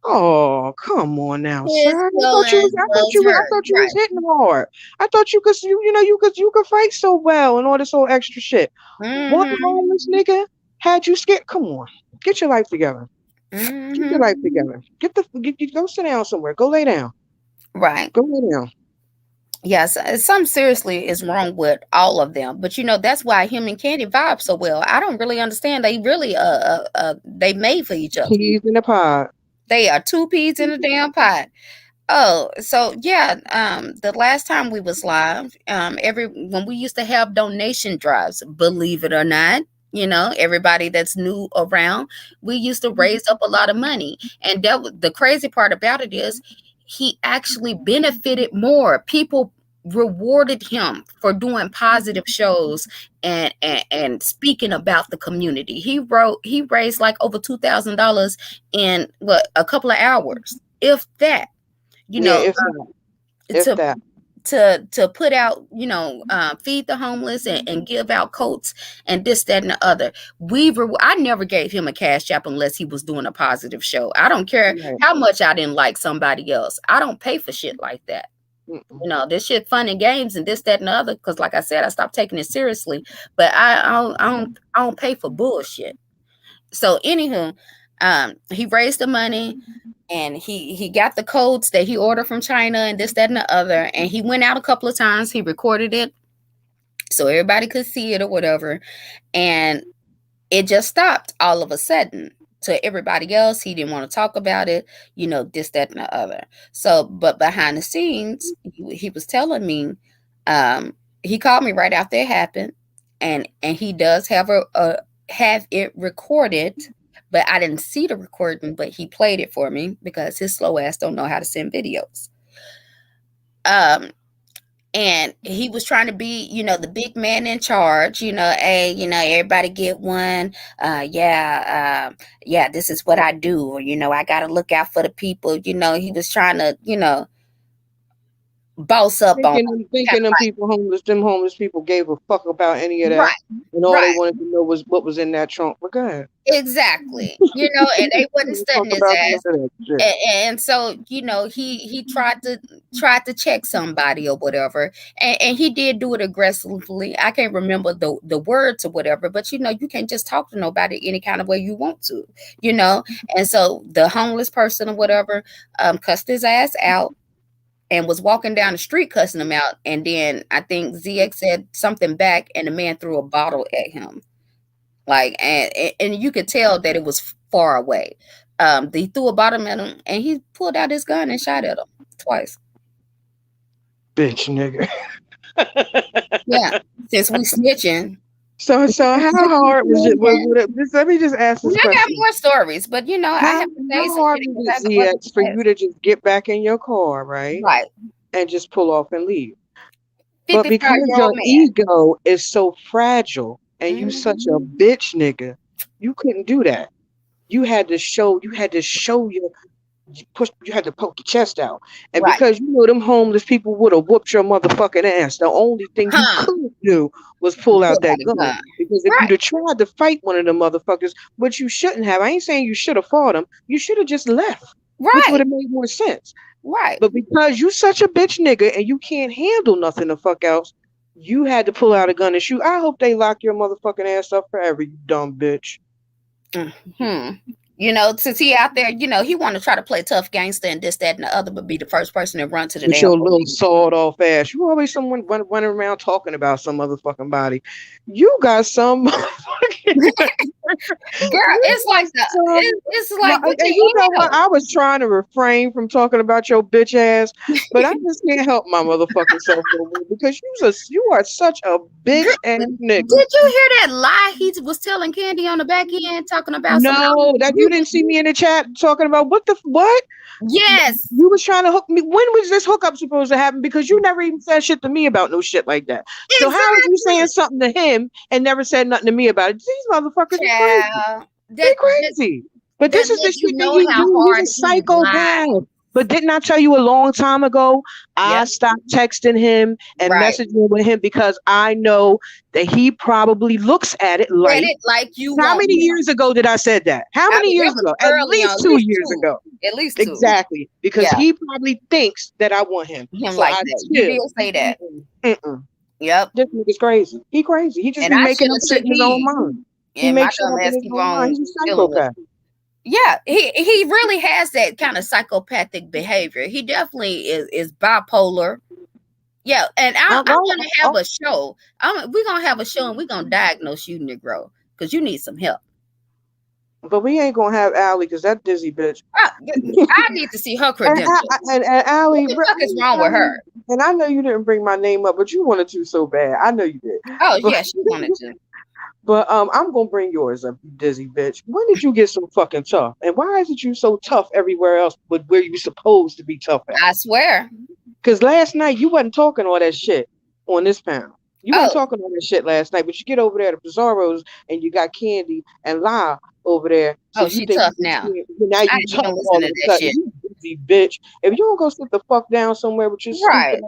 Oh, come on now, His son. feelings was I hurt. thought you was Right. hitting hard. I thought you could fight so well and all this whole extra shit. One Mm-hmm. homeless nigga had you scared. Come on, get your life together. Get your Mm-hmm. life together. Go sit down somewhere. Go lay down. Right. Go lay down. Yes, something seriously is wrong with all of them. But that's why him and Candy vibe so well. I don't really understand. They really they made for each other. Peas in the pod. They are two peas in a damn pot. Oh, so yeah, the last time we was live, when we used to have donation drives, believe it or not, everybody that's new around, we used to raise up a lot of money. And the crazy part about it is he actually benefited more. People rewarded him for doing positive shows and speaking about the community. He raised like over $2,000 in a couple of hours, if that, you Yeah, know, if to that. to put out, feed the homeless and give out coats and this, that, and the other. I never gave him a cash app unless he was doing a positive show. I don't care Right. how much I didn't like somebody else. I don't pay for shit like that. This shit fun and games and this, that, and the other. Because like I said, I stopped taking it seriously. But I don't pay for bullshit. So anywho, he raised the money and he got the codes that he ordered from China and this, that, and the other. And he went out a couple of times. He recorded it so everybody could see it or whatever. And it just stopped all of a sudden. To everybody else, he didn't want to talk about it, this, that, and the other. So, but behind the scenes, he was telling me He called me right after it happened, and he does have have it recorded, but I didn't see the recording, but he played it for me because his slow ass don't know how to send videos. And he was trying to be, the big man in charge, hey, everybody get one. Yeah, this is what I do. Or, I got to look out for the people. He was trying to, boss up on thinking them homeless people gave a fuck about any of that. Right. And all they wanted to know was what was in that trunk. But go ahead. Exactly. And they wasn't studying his ass. And so, he tried to check somebody or whatever. And he did do it aggressively. I can't remember the words or whatever, but you can't just talk to nobody any kind of way you want to, And so the homeless person or whatever cussed his ass out and was walking down the street cussing him out. And then I think ZX said something back, and the man threw a bottle at him. Like, and you could tell that it was far away. They threw a bottle at him, and he pulled out his gun and shot at him twice. Bitch nigga. Yeah, since we snitching. So how hard was it? Let me just ask this question. I got more stories, but I have to say how hard was it for you to just get back in your car, right? Right. And just pull off and leave. But because your ego is so fragile and you such a bitch nigga, you couldn't do that. You had to show you had to poke your chest out. And because them homeless people would have whooped your motherfucking ass, the only thing you could do was pull out that gun. Because if you'd have tried to fight one of them motherfuckers, which you shouldn't have, I ain't saying you should have fought them, you should have just left. Which would have made more sense. Right. But because you such a bitch nigga and you can't handle nothing the fuck else, you had to pull out a gun and shoot. I hope they lock your motherfucking ass up forever, you dumb bitch. Since he out there, he want to try to play tough gangster and this, that, and the other, but be the first person to run to the with your little sawed off ass. You always someone running around talking about some motherfucking body. You got some motherfucking girl. It's like it's like. You know what? I was trying to refrain from talking about your bitch ass, but I just can't help my motherfucking self because you are such a bitch ass nigga. Did you hear that lie he was telling Candy on the back end talking about? No, that you didn't see me in the chat talking about what? Yes, you was trying to hook me. When was this hookup supposed to happen? Because you never even said shit to me about no shit like that. Exactly. So how are you saying something to him and never said nothing to me about it? These motherfuckers are crazy. They're crazy. But this is the shit that you do. He's a psychopath. But didn't I tell you a long time ago? I stopped texting him and messaging with him because I know that he probably looks at it like you. How many years ago did I said that? How many years ago? At least 2 years ago. At least 2. Exactly. Because he probably thinks that I want him. So like that. You did say that. Yep. This nigga's crazy. He crazy. He just be making up shit in his own mind. He makes shit up in his own mind. He's a psychopath. Yeah, he really has that kind of psychopathic behavior. He definitely is bipolar. Yeah, and I want to have a show. We're going to have a show and we're going to diagnose you, Negro, because you need some help. But we ain't going to have Allie because that dizzy bitch. I need to see her credentials. and Allie, what the fuck is wrong with her? And I know you didn't bring my name up, but you wanted to so bad. I know you did. Oh, yeah, she wanted to. But I'm gonna bring yours up, you dizzy bitch. When did you get so fucking tough? And why is it you so tough everywhere else but where you supposed to be tough at? I swear. Because last night you wasn't talking all that shit on this panel. You weren't talking all that shit last night, but you get over there to Bizarros and you got Candy and La over there. So she tough now. Now you tough all of a sudden. You dizzy bitch. If you don't go sit the fuck down somewhere with your right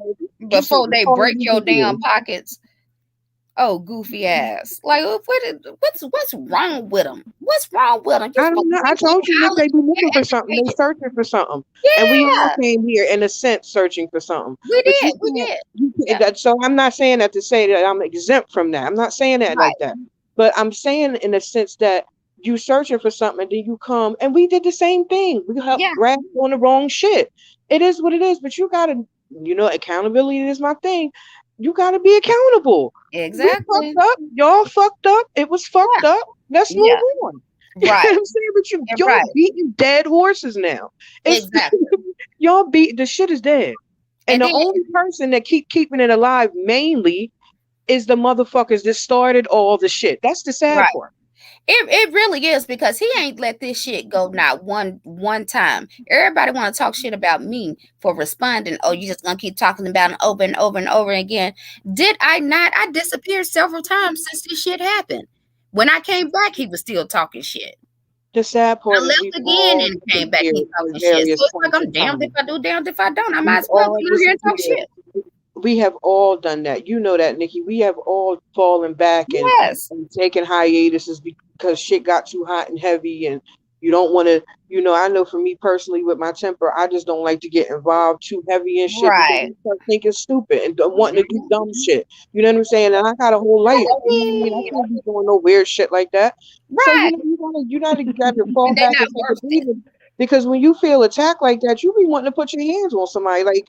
before they break your damn pockets. Oh, goofy ass! Like, what's wrong with them? What's wrong with them? I don't know. I told you that they be looking for something. They searching for something. Yeah. And we all came here in a sense searching for something. We did. So I'm not saying that to say that I'm exempt from that. I'm not saying that like that. But I'm saying in a sense that you searching for something, and then you come, and we did the same thing. We helped grab on the wrong shit. It is what it is. But you gotta, accountability is my thing. You gotta be accountable. Exactly. Y'all fucked up. It was fucked up. Let's move on. You know what I'm saying? But y'all beating dead horses now. Exactly. Y'all beat the shit is dead. And the only person that keeping it alive mainly is the motherfuckers that started all the shit. That's the sad part. It really is, because he ain't let this shit go not one time. Everybody want to talk shit about me for responding. Oh, you just gonna keep talking about it over and over and over again. Did I not? I disappeared several times since this shit happened. When I came back, he was still talking shit. The sad part I is left again and came back. He talking shit. So it's like I'm damned if I do, damned if I don't. I might as well come here and talk shit. We have all done that. You know that, Nikki. We have all fallen back and taken hiatuses because shit got too hot and heavy, and you don't want to. You know, I know for me personally, with my temper, I just don't like to get involved too heavy in shit because I start thinking stupid and wanting to do dumb shit. You know what I'm saying? And I got a whole life. You know what I mean? I can't be doing no weird shit like that. So you know, you gotta fall back and take a breather, because when you feel attacked like that, you be wanting to put your hands on somebody. Like,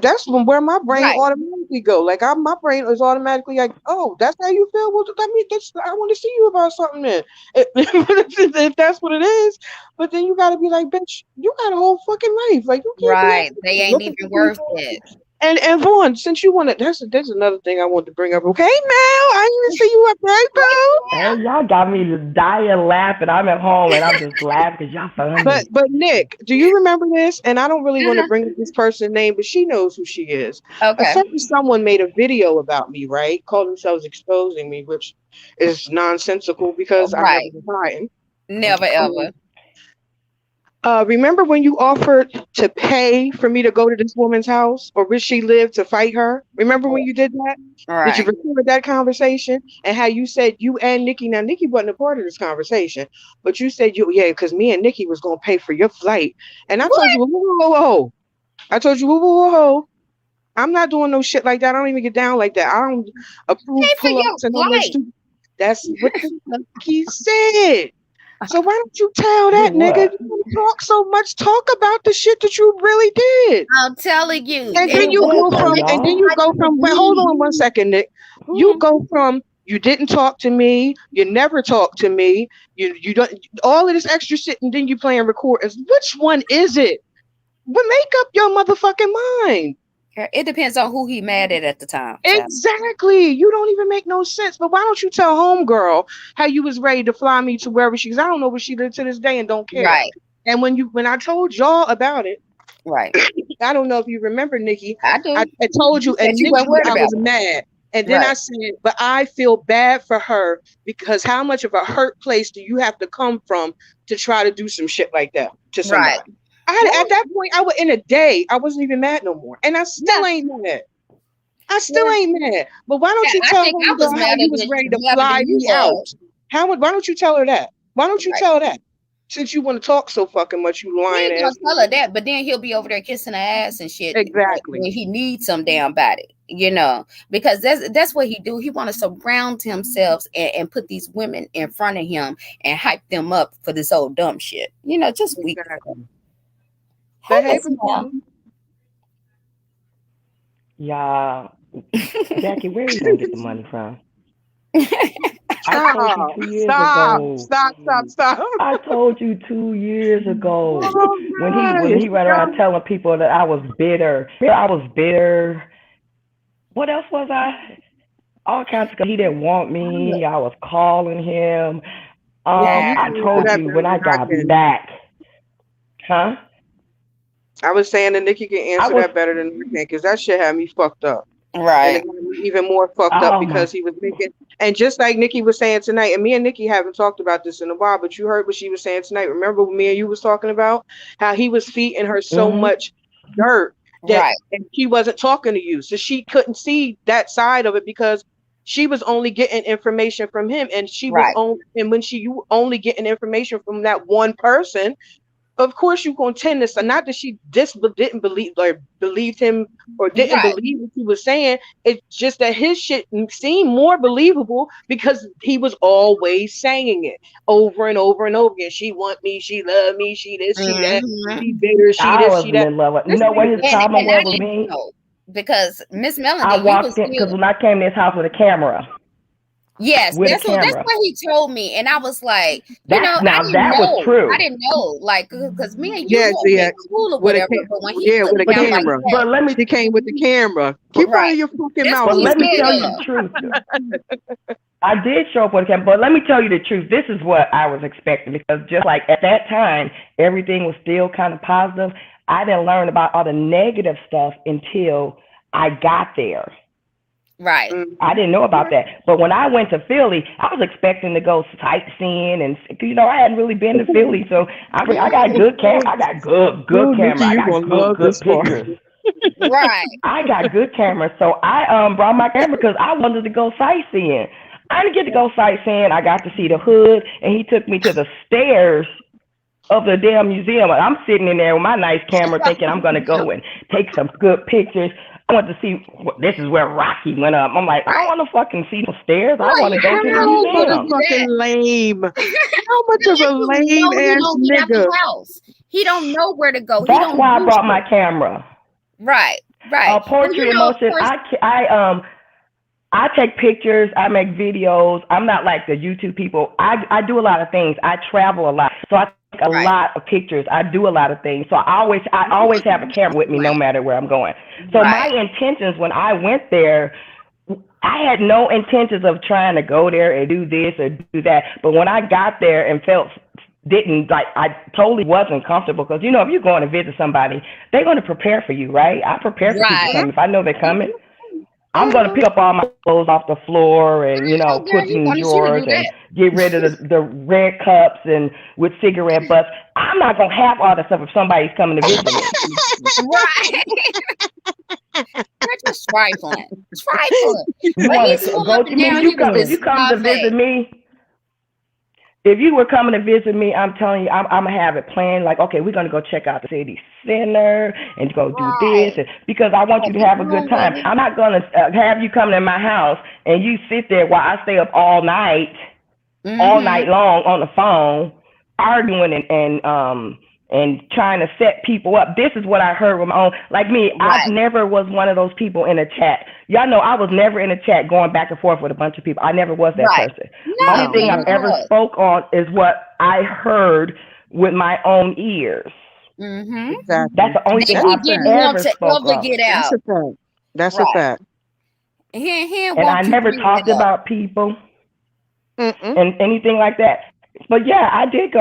that's where my brain automatically go. Like, my brain is automatically like, oh, that's how you feel. Well, I mean, I want to see you about something then, if that's what it is. But then you got to be like, bitch, you got a whole fucking life. Like, you can't be they ain't even worth it. And Vaughn, since you want to, there's another thing I want to bring up. Okay, Mel, I didn't see you up there, bro. Hey, y'all got me just dying laughing. I'm at home and I'm just laughing because y'all funny. But Nick, do you remember this? And I don't really want to bring up this person's name, but she knows who she is. Okay. A certain someone made a video about me, right? Called themselves exposing me, which is nonsensical because I've never been hiding. Never ever. Remember when you offered to pay for me to go to this woman's house or where she lived to fight her? Remember when you did that? Did you record that conversation? And how you said you and Nikki, now Nikki wasn't a part of this conversation, but you said because me and Nikki was going to pay for your flight. And I told you, whoa. I told you, whoa. I'm not doing no shit like that. I don't even get down like that. I don't approve pull-ups and all that stupid. That's what the fuck he said. So why don't you tell that nigga? You talk so much. Talk about the shit that you really did. I'm telling you. And then you go from. Wait, hold on 1 second, Nick. You go from you didn't talk to me. You never talked to me. You don't all of this extra shit, and then you playing record. Which one is it? Well, make up your motherfucking mind. It depends on who he mad at the time. Exactly. You don't even make no sense. But why don't you tell homegirl how you was ready to fly me to wherever she is? I don't know where she lives to this day and don't care. Right. And when I told y'all about it, right. I don't know if you remember, Nikki. I do. I told you, and Nikki, I was mad. And then I said, but I feel bad for her because how much of a hurt place do you have to come from to try to do some shit like that to somebody? Right. At that point, in a day, I wasn't even mad no more. And I still ain't mad. I still ain't mad. But why don't you tell her how you was ready to fly me out? Why don't you tell her that? Why don't you tell her that? Since you want to talk so fucking much, you lying ass. He gonna tell her that, but then he'll be over there kissing her ass and shit. Exactly. When he needs some damn body, because that's what he do. He want to surround himself and put these women in front of him and hype them up for this old dumb shit. Just weak. Y'all, Jackie, where are you gonna get the money from? Stop. I told you 2 years ago when he went around telling people that I was bitter. What else was I? All kinds of stuff. He didn't want me. I was calling him. I told you when I got back. Huh? I was saying that Nikki can answer that better than I can because that shit had me fucked up. Right. And it got me even more fucked up because he was making, and just like Nikki was saying tonight, and me and Nikki haven't talked about this in a while, but you heard what she was saying tonight. Remember what me and you was talking about? How he was feeding her so much dirt that and she wasn't talking to you. So she couldn't see that side of it because she was only getting information from him. And she was only, and when you only getting information from that one person, of course you gonna tend to, not that she didn't believe or believed him or didn't believe what he was saying. It's just that his shit seemed more believable because he was always saying it over and over and over again. She want me, she love me, she this, she that, she bitter, she this, she that. In love with, you know what his problem was with me? Because Miss Melody, I walked in because when I came to his house with a camera. Yes, with a that's camera. what he told me, and I was like, that was true. I didn't know, like, because me and you had cool or with whatever. But when he with a put it out like camera. that, But She came with the camera. Keep running your fucking that's mouth. what But he let me said. tell you the truth. I did show up with a camera, but let me tell you the truth. This is what I was expecting, because just like at that time, everything was still kind of positive. I didn't learn about all the negative stuff until I got there. Right. I didn't know about that. But when I went to Philly, I was expecting to go sightseeing, and I hadn't really been to Philly, so I got good camera. I got good camera. I got good pictures. Right. I got good camera, so I brought my camera because I wanted to go sightseeing. I didn't get to go sightseeing. I got to see the hood, and he took me to the stairs of the damn museum. I'm sitting in there with my nice camera thinking I'm going to go and take some good pictures. I want to see, this is where Rocky went up. I'm like, I don't want to fucking see the stairs. I want to go to the museum. Fucking lame. How much of a lame ass nigga? He don't know where to go. That's why I brought my camera. Right. Poetry emotion. I take pictures. I make videos. I'm not like the YouTube people. I do a lot of things. I travel a lot, so I take a lot of pictures. I do a lot of things. So I always have a camera with me, no matter where I'm going. So my intentions when I went there, I had no intentions of trying to go there and do this or do that. But when I got there and I totally wasn't comfortable, because if you're going to visit somebody, they're going to prepare for you, right? I prepare for people coming. If I know they're coming, I'm going to pick up all my clothes off the floor and put in drawers and get rid of the red cups and with cigarette butts. I'm not going to have all that stuff if somebody's coming to visit me. Right. That's just trifling. You come to visit me. If you were coming to visit me, I'm telling you, I'm going to have it planned. Like, okay, we're going to go check out the city center and go do this. And, because I want you to have a good time. I'm not going to have you come to my house and you sit there while I stay up all night long on the phone, arguing and trying to set people up. This is what I heard with my own. Like me, I never was one of those people in a chat. Y'all know I was never in a chat going back and forth with a bunch of people. I never was that person. The only thing I've ever spoke on is what I heard with my own ears. Exactly. That's the only thing I've ever spoke on. That's a fact. And I never talked about people and anything like that. But yeah, I did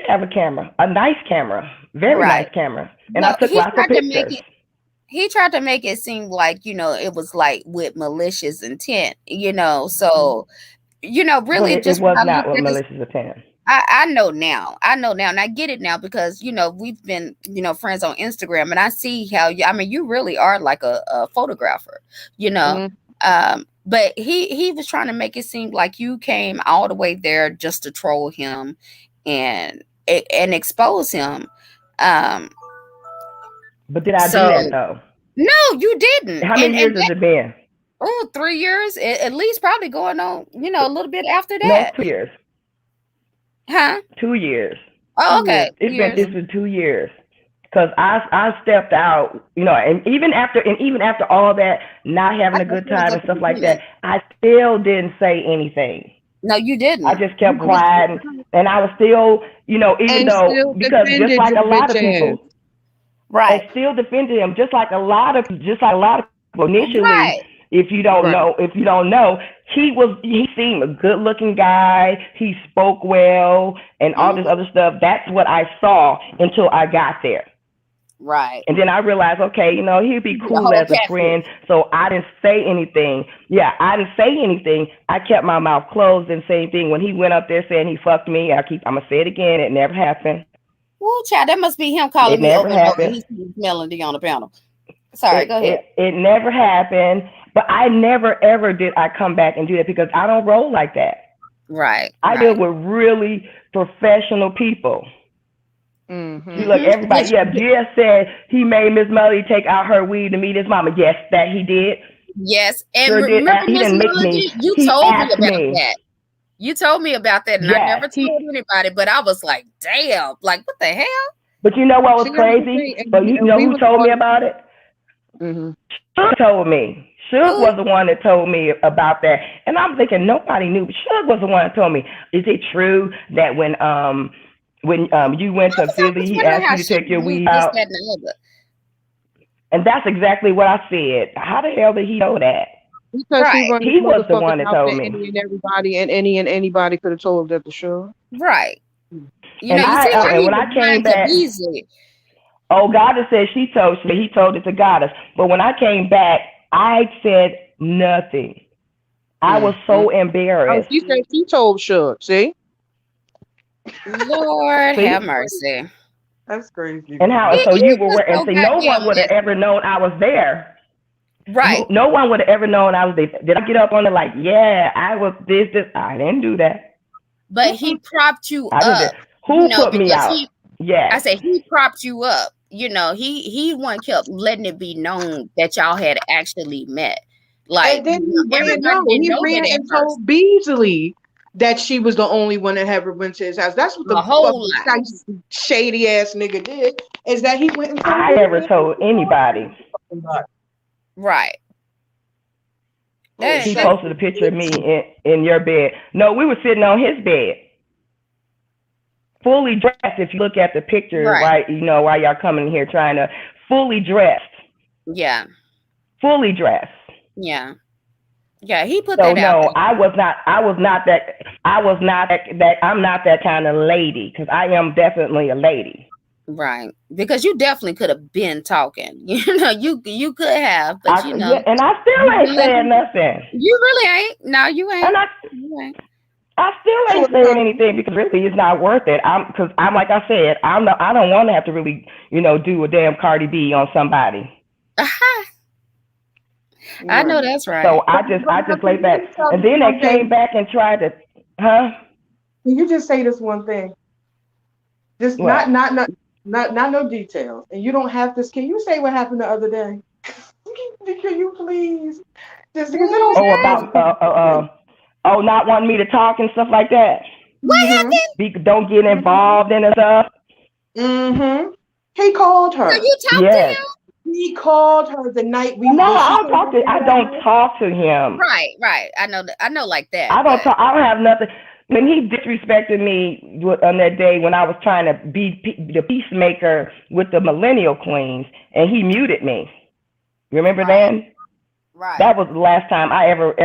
have a camera, a nice camera, very nice camera. And I took lots of pictures. He tried to make it seem like, it was like with malicious intent, so, really it was not with malicious intent. I know now, and I get it now because, we've been, friends on Instagram, and I see how you really are like a photographer, but he was trying to make it seem like you came all the way there just to troll him and expose him. But did I do that though? No, you didn't. How many years has it been? 3 years, at least, probably going on, a little bit after that. No, 2 years. Huh? 2 years. Oh, okay. It's been 2 years. Because I stepped out, and even after all that, not having a good time and stuff like that, I still didn't say anything. No, you didn't. I just kept quiet, and I was still, because just like a lot of people, I still defended him, just like a lot of people initially. If you don't know, he seemed a good looking guy. He spoke well and all this other stuff. That's what I saw until I got there. Right. And then I realized, okay, he'd be cool as a friend. So I didn't say anything. Yeah, I didn't say anything. I kept my mouth closed and say anything. When he went up there saying he fucked me, I'm going to say it again. It never happened. Well, child, that must be him calling me over and he's Melody on the panel. Sorry, go ahead. It never happened. But I never, ever did I come back and do that because I don't roll like that. Right. I deal with really professional people. Mm-hmm. Look, everybody, Gia said he made Miss Melody take out her weed to meet his mama. Yes, that he did. Yes, and remember, Miss Melody, you told me about that. You told me about that, and I never told anybody. But I was like, damn, like what the hell? But you know what was crazy? But you know who told me about it? Suge told me. Suge was the one that told me about that, and I'm thinking nobody knew. But Suge was the one that told me. Is it true that when you went to Philly, he asked you to take your weed out? And that's exactly what I said. How the hell did he know that? Because he was the one that told me. Any and everybody and anybody could have told that the show. Right. You and know, and when I came back, oh, Goddess said he told it to Goddess. But when I came back, I said nothing. I was so embarrassed. Oh, she said she told Suge. See? Lord have mercy. That's crazy. And how? So you were, and see, no one would have ever known I was there. Right. No one would have ever known I was there. Did I get up on it like, yeah, I was this? I didn't do that. But he propped you up. Who put me out? I said he propped you up. You know, he one kept letting it be known that y'all had actually met. Like, and then he ran and told Beasley that she was the only one that ever went to his house. That's what the whole shady ass nigga did. Is that he went and told I never told anybody. Right. He posted a picture of me in your bed. No, we were sitting on his bed. Fully dressed, if you look at the picture, right, you know, while y'all coming here trying to fully dressed. Yeah. Fully dressed. Yeah. Yeah, he put that out. So no, I'm not that kind of lady, because I am definitely a lady. Right. Because you definitely could have been talking. You know, you could have, but you know. Yeah, and I still ain't saying nothing. You really ain't. No, you ain't. You ain't. I still ain't saying anything because really it's not worth it. Because I'm like I said, I don't want to have to really, you know, do a damn Cardi B on somebody. I know that's right. So I just laid back, and then they came back and tried to, Can you just say this one thing? Just not no details, and you don't have to. Can you say what happened the other day? Can you please? Just because it don't. Not wanting me to talk and stuff like that. What happened? Don't get involved in the stuff. He called her. So you talked to him? He called her the night we. No, I don't talk to him. Right. I know like that. I don't talk. I don't have nothing. When he disrespected me on that day when I was trying to be the peacemaker with the millennial queens, and he muted me. Remember then? Right. That was the last time I ever,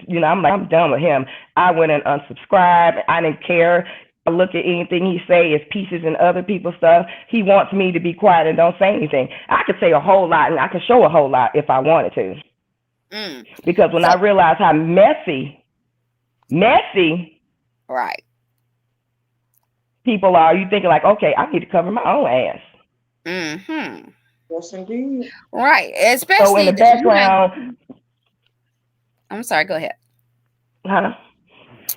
you know, I'm like, I'm done with him. I went and unsubscribed. I didn't care. I look at anything he say as pieces in other people's stuff. He wants me to be quiet and don't say anything. I could say a whole lot and I could show a whole lot if I wanted to. Because when I realized how messy right, people are, you thinking like, okay, I need to cover my own ass. Yes, indeed. Right. Especially so in the background. I'm sorry, go ahead. Huh?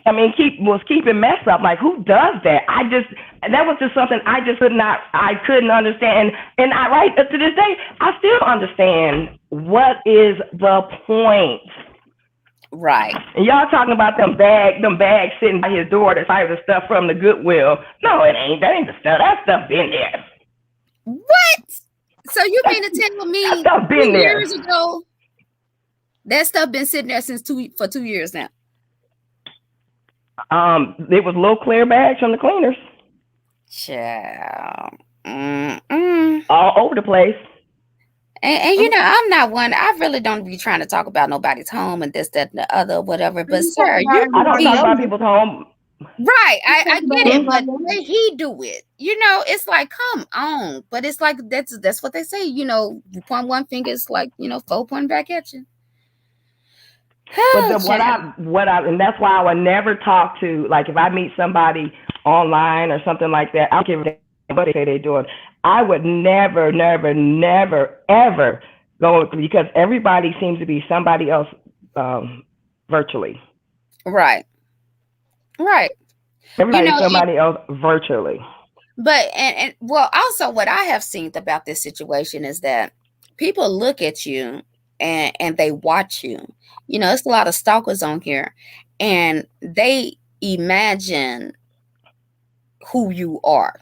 I mean, keeping messed up. Like, who does that? That was just something I couldn't understand. And I, right to this day, I still understand what is the point. Right. And y'all talking about them bags sitting by his door, the type of stuff from the Goodwill. No, it ain't. That ain't the stuff. That stuff been there. What? So you mean to tell me that stuff been 2 there. years ago? That stuff been sitting there for 2 years now. It was little clear bags from the cleaners. Child. All over the place. And you know, I'm not one. I really don't be trying to talk about nobody's home and this, that, and the other, whatever. But sir, I don't talk about people's home. Right, I get it, but the way he do it, you know, it's like, come on. But it's like that's what they say, you know. You point one finger, it's like, you know, 4 pointing back at you. But what I and that's why I would never talk to, like, if I meet somebody online or something like that, I don't care what they say they're doing. I would never, ever go, because everybody seems to be somebody else virtually. Right. Everybody's somebody else virtually. But and well, also what I have seen about this situation is that people look at you and they watch you. You know, it's a lot of stalkers on here, and they imagine who you are.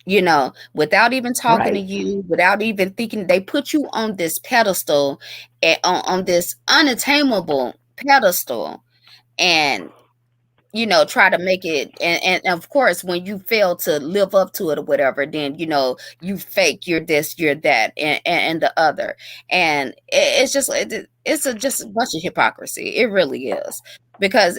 you know, without even talking to Right. you, without even thinking. They put you on this pedestal, on this unattainable pedestal, and you know, try to make it. And of course, when you fail to live up to it or whatever, then you know, you fake, you're this, you're that, and the other. And it's just just a bunch of hypocrisy. It really is. Because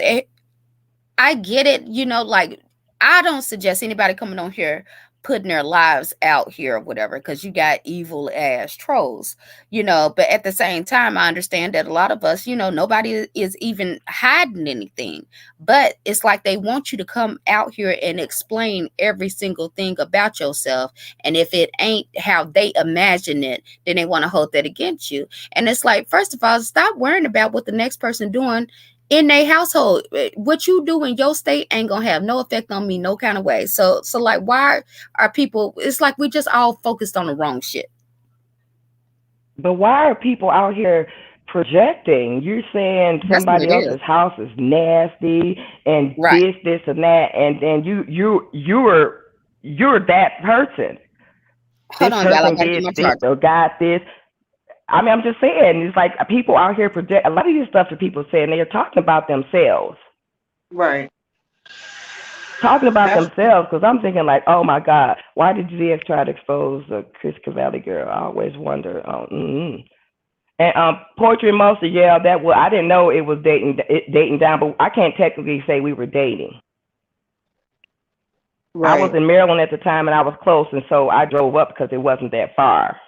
I get it, you know, like, I don't suggest anybody coming on here putting their lives out here or whatever, because you got evil ass trolls, you know. But at the same time, I understand that a lot of us, you know, nobody is even hiding anything. But it's like they want you to come out here and explain every single thing about yourself. And if it ain't how they imagine it, then they want to hold that against you. And it's like, first of all, stop worrying about what the next person doing in their household. What you do in your state ain't gonna have no effect on me no kind of way. So like, why are people, it's like we just all focused on the wrong shit. But why are people out here projecting? You're saying That's what somebody it is. else's house is nasty and Right. this and that, and then you're that person. Hold This on, y'all. I person gotta get did my this charger. or got this. I mean, I'm just saying, it's like people out here project a lot of these stuff that people say, and they're talking about themselves. Right. Talking about That's themselves, because I'm thinking like, oh my God, why did ZX try to expose the Chris Cavalli girl? I always wonder. And Poetry Monster, yeah, that was, I didn't know it was dating down, but I can't technically say we were dating. right. I was in Maryland at the time, and I was close, and so I drove up because it wasn't that far.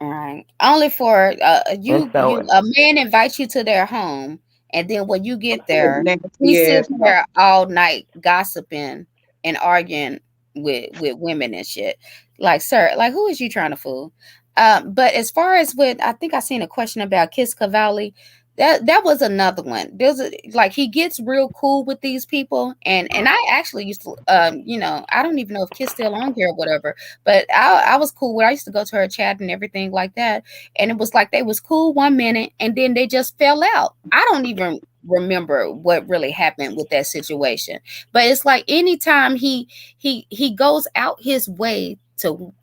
All right. Only for And so, a man invites you to their home, and then when you get there, he Nasty ass sits house. there all night gossiping and arguing with women and shit. Like, sir, like, who is you trying to fool? But as far as I think I seen a question about Kiss Cavalli. That was another one. Like, he gets real cool with these people, and I actually used to, you know, I don't even know if Kiss still on here or whatever, but I was cool with. I used to go to her chat and everything like that, and it was like they was cool one minute, and then they just fell out. I don't even remember what really happened with that situation, but it's like anytime he goes out his way to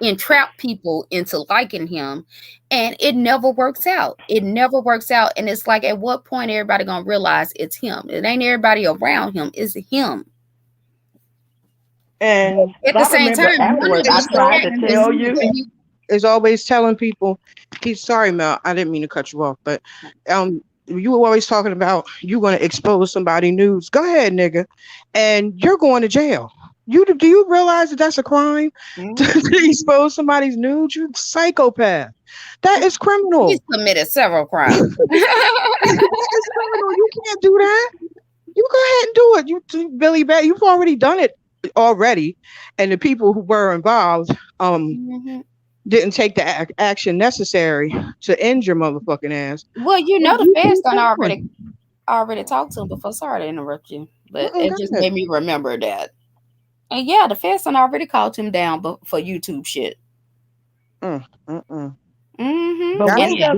entrap people into liking him, and it never works out. It never works out. And it's like, at what point everybody gonna realize it's him? It ain't everybody around him, it's him. And At the I same remember time, one of afterwards, the I tried to strategies tell that you. he, is always telling people, he's sorry, Mel. I didn't mean to cut you off, but you were always talking about you going to expose somebody news. Go ahead, nigga, and you're going to jail. Do you realize that that's a crime to expose somebody's nude? You psychopath. That is criminal. he's committed several crimes. It's criminal. You can't do that. You go ahead and do it. You Billy Bat, you've already done it already, and the people who were involved didn't take the action necessary to end your motherfucking ass. Well, you But know, the you feds keep done going. already talked to him before. Sorry to interrupt you, but Go it just ahead. made me remember that. And yeah, the feds done already called him down for YouTube shit. Mm, mm, mm. But That's And when yeah,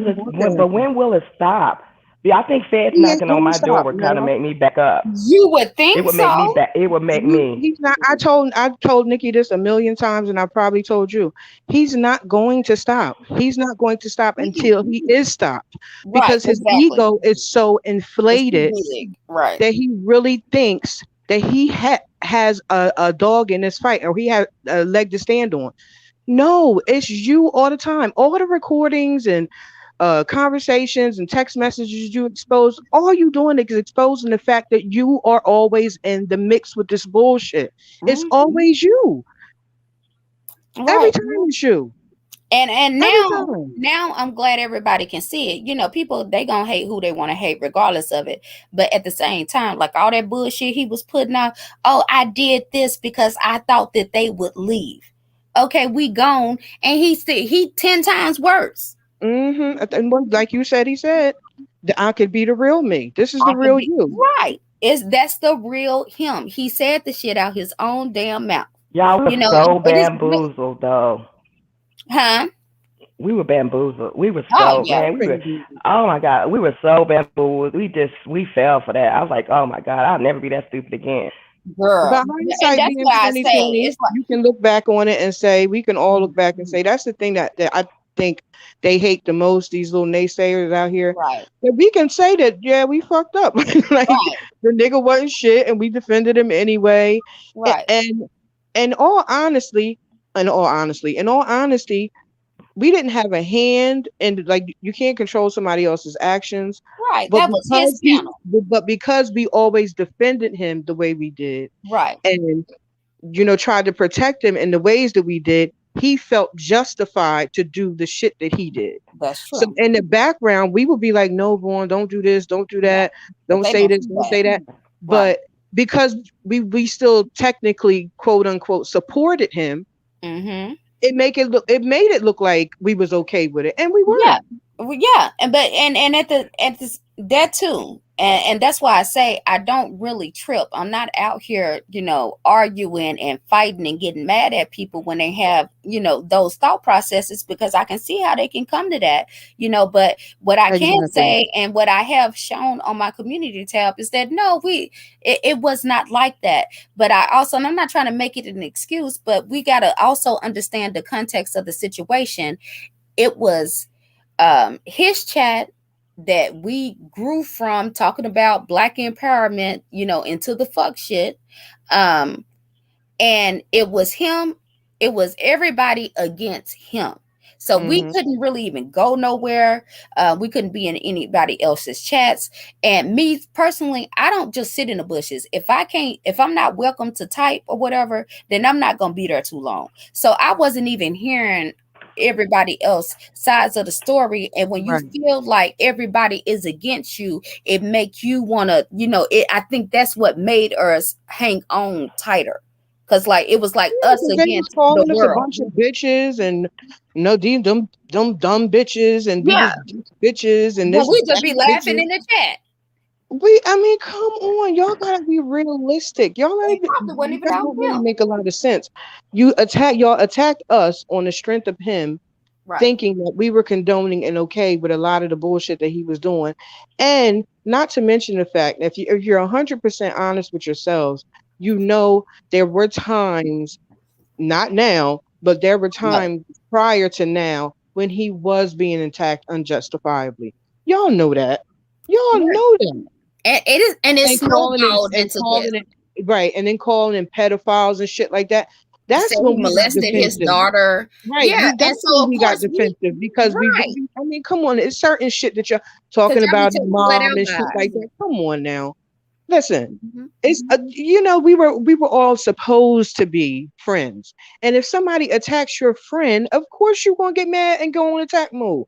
when will it stop? Yeah, I think feds he ain't knocking on gonna my door stop would kind of now. make me back up. you would It think would make me so. back. It would make me. He's not. I told Nikki this a million times, and I probably told you. He's not going to stop. He's not going to stop until he is stopped, Right, because his exactly. ego is so It's too inflated big. Right. that he really thinks that he has a dog in this fight, or he has a leg to stand on. No, it's you all the time. All the recordings and conversations and text messages you expose, all you doing is exposing the fact that you are always in the mix with this bullshit. It's always you. Every Right. time it's you. And Every time. now I'm glad everybody can see it. You know, people, they gonna hate who they want to hate regardless of it. But at the same time, like all that bullshit he was putting out, oh, I did this because I thought that they would leave. Okay, we gone, and he 10 times worse. And like you said, he said, I could be the real me. This is the I could real be you. right. That's the real him. He said the shit out his own damn mouth. Y'all You were know, so it is, bamboozled, though. huh? We were bamboozled. We were Oh so yeah. man. We were. Oh my God. We were so bamboozled. We fell for that. I was like, oh my God, I'll never be that stupid again. girl. But And hindsight that's being why I say 2020, it's like you can look back on it and say, we can all look back and say that's the thing that I think they hate the most, these little naysayers out here. right, That we can say that, yeah, we fucked up. Like right, the nigga wasn't shit and we defended him anyway. right, And in all honesty, in all honesty, we didn't have a hand, and like you can't control somebody else's actions, right. but That was his panel. because we always defended him the way we did, Right. and tried to protect him in the ways that we did, he felt justified to do the shit that he did. That's So true. in the background, we would be like, no, Vaughn, don't do this, don't do Right. that, But don't they say don't this, see don't that. say that. Right. But because we still technically, quote unquote, supported him, Mm-hmm. it made it look like we was okay with it, and we Yeah. weren't. Yeah. And at this that too. And that's why I say I don't really trip. I'm not out here, arguing and fighting and getting mad at people when they have, those thought processes, because I can see how they can come to that, but what I can Exactly. say and what I have shown on my community tab is that no, it was not like that. But and I'm not trying to make it an excuse, but we got to also understand the context of the situation. It was his chat that we grew from talking about black empowerment, into the fuck shit. And it was him, it was everybody against him. So we couldn't really even go nowhere. We couldn't be in anybody else's chats. And me personally, I don't just sit in the bushes. If I'm not welcome to type or whatever, then I'm not going to be there too long. So I wasn't even hearing everybody else sides of the story. And when you feel like everybody is against you, it make you want to, I think that's what made us hang on tighter. Cause it was like us They was against the calling us a world. bunch of bitches, and them dumb bitches, and we was bitches, and But this we is just that be laughing bitches. in the chat. I mean, come on, y'all gotta be realistic. It probably wasn't You even guys out don't really there. make a lot of sense. Y'all attacked us on the strength of him, Right. thinking that we were condoning and okay with a lot of the bullshit that he was doing, and not to mention the fact that if you're 100% honest with yourselves, there were times, not now, but there were No. times prior to now when he was being attacked unjustifiably. Y'all know that. Y'all Right. know that. And it And calling it snowballed and into this. calling it right, and then calling him pedophiles and shit like that. Said That's when he we got molested his defensive. daughter. Right. Yeah. And That's so when of we got course defensive because right. I mean, come on, it's certain shit that you're Because talking y'all be about his telling flat mom out and shit like lies. that. Come on now. Listen, Mm-hmm. it's we were all supposed to be friends, and if somebody attacks your friend, of course you're gonna get mad and go on attack mode,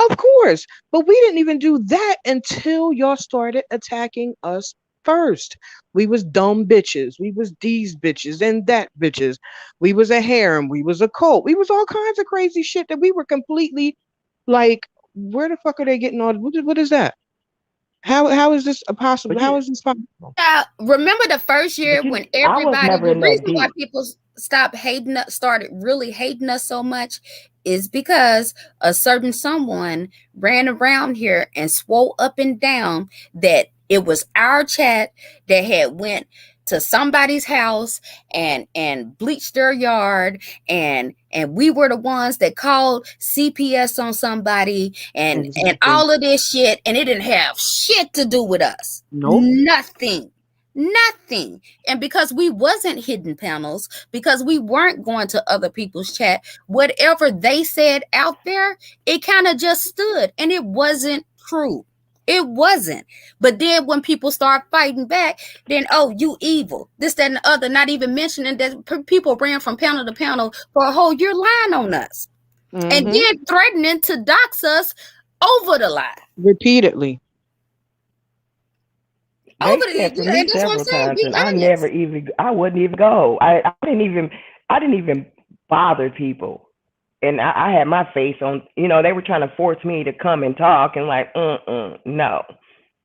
of course. But we didn't even do that until y'all started attacking us first. We was dumb bitches, we was these bitches and that bitches, we was a harem, we was a cult, we was all kinds of crazy shit that we were completely like, where the fuck are they getting all what is that? How is this possible? How is this possible? Remember the first year when I was everybody, never the in that reason why deep. people started really hating us so much is because a certain someone ran around here and swore up and down that it was our chat that had went to somebody's house and bleached their yard, and we were the ones that called CPS on somebody and all of this shit, and it didn't have shit to do with us. Nope. Nothing. And because we wasn't hidden panels, because we weren't going to other people's chat, whatever they said out there, it kind of just stood, and it wasn't true. It wasn't. But then when people start fighting back, then, oh, you evil, this, that, and the other, not even mentioning that people ran from panel to panel for a whole year lying on us. And then threatening to dox us over the lie. Repeatedly. They said for me several times, and I wouldn't even go. I didn't even bother people. And I had my face on, they were trying to force me to come and talk, and like, no,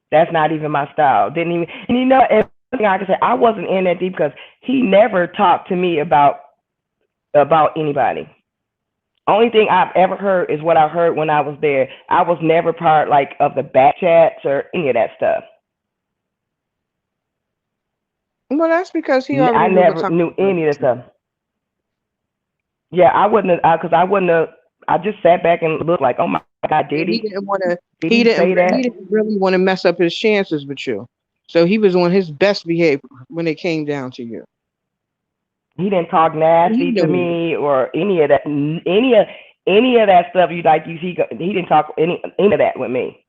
that's not even my style. Didn't even, and everything I can say, I wasn't in that deep because he never talked to me about anybody. Only thing I've ever heard is what I heard when I was there. I was never part of the back chats or any of that stuff. Well, that's because he I already knew what never time knew it was. any of the stuff. Yeah, I wouldn't have, because I wouldn't have. I just sat back and looked like, oh my God, And did he he? didn't want to. Did he say He that? didn't really want to mess up his chances with you. So he was on his best behavior when it came down to you. He didn't talk And he nasty to knew it. me or any of that. Any of that stuff. He didn't talk any of that with me.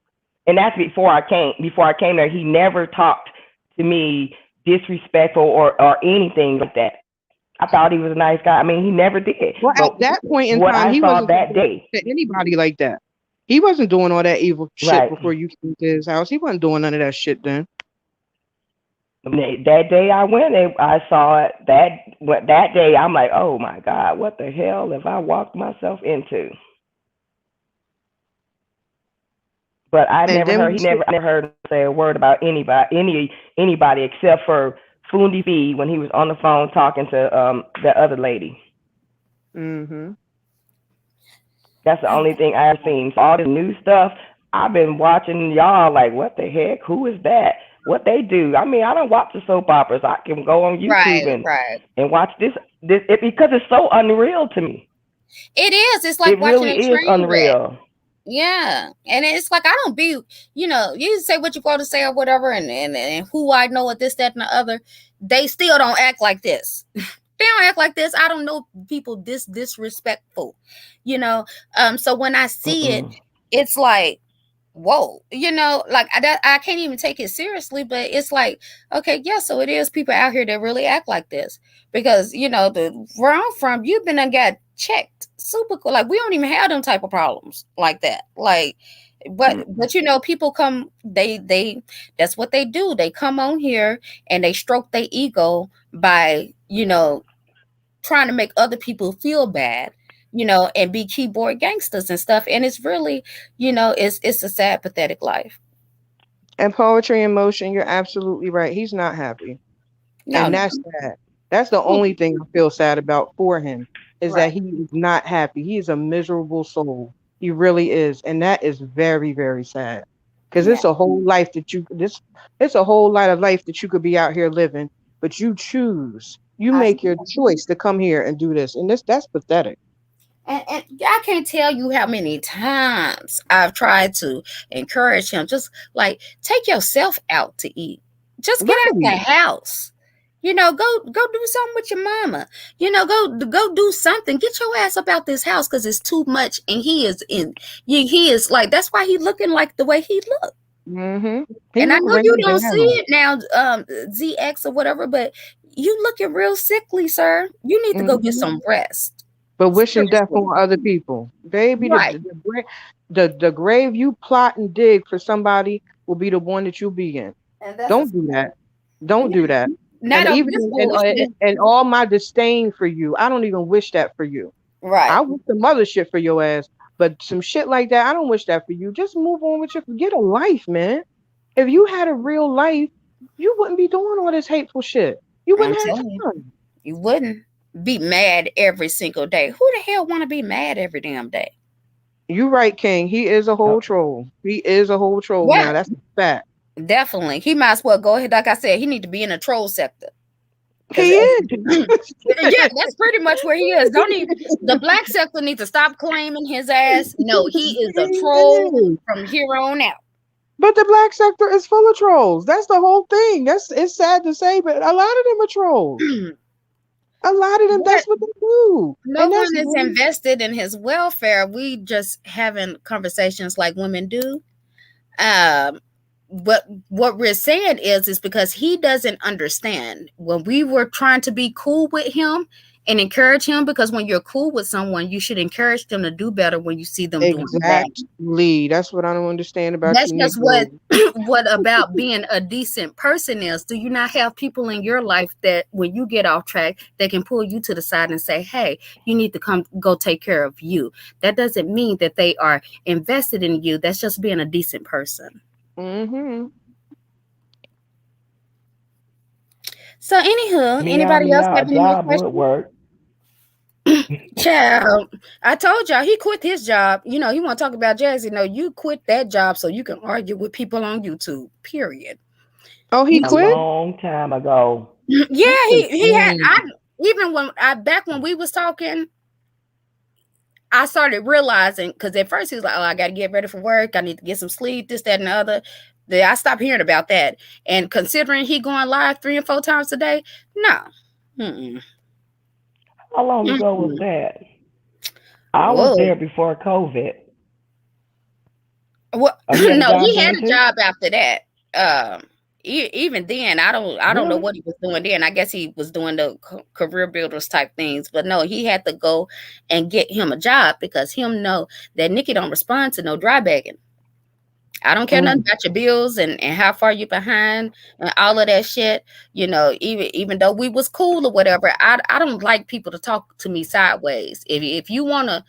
And that's before I came. Before I came there, he never talked to me disrespectful or anything like that. I thought he was a nice guy. I mean, he never did. Well, But at that point in what time, I he saw wasn't that talking day, to anybody like that. He wasn't doing all that evil shit right? before you came to his house. He wasn't doing none of that shit then. That day I went, I saw it. That day, I'm like, oh my God, what the hell have I walked myself into? But I And never then heard. He never. I never heard him say a word about anybody except for Fundi Fee when he was on the phone talking to the other lady. Mm-hmm. That's the only thing I've seen. So all this new stuff, I've been watching y'all like, what the heck? Who is that? What they do? I mean, I don't watch the soap operas. I can go on YouTube Right, right. and watch this because it's so unreal to me. It is. It's like It watching really a is train wreck. unreal. Yeah. And it's like I don't be, you say what you're going to say or whatever, and who I know or this, that, and the other. They still don't act like this. They don't act like this. I don't know people this disrespectful, So when I see it, it's like, whoa, like I can't even take it seriously, but it's like, okay, yeah, so it is people out here that really act like this because, where I'm from, you've been and got checked super cool. Like we don't even have them type of problems like that. Like, but people come, they that's what they do. They come on here and they stroke their ego by, trying to make other people feel bad, and be keyboard gangsters and stuff. And it's really, it's a sad, pathetic life. And Poetry in Motion, you're absolutely right. He's not happy. And No, that's sad. That's the only thing I feel sad about for him is right. that he is not happy. He is a miserable soul. He really is. And that is very, very sad. Because Yeah. it's a whole life it's a whole lot of life that you could be out here living, but you choose. You make your choice to come here and do this. And that's pathetic. And I can't tell you how many times I've tried to encourage him. Just like take yourself out to eat. Just get out the Right. house. Go do something with your mama. Go do something. Get your ass up out this house because it's too much. And he is like that's why he looking like the way he look. Mm-hmm. And I know you don't see it now, ZX or whatever, but you looking real sickly, sir. You need to go get some rest. But wishing death on other people, baby. Right. The grave you plot and dig for somebody will be the one that you'll be in. Don't do that. Don't do that. Not And over even this bullshit. and all my disdain for you, I don't even wish that for you. Right. I wish some other shit for your ass, but some shit like that, I don't wish that for you. Just move on with get a life, man. If you had a real life, you wouldn't be doing all this hateful shit. You I'm wouldn't have telling time. you wouldn't be mad every single day. Who the hell want to be mad every damn day? You right, King. He is a whole troll. He is a whole troll now. That's a fact. Definitely. He might as well go ahead. Like I said, he need to be in the troll sector. He is. Yeah, that's pretty much where he is. The black sector needs to stop claiming his ass. No, he is a troll from here on out. But the black sector is full of trolls. That's the whole thing. It's sad to say, but a lot of them are trolls. A lot of them, that's what they do. No one is invested in his welfare. We just having conversations like women do. But what we're saying is because he doesn't understand. When we were trying to be cool with him and encourage him, because when you're cool with someone, you should encourage them to do better when you see them doing bad. Exactly. That's what I don't understand about That's you. That's just what about being a decent person is. Do you not have people in your life that when you get off track, they can pull you to the side and say, hey, you need to go take care of you. That doesn't mean that they are invested in you. That's just being a decent person. Mm-hmm. So anywho, anybody else have any more questions? Work. Child, I told y'all he quit his job. You want to talk about Jazzy? No, you quit that job so you can argue with people on YouTube. Period. Oh, he quit a long time ago. Yeah, That's he had. insane. Even when back when we was talking, I started realizing, because at first he was like, "Oh, I got to get ready for work. I need to get some sleep. This, that, and the other." I stopped hearing about that. And considering he going live 3 and 4 times a day, no. Mm-mm. How long ago was Mm-mm. that? I was Whoa. there before COVID. Well, Oh, he had a no, job he then had a too? job after that. Even then, I don't know Really? what he was doing then. I guess he was doing the career builders type things, but no, he had to go and get him a job because him know that Nikki don't respond to no dry bagging. I don't care nothing about your bills and how far you behind and all of that shit. Even though we was cool or whatever, I don't like people to talk to me sideways. If you wanna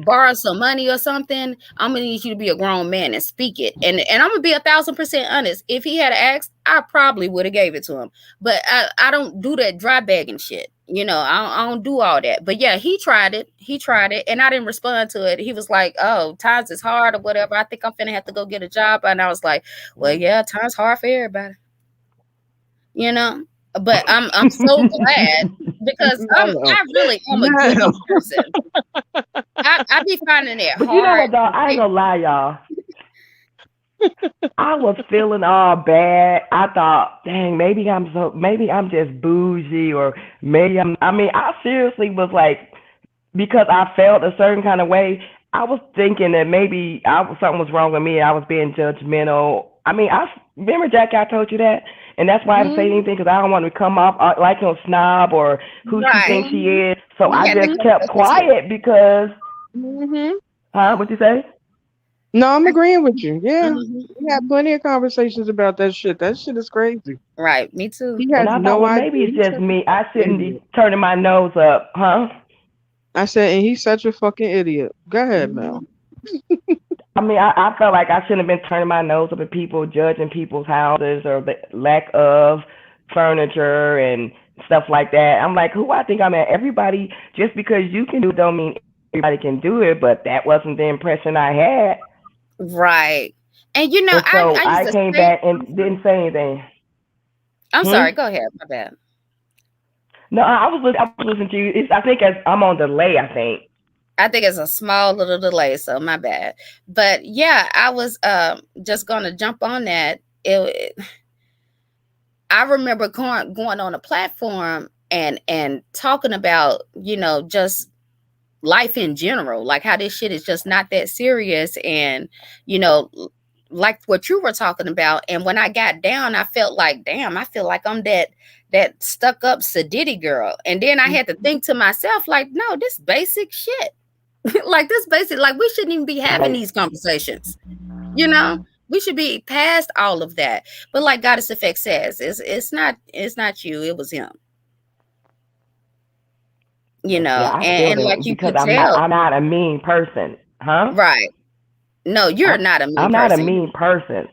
borrow some money or something, I'm gonna need you to be a grown man and speak it. And I'm gonna be 1,000% honest. If he had asked, I probably would have gave it to him. But I don't do that dry bagging shit. I don't do all that. But yeah, he tried it. He tried it, and I didn't respond to it. He was like, "Oh, times is hard or whatever. I think I'm finna have to go get a job." And I was like, "Well, yeah, times hard for everybody." You know. But I'm so glad because No, I really am a no. giving person. I be finding it But you know hard what, though? to I ain't give. gonna lie, y'all. I was feeling all bad. I thought, dang, maybe I'm just bougie, or maybe I mean, I seriously was like, because I felt a certain kind of way, I was thinking that maybe something was wrong with me. I was being judgmental. I mean, I remember, Jackie, I told you that, and that's why I didn't say Mhm, anything, because I don't want to come off like a snob or who she Right. thinks she mhm, is. So We I had to just cut kept that too. quiet because, mhm. huh? What you say? No, I'm agreeing with you. Yeah, Mhm. we had plenty of conversations about that shit. That shit is crazy. Right. Me too. He And has I thought, no well, idea. maybe it's He's just such a me. I fucking shouldn't be idiot. turning my nose up, huh? I said, and he's such a fucking idiot. Go ahead, Mel. Mhm. I mean, I felt like I shouldn't have been turning my nose up at people, judging people's houses or the lack of furniture and stuff like that. I'm like, who I think I'm at? Everybody, just because you can do it, don't mean everybody can do it. But that wasn't the impression I had. Right. And And so I used I to came say, back and didn't say anything. I'm Hmm? sorry, go ahead. My bad. No, I was listening to you. I think I'm on delay, I think. I think it's a small little delay, so my bad. But yeah, I was just gonna jump on that. I remember going on a platform and talking about, just life in general, like how this shit is just not that serious, and you know like what you were talking about. And when I got down, I felt like, damn, I feel like I'm that stuck up sedity girl. And then I had to think to myself, like, no, this basic shit. Like, this basic, like, we shouldn't even be having Right. these conversations, you know we should be past all of that. But like Goddess Effect says, it's not you, it was him. Yeah, I feel And like that you because could tell. I'm not a mean person, huh? Right. No, you're I'm not a mean I'm not a person. mean person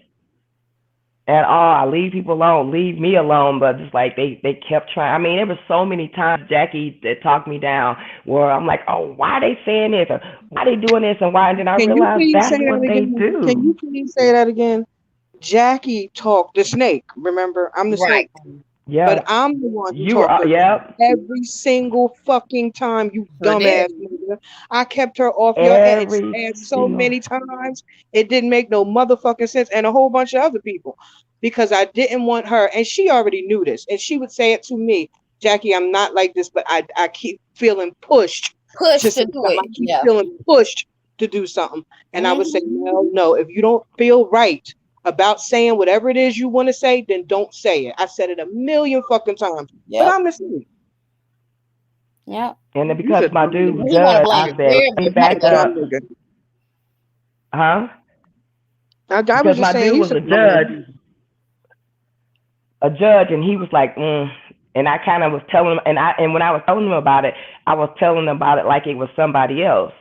at all. I leave people alone, leave me alone. But just like they kept trying. I mean, there were so many times, Jackie, that talked me down where I'm like, oh, why are they saying this, or why are they doing this, and why? And then I Can you realized please say that's that what they again? Can do. you please say that again? Jackie talked the snake. Remember, I'm the snake. Right. But Yeah, I'm the one who you were. talked to her Yep. every single fucking time, you Sure did. dumbass nigga. I kept her off your Every ass so single. many times. It didn't make no motherfucking sense. And a whole bunch of other people. Because I didn't want her, and she already knew this. And she would say it to me, Jackie, I'm not like this, but I keep feeling pushed to Push say to do something. I it. keep Yeah. feeling pushed to do something. And I would say, Hmm. no, if you don't feel right about saying whatever it is you want to say, then don't say it. I said it a million fucking times, but Yep. I'm listening. Yep. And then You's because a my dumb dude nigga. was He want to judge, blame I You's said, let me everybody a back but dumb up, him. nigga. huh? I was Because just my saying dude he's was a dumb nigga. a judge, and he was like, and I kind of was telling him, and when I was telling him about it, I was telling him about it like it was somebody else.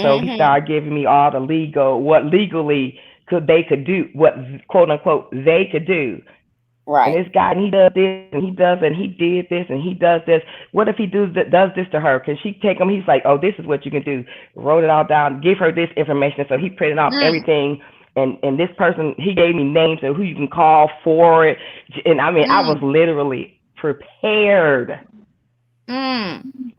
So he Hmm. started giving me all the what legally could do, what quote unquote they could do. And Right. this guy, and he does this, and he does, and he did this, and he does this. What if he does this to her? Can she take him? He's like, oh, this is what you can do. Wrote it all down. Give her this information. So he printed off Mm. everything. And this person, he gave me names of who you can call for it. And I mean, I was Mm. literally prepared.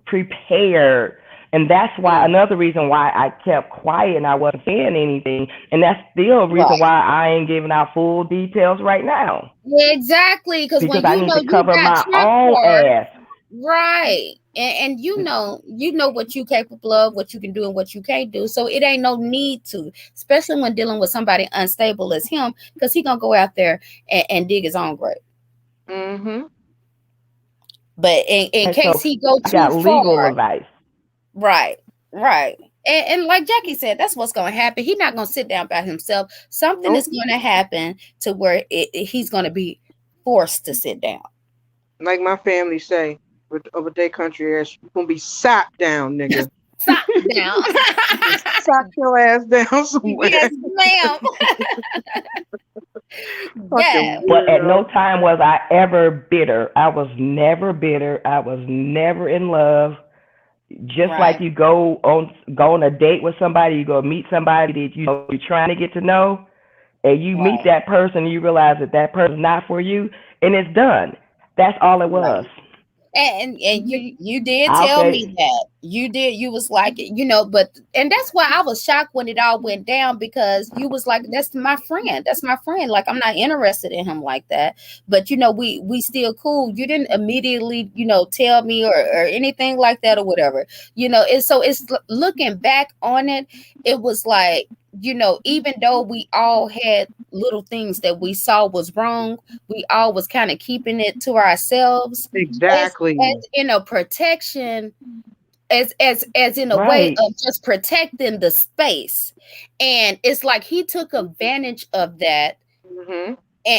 Prepared. And that's why another reason why I kept quiet and I wasn't saying anything. And that's still a reason why I ain't giving out full details right now. Yeah, exactly. Because when I need to cover my own ass. Right. And you know what you capable of, what you can do and what you can't do. So it ain't no need to, especially when dealing with somebody unstable as him, because he gonna go out there and dig his own grave. But in case he go too far, legal advice. Right. And like Jackie said, that's what's going to happen. He's not going to sit down by himself. Something is going to happen to where he's going to be forced to sit down. Like my family say, with their country ass, you're going to be sat down, nigga. Sat down. Sat your ass down somewhere. Yes, ma'am. Yeah. But at no time was I ever bitter. I was never bitter. I was never in love. Just like you go on a date with somebody, you go meet somebody that you're trying to get to know, and you meet that person, and you realize that person's not for you, and it's done. That's all it was. And you did tell me that. You was like, and that's why I was shocked when it all went down, because you was like, that's my friend. Like, I'm not interested in him like that. But we still cool. You didn't immediately, tell me or anything like that or whatever. It's looking back on it, it was like, even though we all had little things that we saw was wrong, we all was kind of keeping it to ourselves. Exactly. As in a protection, as in a way of just protecting the space. And it's like he took advantage of that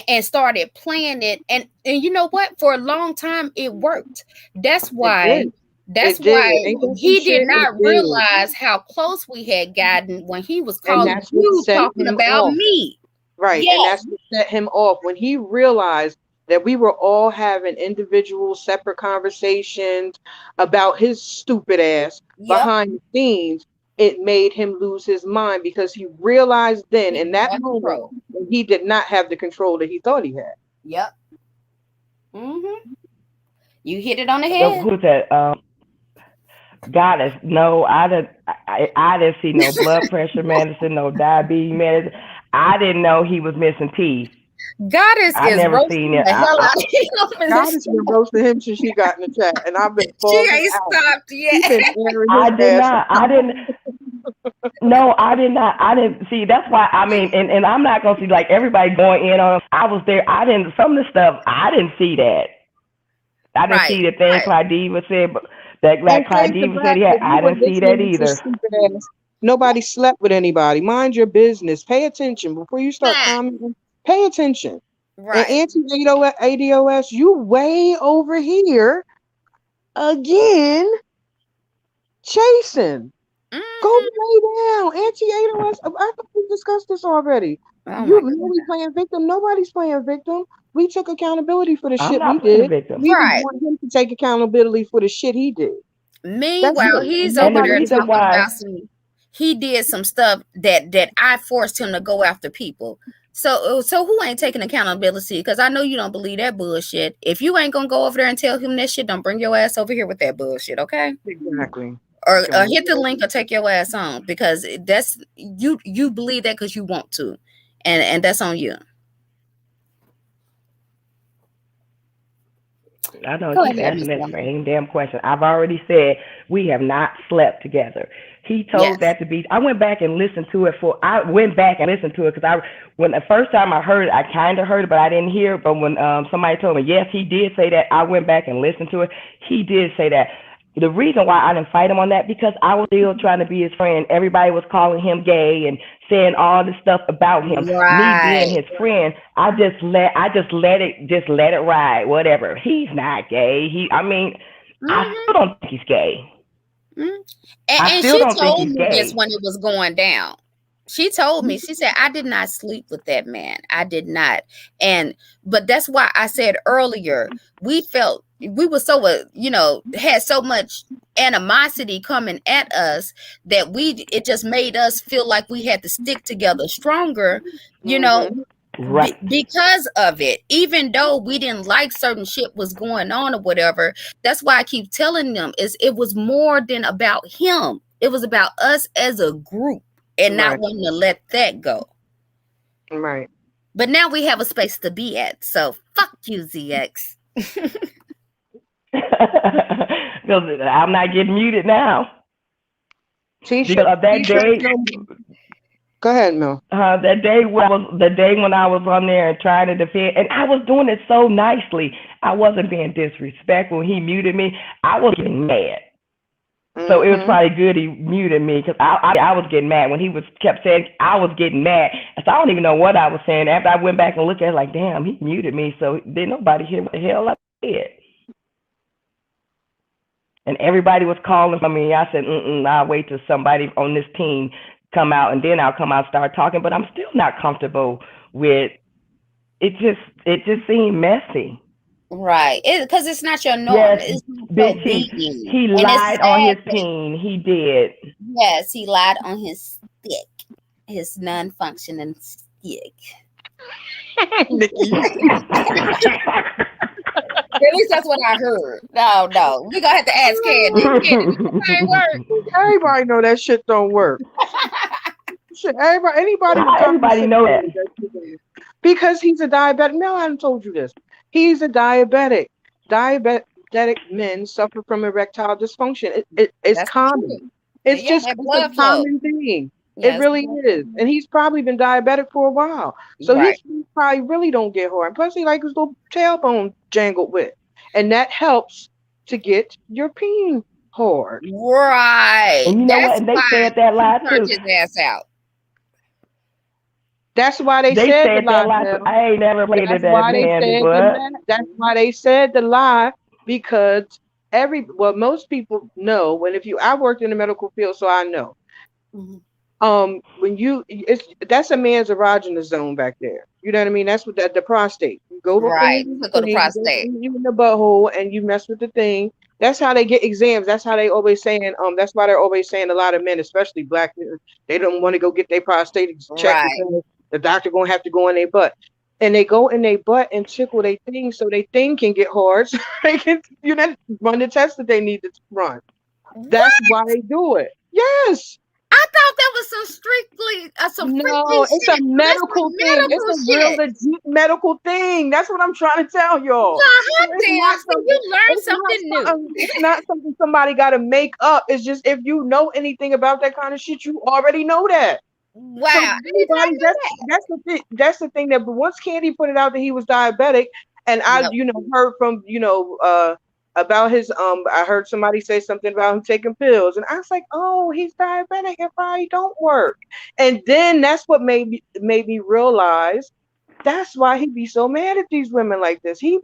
and started playing it. And you know what? For a long time, it worked. That's why. He did not realize how close we had gotten when he was calling you talking about me. Right. Yes. And that's what set him off. When he realized that we were all having individual separate conversations about his stupid ass behind the scenes, it made him lose his mind, because he realized then in that moment he did not have the control that he thought he had. Yep. You hit it on the head. Who's that? Goddess, no, I didn't see no blood pressure medicine, no diabetes medicine. I didn't know he was missing teeth. Goddess is roasting the hell out of him. Goddess been roasting him since she got in the chat, and I've been. She ain't stopped yet. I didn't. No, I did not. I didn't see. That's why and I'm not gonna see like everybody going in on. I was there. I didn't. Some of the stuff I didn't see that. I didn't see the thing Clyde said, but. That like Clyde said, I didn't see that either. Nobody slept with anybody. Mind your business. Pay attention before you start commenting. Pay attention. Right. And anti-ADOS, you way over here again chasing. Go lay down. Anti-ADOS. I thought we discussed this already. You really playing victim. Nobody's playing victim. We took accountability for the shit we did. We want him to take accountability for the shit he did. Meanwhile, he's over there talking about he did some stuff that I forced him to go after people. So who ain't taking accountability? Because I know you don't believe that bullshit. If you ain't gonna go over there and tell him that shit, don't bring your ass over here with that bullshit, okay? Exactly. Or hit the link or take your ass on, because that's you believe that because you want to, and that's on you. I know he's asking that same damn question. I've already said we have not slept together. He told that to be. I went back and listened to it because when the first time I heard it, I kind of heard it, but I didn't hear it. But when somebody told me, yes, he did say that, I went back and listened to it. He did say that. The reason why I didn't fight him on that, because I was still trying to be his friend. Everybody was calling him gay and saying all this stuff about him. Me being his friend, I just let it ride. Whatever. He's not gay. I still don't think he's gay. And she told me this when it was going down. She told me, she said, I did not sleep with that man. I did not. But that's why I said earlier, we were so, had so much animosity coming at us that it just made us feel like we had to stick together stronger, Right. Because of it, even though we didn't like certain shit was going on or whatever. That's why I keep telling them it was more than about him. It was about us as a group and not wanting to let that go. Right. But now we have a space to be at. So fuck you, ZX. I'm not getting muted now. That day. Go ahead, Mel. That day when I was on there and trying to defend, and I was doing it so nicely. I wasn't being disrespectful. When he muted me, I was getting mad. So it was probably good he muted me because I was getting mad when he kept saying I was getting mad. So I don't even know what I was saying. After I went back and looked at it, like, damn, he muted me. So didn't nobody hear what the hell I said. And everybody was calling for me. I said, I'll wait till somebody on this team come out, and then I'll come out and start talking. But I'm still not comfortable with it. It just seemed messy. Right, because it's not your norm. Yes, he lied on his peen. He did. Yes, he lied on his stick, his non-functioning stick. At least that's what I heard. No, we gonna have to ask Candy. Everybody know that shit don't work. Everybody know that because he's a diabetic. Mel, I haven't told you this. He's a diabetic. Diabetic men suffer from erectile dysfunction. It's common. True. It's just a common thing. It really is. And he's probably been diabetic for a while. So he probably really don't get hard. Plus he like his little tailbone jangled with. And that helps to get your peen hard. Right. And you know what? And they said that lie too. His ass out. That's why they said the lie. I ain't never played it that man. That's why they said the lie, because most people know I worked in the medical field, so I know. That's a man's erogenous zone back there. You know what I mean? That's what the prostate. You go go to the prostate. You in the butthole and you mess with the thing. That's how they get exams. That's how they always saying. That's why they're always saying a lot of men, especially black men, they don't want to go get their prostate checked. Because the doctor gonna have to go in their butt, and they go in their butt and tickle their thing so their thing can get hard. So they can run the test that they need to run. That's why they do it. Yes. I thought that was some it's a medical thing. It's a real legit medical thing. That's what I'm trying to tell y'all. You learned something new. It's not something somebody got to make up. It's just if you know anything about that kind of shit, you already know that. Wow. So that's the thing that once Candy put it out that he was diabetic, and I heard from about his I heard somebody say something about him taking pills, and I was like, oh, he's diabetic, it probably don't work. And then that's what made me realize that's why he be so mad at these women like this. He's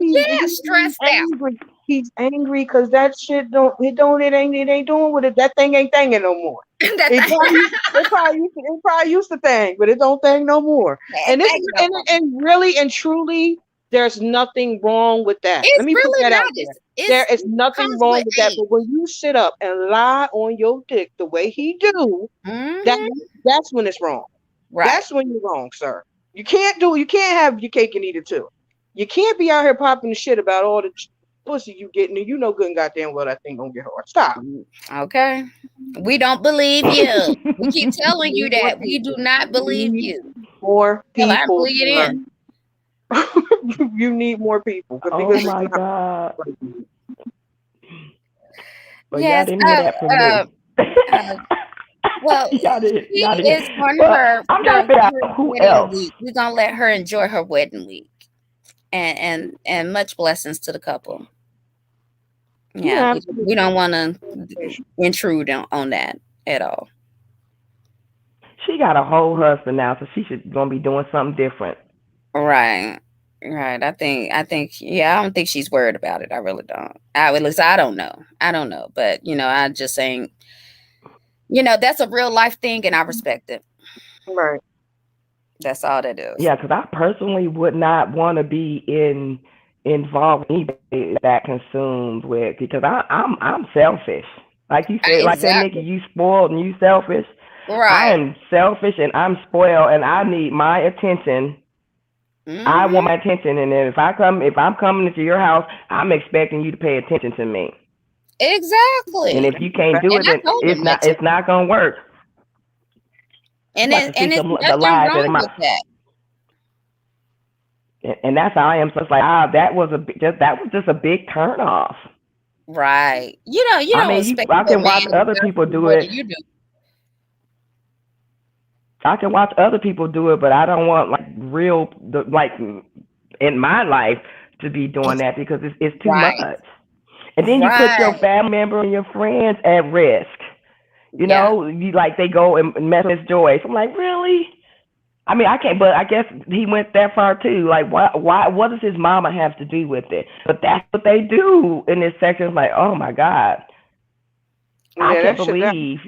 stressed angry. Out. He's angry because that shit ain't doing with it. That thing ain't thanging no more. It probably used to thang, but it don't thang no more. And really and truly, there's nothing wrong with that. It's Let me really put that out there. There is nothing wrong with that. But when you sit up and lie on your dick the way he do, that's when it's wrong. Right. That's when you're wrong, sir. You can't have your cake and eat it too. You can't be out here popping the shit about all the pussy you getting, and you know good and goddamn well that thing gonna get hard. Stop. Okay. We don't believe you. We keep telling you that. We do not believe you. More people. I believe it in. You need more people. Oh my God. Well, y'all didn't hear that from me. Well, y'all did. It's on her. I'm trying to figure out who else. We're gonna let her enjoy her wedding week, and much blessings to the couple. Yeah, we don't want to intrude on that at all. She got a whole husband now, so she should gonna be doing something different. Right. I think. Yeah, I don't think she's worried about it. I really don't. At least I don't know. But I just saying. That's a real life thing, and I respect it. Right. That's all that is. Yeah, because I personally would not want to be involved in anything that consumed with, because I'm selfish. Like you said, like that Nikki, you spoiled and you selfish. Right. I am selfish and I'm spoiled, and I need my attention I want my attention, and if I'm coming into your house, I'm expecting you to pay attention to me. Exactly. And if you can't do it, then it's not gonna work. And then the lies that and that's how I am. So it's like, that was just a big turn off. Right. You don't I can watch other people do it. You do. I can watch other people do it, but I don't want like in my life to be doing that because it's too much. And then you put your family member and your friends at risk. You know, they go and mess with Joyce. I'm like, really? I mean, I can't, but I guess he went that far too. Like, why? What does his mama have to do with it? But that's what they do in this section. It's like, oh my God. I can't believe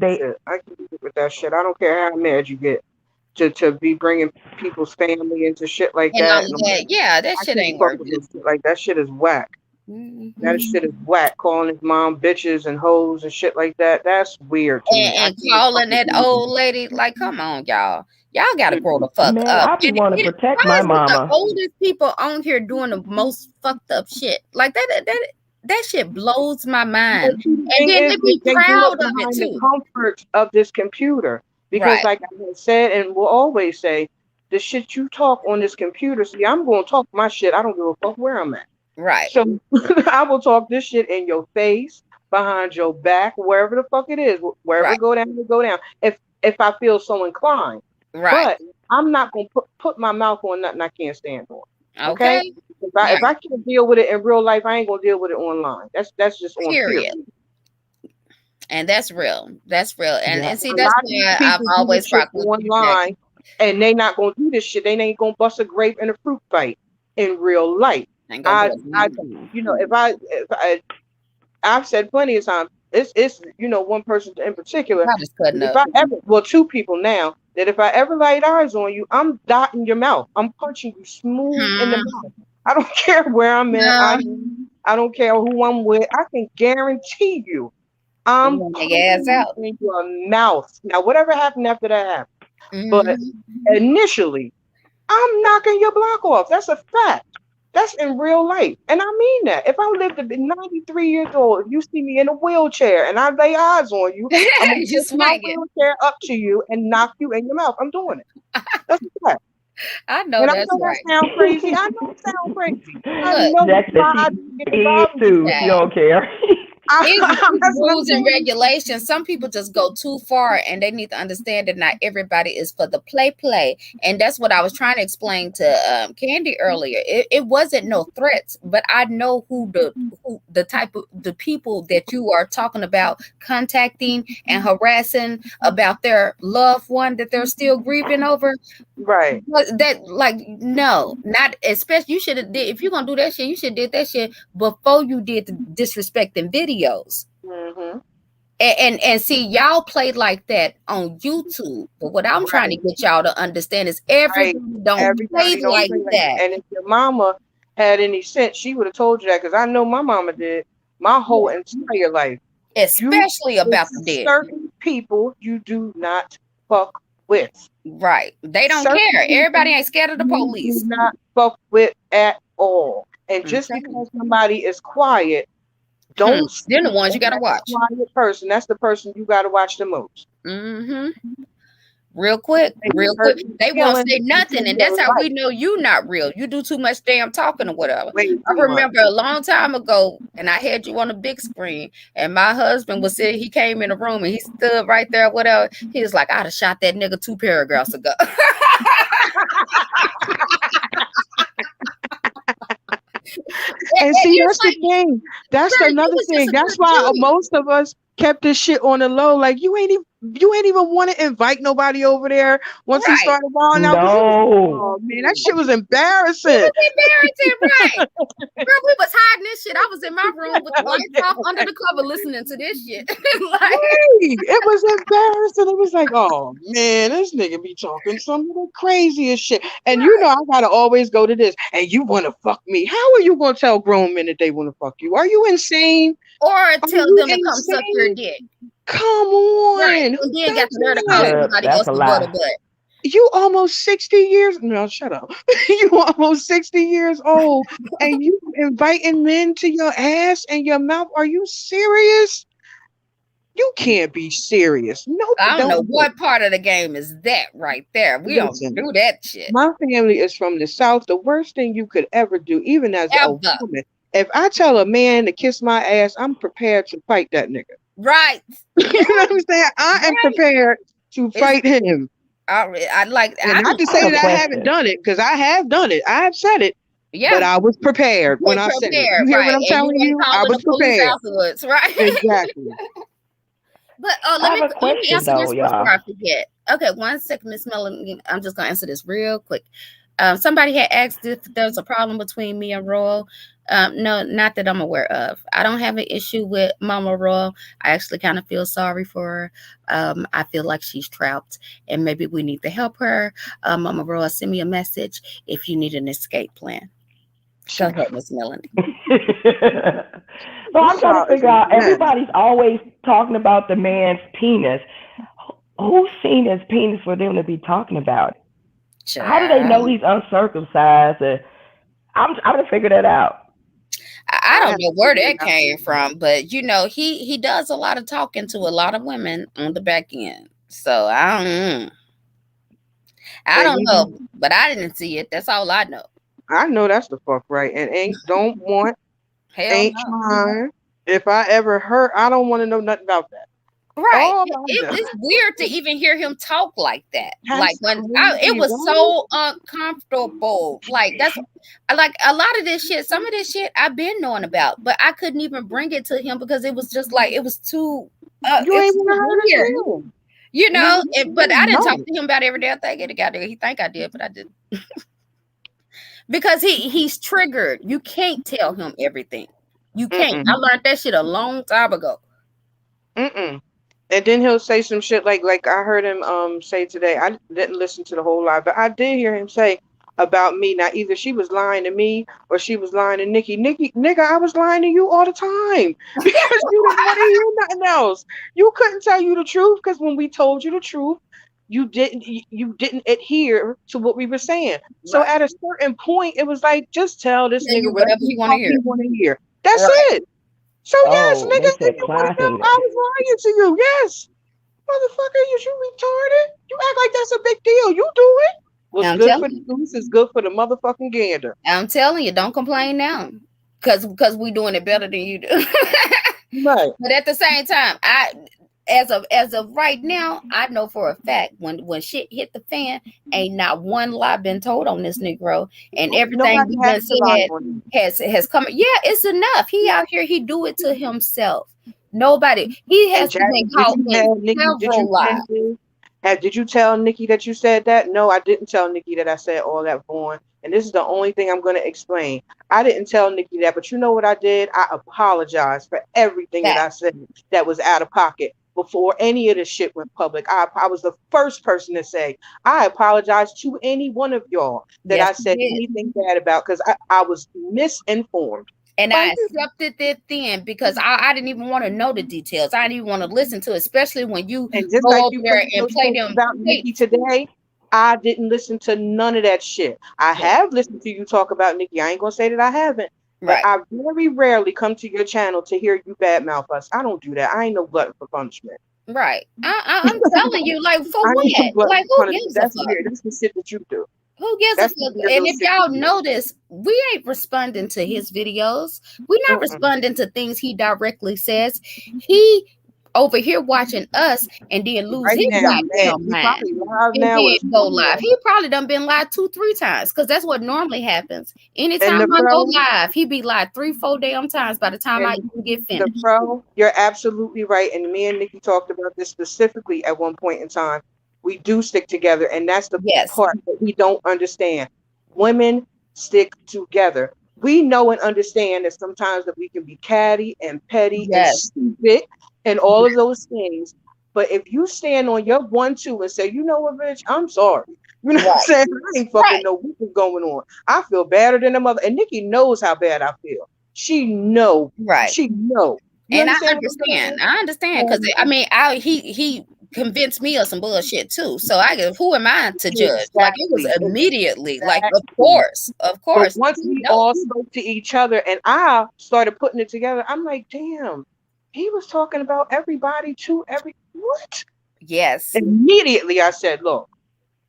I can do with that shit. I don't care how mad you get to be bringing people's family into shit like that. That shit ain't worth it. Like, that shit is whack. Mm-hmm. That shit is whack. Calling his mom bitches and hoes and shit like that. That's weird to me. And calling that old lady, like, come on, y'all. Y'all gotta grow the fuck up. I want to protect my mama. The oldest people on here doing the most fucked up shit. Like that shit blows my mind. And then they be proud of it too. The comfort of this computer. Because like I said, and will always say, the shit you talk on this computer, see, I'm gonna talk my shit. I don't give a fuck where I'm at. Right. So I will talk this shit in your face, behind your back, wherever the fuck it is. Wherever it go down, if I feel so inclined. Right. But I'm not gonna put my mouth on nothing I can't stand on. Okay. If I can't deal with it in real life, I ain't gonna deal with it online. That's just on period. And that's real. That's real. And see, that's why I've always rocked with online. And they not gonna do this shit. They ain't gonna bust a grape in a fruit fight in real life. I've said plenty of times. It's one person in particular. Two people now. That if I ever laid eyes on you, I'm dotting your mouth. I'm punching you smooth in the mouth. I don't care where I'm at. I don't care who I'm with. I can guarantee you, I'm punching you in your mouth. Now, whatever happened after that happened. Mm-hmm. But initially, I'm knocking your block off. That's a fact. That's in real life. And I mean that. If I lived to be 93 years old, if you see me in a wheelchair and I lay eyes on you, I'm going to just my wheelchair up to you and knock you in your mouth. I'm doing it. That's a fact. I know that's right. That sounds crazy. I know it sounds crazy. I know too. You don't care. Rules and regulations. Some people just go too far, and they need to understand that not everybody is for the play. And that's what I was trying to explain to Candy earlier. It wasn't no threats, but I know who the type of the people that you are talking about contacting and harassing about their loved one that they're still grieving over. Right. That no, not especially. You should have did if you're gonna do that shit. You should have did that shit before you did the disrespecting videos. Mm-hmm. And see, y'all play like that on YouTube. But what I'm trying to get y'all to understand is everybody don't play like that. And if your mama had any sense, she would have told you that, because I know my mama did my whole entire life. Especially about the dead. Certain people you do not fuck with. Right. They don't care. Everybody ain't scared of the police. Do not fuck with at all. And just because somebody is quiet, don't. They're the ones you gotta watch. Quiet person. That's the person you gotta watch the most. Mm-hmm. Real quick. They won't say nothing, and that's how we know you not real. You do too much damn talking or whatever. I remember a long time ago, and I had you on the big screen, and my husband was sitting. He came in the room and he stood right there, whatever. He was like, "I'd have shot that nigga 2 paragraphs ago." And see, that's the thing. That's another thing. That's why most of us kept this shit on the low. Like, you ain't even want to invite nobody over there once he started balling out. Oh man, that shit was embarrassing. It was embarrassing, right? Girl, we was hiding this shit. I was in my room with the lights off under the cover listening to this shit. It was embarrassing. It was like, oh man, this nigga be talking some of the craziest shit. And you know, I gotta always go to this. And you want to fuck me? How are you gonna tell grown men that they want to fuck you? Are you insane? Or tell them to come suck your dick. Come on. Right. And then got to learn to call somebody else the butt. You almost 60 years. No, shut up. You almost 60 years old, and you inviting men to your ass and your mouth. Are you serious? You can't be serious. Nope. I don't know Don't look. what part of the game is that right there. We don't Listen. do that shit. My family is from the South. The worst thing you could ever do, even as a Ever. woman, if I tell a man to kiss my ass, I'm prepared to fight that nigga. Right. You know what I'm saying? I am prepared to fight him. I like. And not to say that I haven't done it, because I have done it. I have said it. Yeah. But I was prepared when I said it. You hear what I'm telling you? I was prepared. Afterwards, right? Exactly. But let me answer this before I forget. Okay, 1 second, Miss Melanie. I'm just gonna answer this real quick. Somebody had asked if there's a problem between me and Royal. No, not that I'm aware of. I don't have an issue with Mama Royal. I actually kind of feel sorry for her. I feel like she's trapped, and maybe we need to help her. Mama Royal, send me a message if you need an escape plan. Go ahead, Miss Melanie. So I'm trying to figure out, everybody's always talking about the man's penis. Who's seen his penis for them to be talking about it? Child. How do they know he's uncircumcised? I'm trying to figure that out. I don't know where that came from, but you know, he does a lot of talking to a lot of women on the back end. So I don't know, but I didn't see it. That's all I know. I know that's the fuck right. And ain't trying. If I ever heard, I don't want to know nothing about that. Right. It's weird to even hear him talk like that. Like when it was so uncomfortable. Like that's like a lot of this shit. Some of this shit I've been knowing about, but I couldn't even bring it to him because it was just like it was too. You ain't weird. You know. But I didn't talk to him about every damn thing. He think I did, but I didn't. Because he's triggered. You can't tell him everything. You can't. I learned that shit a long time ago. And then he'll say some shit like I heard him say today. I didn't listen to the whole live, but I did hear him say about me. Now either she was lying to me or she was lying to Nikki. Nikki, nigga, I was lying to you all the time because you didn't want to hear nothing else. You couldn't tell you the truth because when we told you the truth, you didn't adhere to what we were saying. So at a certain point, it was like, just tell this nigga whatever you want to hear. That's it. So yes, nigga, if you want to know, I was lying to you. Yes, motherfucker, you retarded. You act like that's a big deal. You do it. What's good for the goose is good for the motherfucking gander. I'm telling you, don't complain now, because we doing it better than you do. Right. But at the same time, as of right now, I know for a fact when shit hit the fan, ain't not one lie been told on this Negro, and everything we've been said has come. Yeah, it's enough. He out here, he do it to himself. Nobody. He has been caught in several lies. Did you tell Nikki that you said that? No, I didn't tell Nikki that I said all that, Vaughn. And this is the only thing I'm going to explain. I didn't tell Nikki that, but you know what I did? I apologized for everything that I said that was out of pocket. Before any of this shit went public, I was the first person to say, I apologize to any one of y'all that I said anything bad about, because I was misinformed. And I accepted it then because I didn't even want to know the details. I didn't even want to listen to it, especially when you go up there and play them. About Nikki today, I didn't listen to none of that shit. I have listened to you talk about Nikki. I ain't going to say that I haven't. But I very rarely come to your channel to hear you badmouth us. I don't do that. I ain't no glutton for punishment. Right. I'm telling you, like, for what? Like, who gives a fuck? That's the shit that you do. Who gives a fuck? And if y'all notice, we ain't responding to his videos. We're not responding to things he directly says. He over here watching us and then lose his goddamn mind and then go live. He probably done been live 2-3 times because that's what normally happens. Anytime I go live, he be live 3-4 damn times by the time I even get finished. You're absolutely right. And me and Nikki talked about this specifically at one point in time. We do stick together, and that's the part that we don't understand. Women stick together. We know and understand that sometimes that we can be catty and petty and stupid and all of those things. But if you stand on your 1-2 and say, you know what, bitch, I'm sorry. You know what I'm saying? I ain't fucking know what's going on. I feel better than a mother. And Nikki knows how bad I feel. She know. Right. She know. And I understand. I understand because I mean, he convince me of some bullshit too. So who am I to judge? Exactly. Like it was immediately, like of But course. once we all spoke to each other and I started putting it together, I'm like, damn, he was talking about everybody to what? Yes. Immediately I said, look,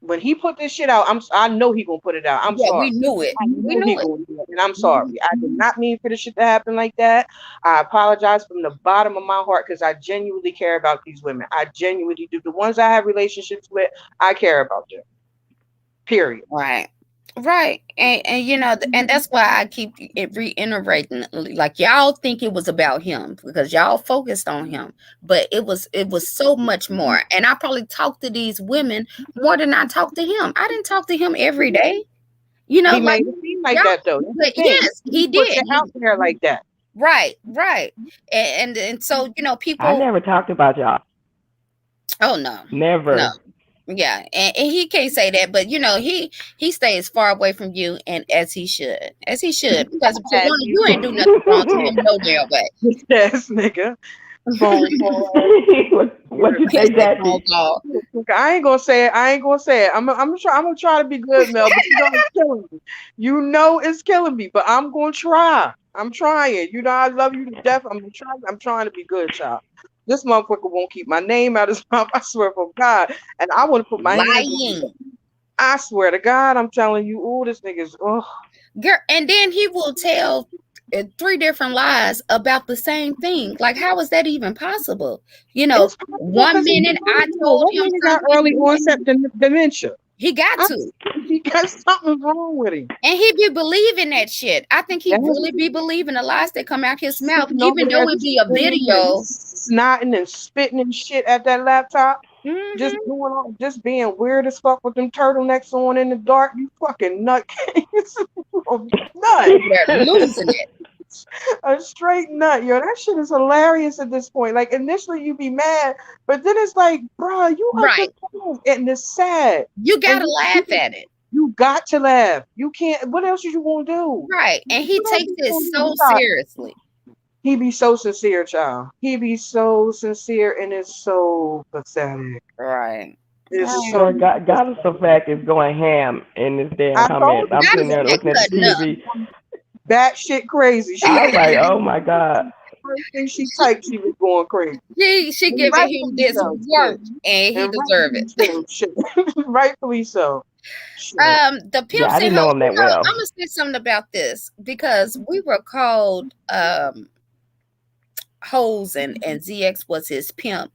when he put this shit out, I know he gonna put it out. I'm sorry. We knew it. We knew it. Gonna do it. And I'm sorry. I did not mean for this shit to happen like that. I apologize from the bottom of my heart because I genuinely care about these women. I genuinely do. The ones I have relationships with, I care about them. Period. Right. And you know, and that's why I keep reiterating, like y'all think it was about him because y'all focused on him, but it was so much more. And I probably talked to these women more than I talked to him. I didn't talk to him every day. You know, he made it seem like that though. Yes, he did. Put it out there like that. Right. And so, you know, people. I never talked about y'all. Oh no. Never. No. Yeah, and he can't say that, but you know he stays far away from you, and as he should, because you ain't do nothing wrong to him no damn way. Yes, nigga. Phone call. What you say, Jackie? I ain't gonna say it. I'm gonna try to be good, Mel, but you know it's killing me. You know it's killing me, but I'm gonna try. I'm trying. You know I love you to death. I'm trying to be good, child. This motherfucker won't keep my name out of his mouth. I swear for God. And I want to put my hands on. I swear to God, I'm telling you, oh, this nigga's girl. And then he will tell 3 different lies about the same thing. Like, how is that even possible? You know, one minute I told him got early onset dementia. He got to. He got something wrong with him. And he be believing that shit. I think he really be believing the lies that come out his mouth, even though it be a video. Snotting and spitting and shit at that laptop. Mm-hmm. Just being weird as fuck with them turtlenecks on in the dark. You fucking nutcase. Nut. They're losing it. A straight nut, yo. That shit is hilarious at this point. Like initially you be mad, but then it's like, bro, you right, and it's sad. You gotta laugh at it. You got to laugh. You can't. What else are you gonna do? Right, and he takes it so seriously. He be so sincere, child. He be so sincere, and it's so pathetic. Right. It's so Goddess of Fact is going ham in this damn comments. I'm sitting there looking at the TV. That shit crazy. I was like, oh my God. First thing she typed, she was going crazy. She giving him this work, and he deserves it. Rightfully so. The pimps. Yeah, I didn't know him that well. I'm gonna say something about this because we were called hoes, and ZX was his pimp.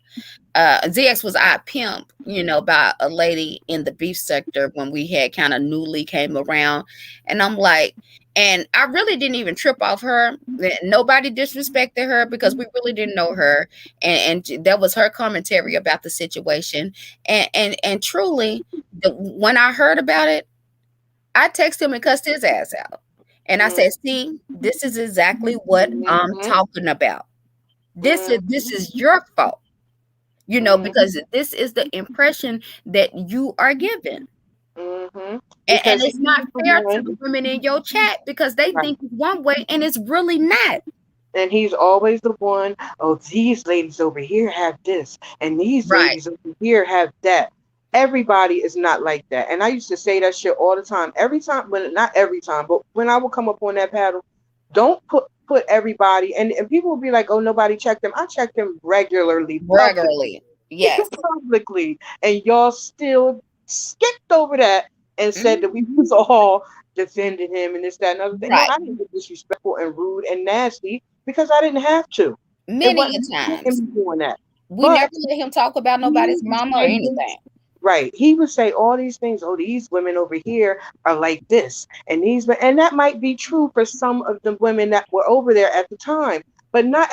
ZX was our pimp, you know, by a lady in the beef sector when we had kind of newly came around. And I'm like, and I really didn't even trip off her. Nobody disrespected her because we really didn't know her. And that was her commentary about the situation. And truly, when I heard about it, I texted him and cussed his ass out. And I said, see, this is exactly what I'm talking about. This is your fault. You know, because this is the impression that you are given. And it's not fair to the women in your chat because they think it's one way and it's really not. And he's always the one, oh, these ladies over here have this and these ladies over here have that. Everybody is not like that. And I used to say that shit all the time. Every time, not every time, but when I would come up on that paddle, don't put everybody, and people would be like, oh, nobody checked them. I checked them regularly. Yes. Publicly. And y'all still skipped over that and said that we was all defending him and this, that, and other thing. No, I didn't get disrespectful and rude and nasty because I didn't have to. Many times. Doing that. We never let him talk about nobody's mama or anything. Right. He would say all these things. Oh, these women over here are like this. And that might be true for some of the women that were over there at the time. But not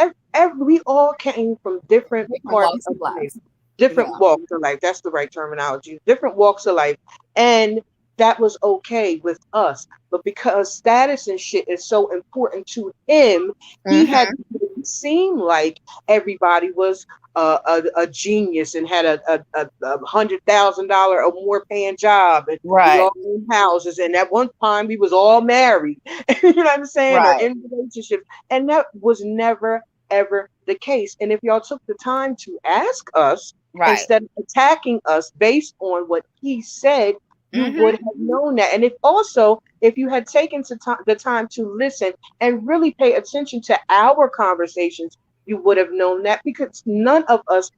we all came from different parts of life. Different walks of life. That's the right terminology. Different walks of life. And that was okay with us. But because status and shit is so important to him, he had to seem like everybody was a genius and had a $100,000 or more paying job, and we all in houses, and at one time we was all married. You know what I'm saying? Or in relationships, and that was never ever the case. And if y'all took the time to ask us Right. instead of attacking us based on what he said, you would have known that. And if you had taken the time to listen and really pay attention to our conversations, you would have known that, because none of us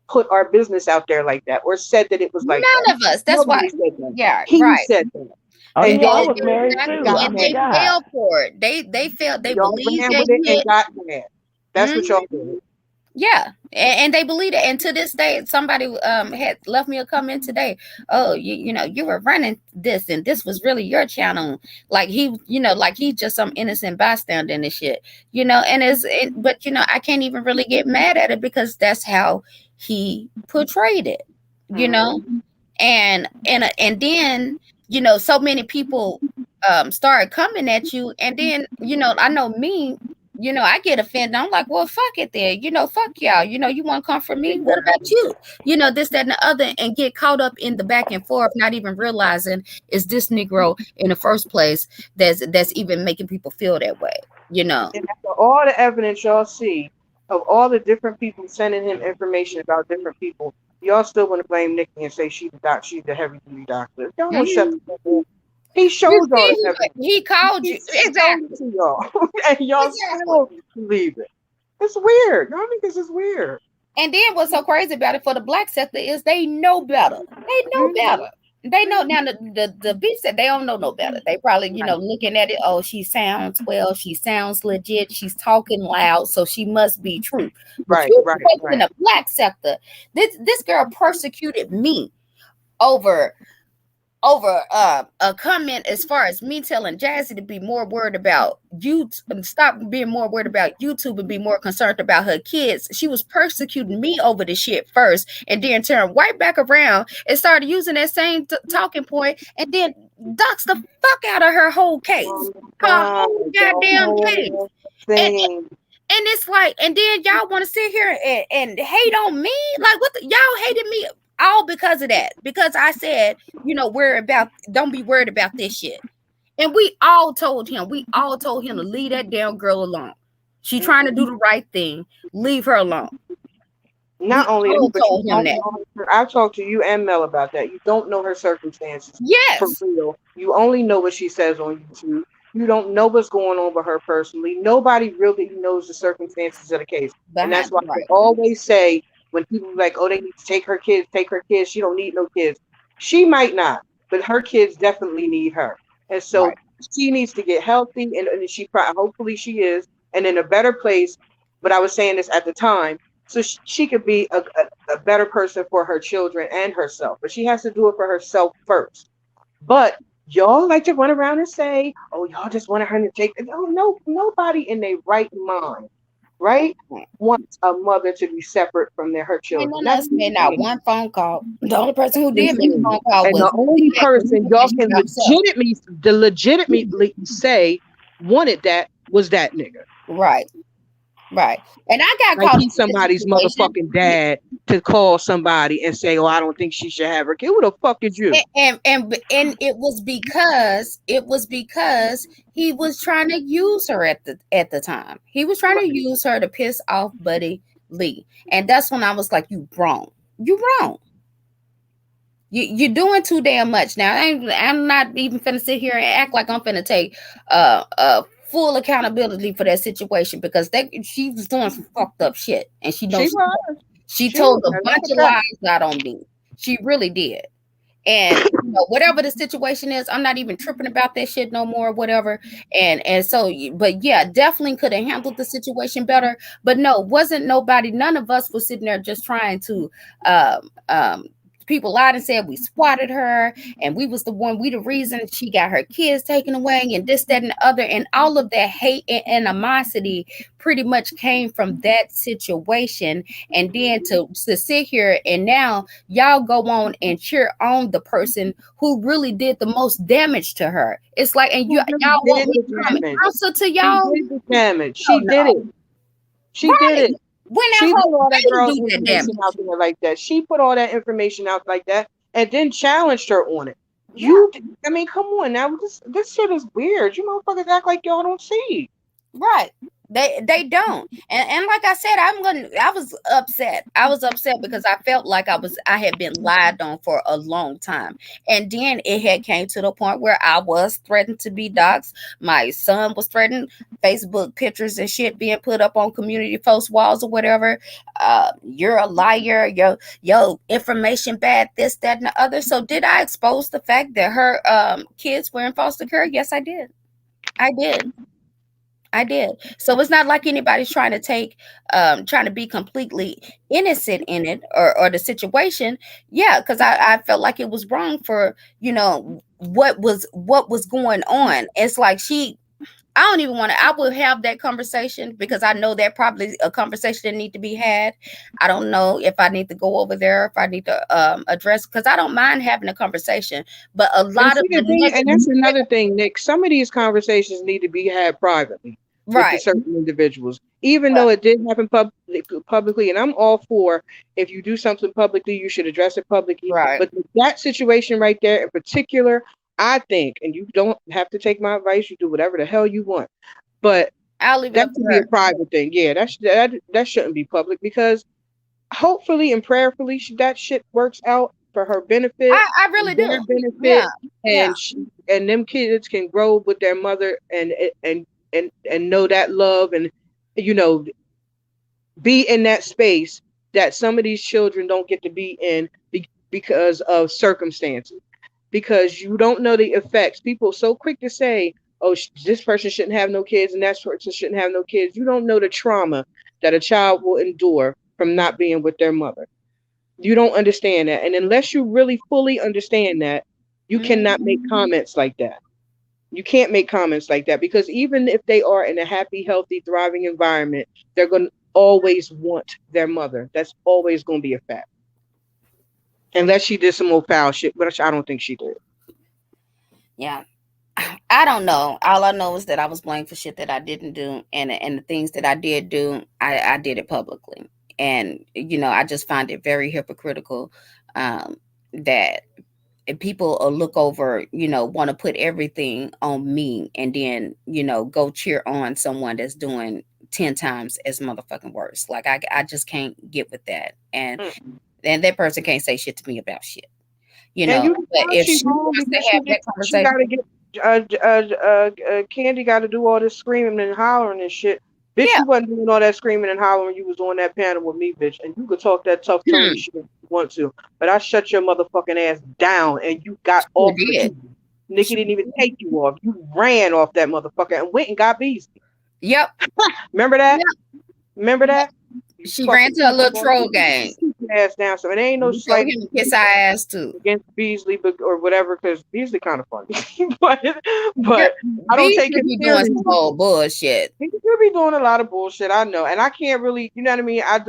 put our business out there like that or said that it was like that. None of us. That's why. Nobody said that. Yeah, He right. said that. Oh And yeah, I y'all was married Exactly. too. got Oh And my they mad. God. fell for it. They felt, they Y'all believed ran that with it and hit. got mad. That's what y'all did. Yeah, and they believe it. And to this day, somebody had left me a comment today. Oh, you know, you were running this, and this was really your channel. Like he, you know, like he's just some innocent bystander in this shit. You know, and but you know, I can't even really get mad at it because that's how he portrayed it. You know, and then you know, so many people started coming at you, and then you know, I know me. You know, I get offended. I'm like, well, fuck it then. You know, fuck y'all. You know, you want to come for me? What about you? You know, this, that, and the other, and get caught up in the back and forth, not even realizing is this Negro in the first place that's even making people feel that way. You know. And after all the evidence y'all see of all the different people sending him information about different people, y'all still want to blame Nikki and say she's the heavy duty doctor. Y'all don't shut the fuck up. He showed y'all the evidence. He called you exactly To y'all, and y'all still believe it. It's weird. Y'all think this is weird. And then what's so crazy about it for the black sector is they know better. They know better. They know now the beef said they don't know no better. They probably, you know, looking at it, oh, she sounds well, she sounds legit, she's talking loud, so she must be true. But in the black sector, this girl persecuted me over a comment as far as me telling Jazzy to be more worried about stop being more worried about YouTube and be more concerned about her kids. She was persecuting me over the shit first, and then turned right back around and started using that same talking point, and then ducks the fuck out of her whole case. Her whole goddamn case. And it's like, and then y'all want to sit here and hate on me? Like, what y'all hated me all because of that. Because I said, you know, don't be worried about this shit. And we all told him to leave that damn girl alone. She trying to do the right thing. Leave her alone. Not only that, but you don't know her. I've talked to you and Mel about that. You don't know her circumstances. Yes. For real. You only know what she says on YouTube. You don't know what's going on with her personally. Nobody really knows the circumstances of the case. And that's why I always say, when people are like, oh, they need to take her kids, she don't need no kids. She might not, but her kids definitely need her. And so she needs to get healthy, and hopefully she is, and in a better place. But I was saying this at the time, so she could be a better person for her children and herself. But she has to do it for herself first. But y'all like to run around and say, oh, y'all just want her to take it. No, nobody in their right mind, right, wants a mother to be separate from her children. That's not one phone call. The only person who did make a phone call was the only person y'all can legitimately say wanted that was that nigga. Right. And I got like he's somebody's motherfucking dad to call somebody and say, oh, I don't think she should have her kid. Who the fuck is you? And it was because he was trying to use her at the time. He was trying to use her to piss off Buddy Lee. And that's when I was like, you wrong. You're doing too damn much. Now I'm not even finna sit here and act like I'm finna take full accountability for that situation, because she was doing some fucked up shit, and she told a bunch of lies out on me. She really did. And you know, whatever the situation is, I'm not even tripping about that shit no more, whatever. And so, but yeah, definitely could have handled the situation better. But no, none of us was sitting there just trying to people lied and said we swatted her, and we the reason she got her kids taken away, and this, that, and the other, and all of that hate and animosity pretty much came from that situation. And then to sit here and now y'all go on and cheer on the person who really did the most damage to her. It's like, and y'all want me to come answer to y'all? She did the damage. She did it. She did it. When she put all that girl's information out there like that. She put all that information out like that and then challenged her on it. Yeah. Come on now. This shit is weird. You motherfuckers act like y'all don't see. Right. They don't. And like I said, I was upset. I was upset because I felt like I had been lied on for a long time. And then it had came to the point where I was threatened to be doxxed. My son was threatened, Facebook pictures and shit being put up on community post walls or whatever. You're a liar, yo information bad, this, that, and the other. So did I expose the fact that her kids were in foster care? Yes, I did. I did. I did. So it's not like anybody's trying to trying to be completely innocent in it or the situation. Yeah, because I felt like it was wrong for, what was going on. It's like I don't even want to, I will have that conversation because I know that probably a conversation that need to be had. I don't know if I need to go over there, if I need to address, because I don't mind having a conversation, but a lot of the and that's another thing, Nick. Some of these conversations need to be had privately with the certain individuals, even though it did happen publicly. And I'm all for, if you do something publicly, you should address it publicly. Right. But that situation right there in particular, I think, and you don't have to take my advice, you do whatever the hell you want, but I'll leave it that up should be a private thing. Yeah, that shouldn't be public, because hopefully and prayerfully that shit works out for her benefit. I really do. Their benefit, Yeah. and and them kids can grow with their mother and know that love, and be in that space that some of these children don't get to be in because of circumstances, because you don't know the effects. People are so quick to say, oh, this person shouldn't have no kids and that person shouldn't have no kids. You don't know the trauma that a child will endure from not being with their mother. You don't understand that. And unless you really fully understand that, you cannot make comments like that. You can't make comments like that, because even if they are in a happy, healthy, thriving environment, they're going to always want their mother. That's always going to be a fact. Unless she did some more foul shit, but I don't think she did. Yeah. I don't know. All I know is that I was blamed for shit that I didn't do, and the things that I did do, I did it publicly. And I just find it very hypocritical that people will look over, want to put everything on me, and then go cheer on someone that's doing 10 times as motherfucking worse. Like I just can't get with that, and that person can't say shit to me about shit. But if she wants to have that conversation, Candy got to do all this screaming and hollering and shit. Bitch, you wasn't doing all that screaming and hollering when you was on that panel with me, bitch. And you could talk that tough Tony shit if you want to, but I shut your motherfucking ass down, and you got off. Nikki didn't even take you off. You ran off that motherfucker and went and got Beasley. Yep. Remember that? Remember that? She ran to a little troll game. Ass down, so it ain't no slight kiss our ass too against Beasley, or whatever, because Beasley kind of funny, but I don't take it doing some old bullshit. He could be doing a lot of bullshit. I know, and I can't really, you know what I mean. I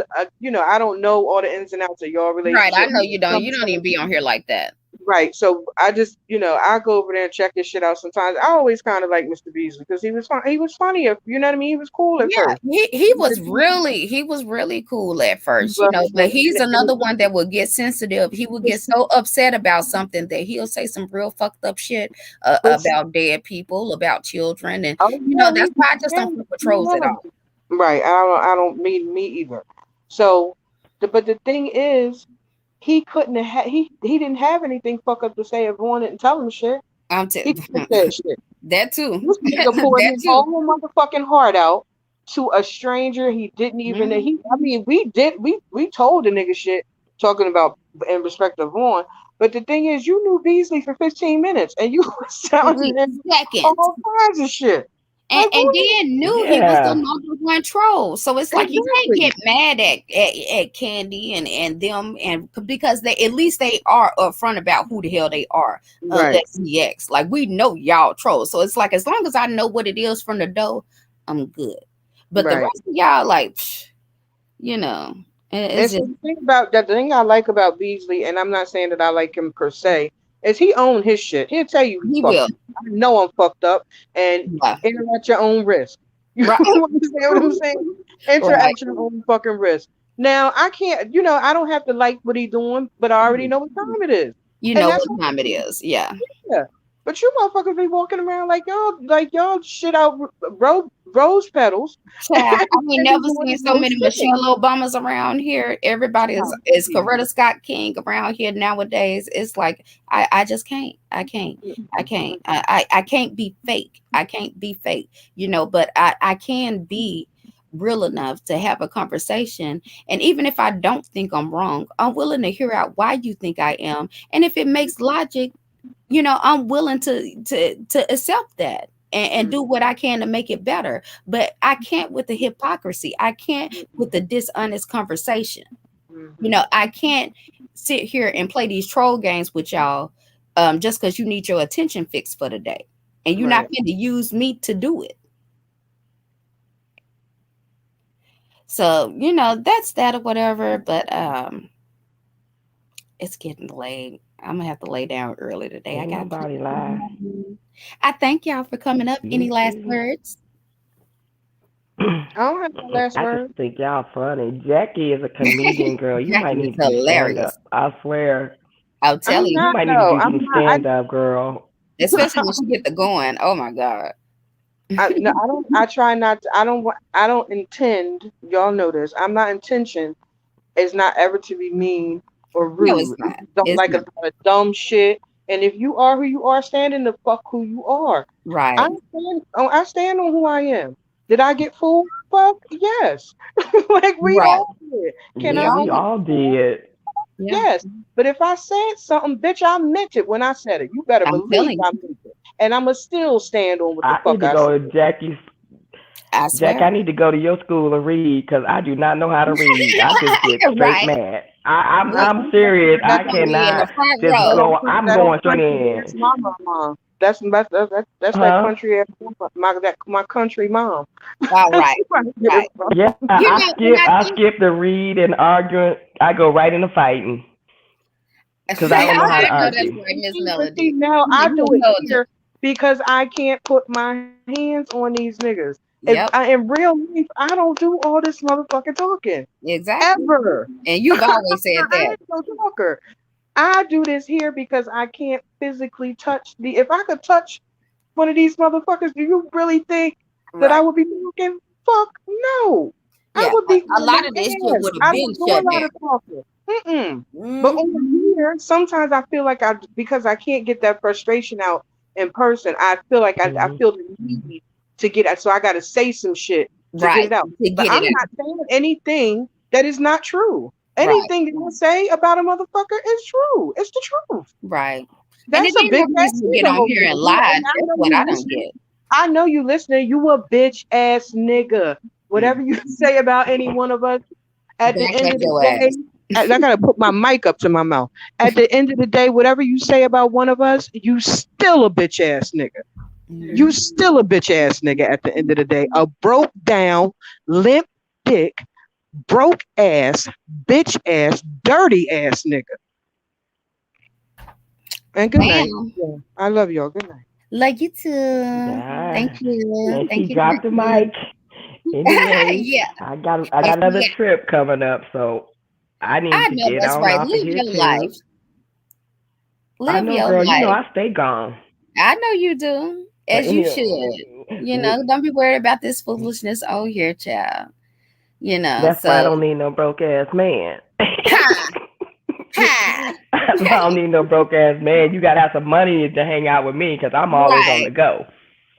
don't know all the ins and outs of your relationship. Right, I know you don't. You don't even be on here like that. Right, so I just, I go over there and check this shit out sometimes. I always kind of like Mr. Beasley because he was fun. He was funny, you know what I mean. He was cool at first. He was really cool at first, But he's another one that will get sensitive. He will get so upset about something that he'll say some real fucked up shit about dead people, about children, and that's why I just don't fuck with trolls at all. Right, I don't mean me either. So, but the thing is, he couldn't have. He didn't have anything fuck up to say if Vaughn didn't tell him shit. I'm he that shit. That too. This nigga poured his whole motherfucking heart out to a stranger. He didn't even. We told the nigga shit talking about in respect of Vaughn. But the thing is, you knew Beasley for 15 minutes, and you was telling him all kinds of shit. And then knew he was the number one troll. So it's like you can't get mad at Candy and them, and because at least they are upfront about who the hell they are. That's CX. Like, we know y'all trolls. So it's like, as long as I know what it is from the door, I'm good. But the rest of y'all, like, it's just, the thing I like about Beasley, and I'm not saying that I like him per se, is he own his shit. He'll tell you he will. I know I'm fucked up, and enter at your own risk. You understand what I'm saying? Enter at your own fucking risk. Now, I can't, I don't have to like what he's doing, but I already know what time it is. What time it is. Yeah. But you motherfuckers be walking around like y'all shit out rose petals. Child, I ain't never Doing seen this so little many shit. Michelle Obamas around here. Everybody is Coretta Scott King around here nowadays. It's like I just can't. I can't. I can't. I can't be fake. I can't be fake. But I can be real enough to have a conversation. And even if I don't think I'm wrong, I'm willing to hear out why you think I am. And if it makes logic, I'm willing to accept that and do what I can to make it better. But I can't with the hypocrisy. I can't with the dishonest conversation. I can't sit here and play these troll games with y'all just because you need your attention fixed for the day. And you're not going to use me to do it. So, that's that or whatever. But it's getting late. I'm gonna have to lay down early today. Ain't nobody lie. I thank y'all for coming up. Any last words? I don't have no last I word. just think y'all funny. Jackie is a comedian, girl. You might need to do stand up. I swear. I'll tell you. You might need to do some stand up, girl. Especially when she get the going. Oh my God. No, I don't. I try not to. I don't intend. Y'all know this. I'm not intention. It's not ever to be mean or rude. No, it's not. Don't it's like not. a dumb shit. And if you are who you are, stand in the fuck who you are. Right. I stand on who I am. Did I get fooled? Fuck yes. Like we all did. We all did. Yes. But if I said something, bitch, I meant it when I said it. You better believe I meant it. And I'ma still stand on what the fuck I go said. to Jackie's. Jack, I need to go to your school and read because I do not know how to read. I just get straight mad. I'm serious. I cannot just go. I'm going straight in. That's that country my country mom. All right. Right. Yeah, I skip the read and arguing. I go right into fighting because I don't know how to argue. That's right, Miss Melody. See, now I do it here because I can't put my hands on these niggas. In real life, I don't do all this motherfucking talking. Exactly. Ever. And you've always said that. I ain't no talker. I do this here because I can't physically touch if I could touch one of these motherfuckers, do you really think that I would be talking? Fuck no. Yeah, I would be a lot of this shit would have been shut down. But over here, sometimes I feel like because I can't get that frustration out in person, I feel like I feel the need to get it. So I got to say some shit to get it out. But I'm not saying anything that is not true. Anything that I say about a motherfucker is true. It's the truth. Right. That's a big ass get on here and lie. That's what I don't get. I know you listening. You a bitch ass nigga. Whatever you say about any one of us, at the end of the day, I gotta put my mic up to my mouth. At the end of the day, whatever you say about one of us, you still a bitch ass nigga. You still a bitch ass nigga at the end of the day. A broke down, limp dick, broke ass, bitch ass, dirty ass nigga. And good night. Yeah, I love y'all. Good night. Love you too. Yeah. Thank you. And she dropped the mic. Anyway, I got another trip coming up, so I need to get on off of here too. Life. I know, girl. You know I stay gone. I know you do, as you should. Don't be worried about this foolishness over here, child. That's why I don't need no broke ass man. I don't need no broke ass man. You gotta have some money to hang out with me because I'm always on the go.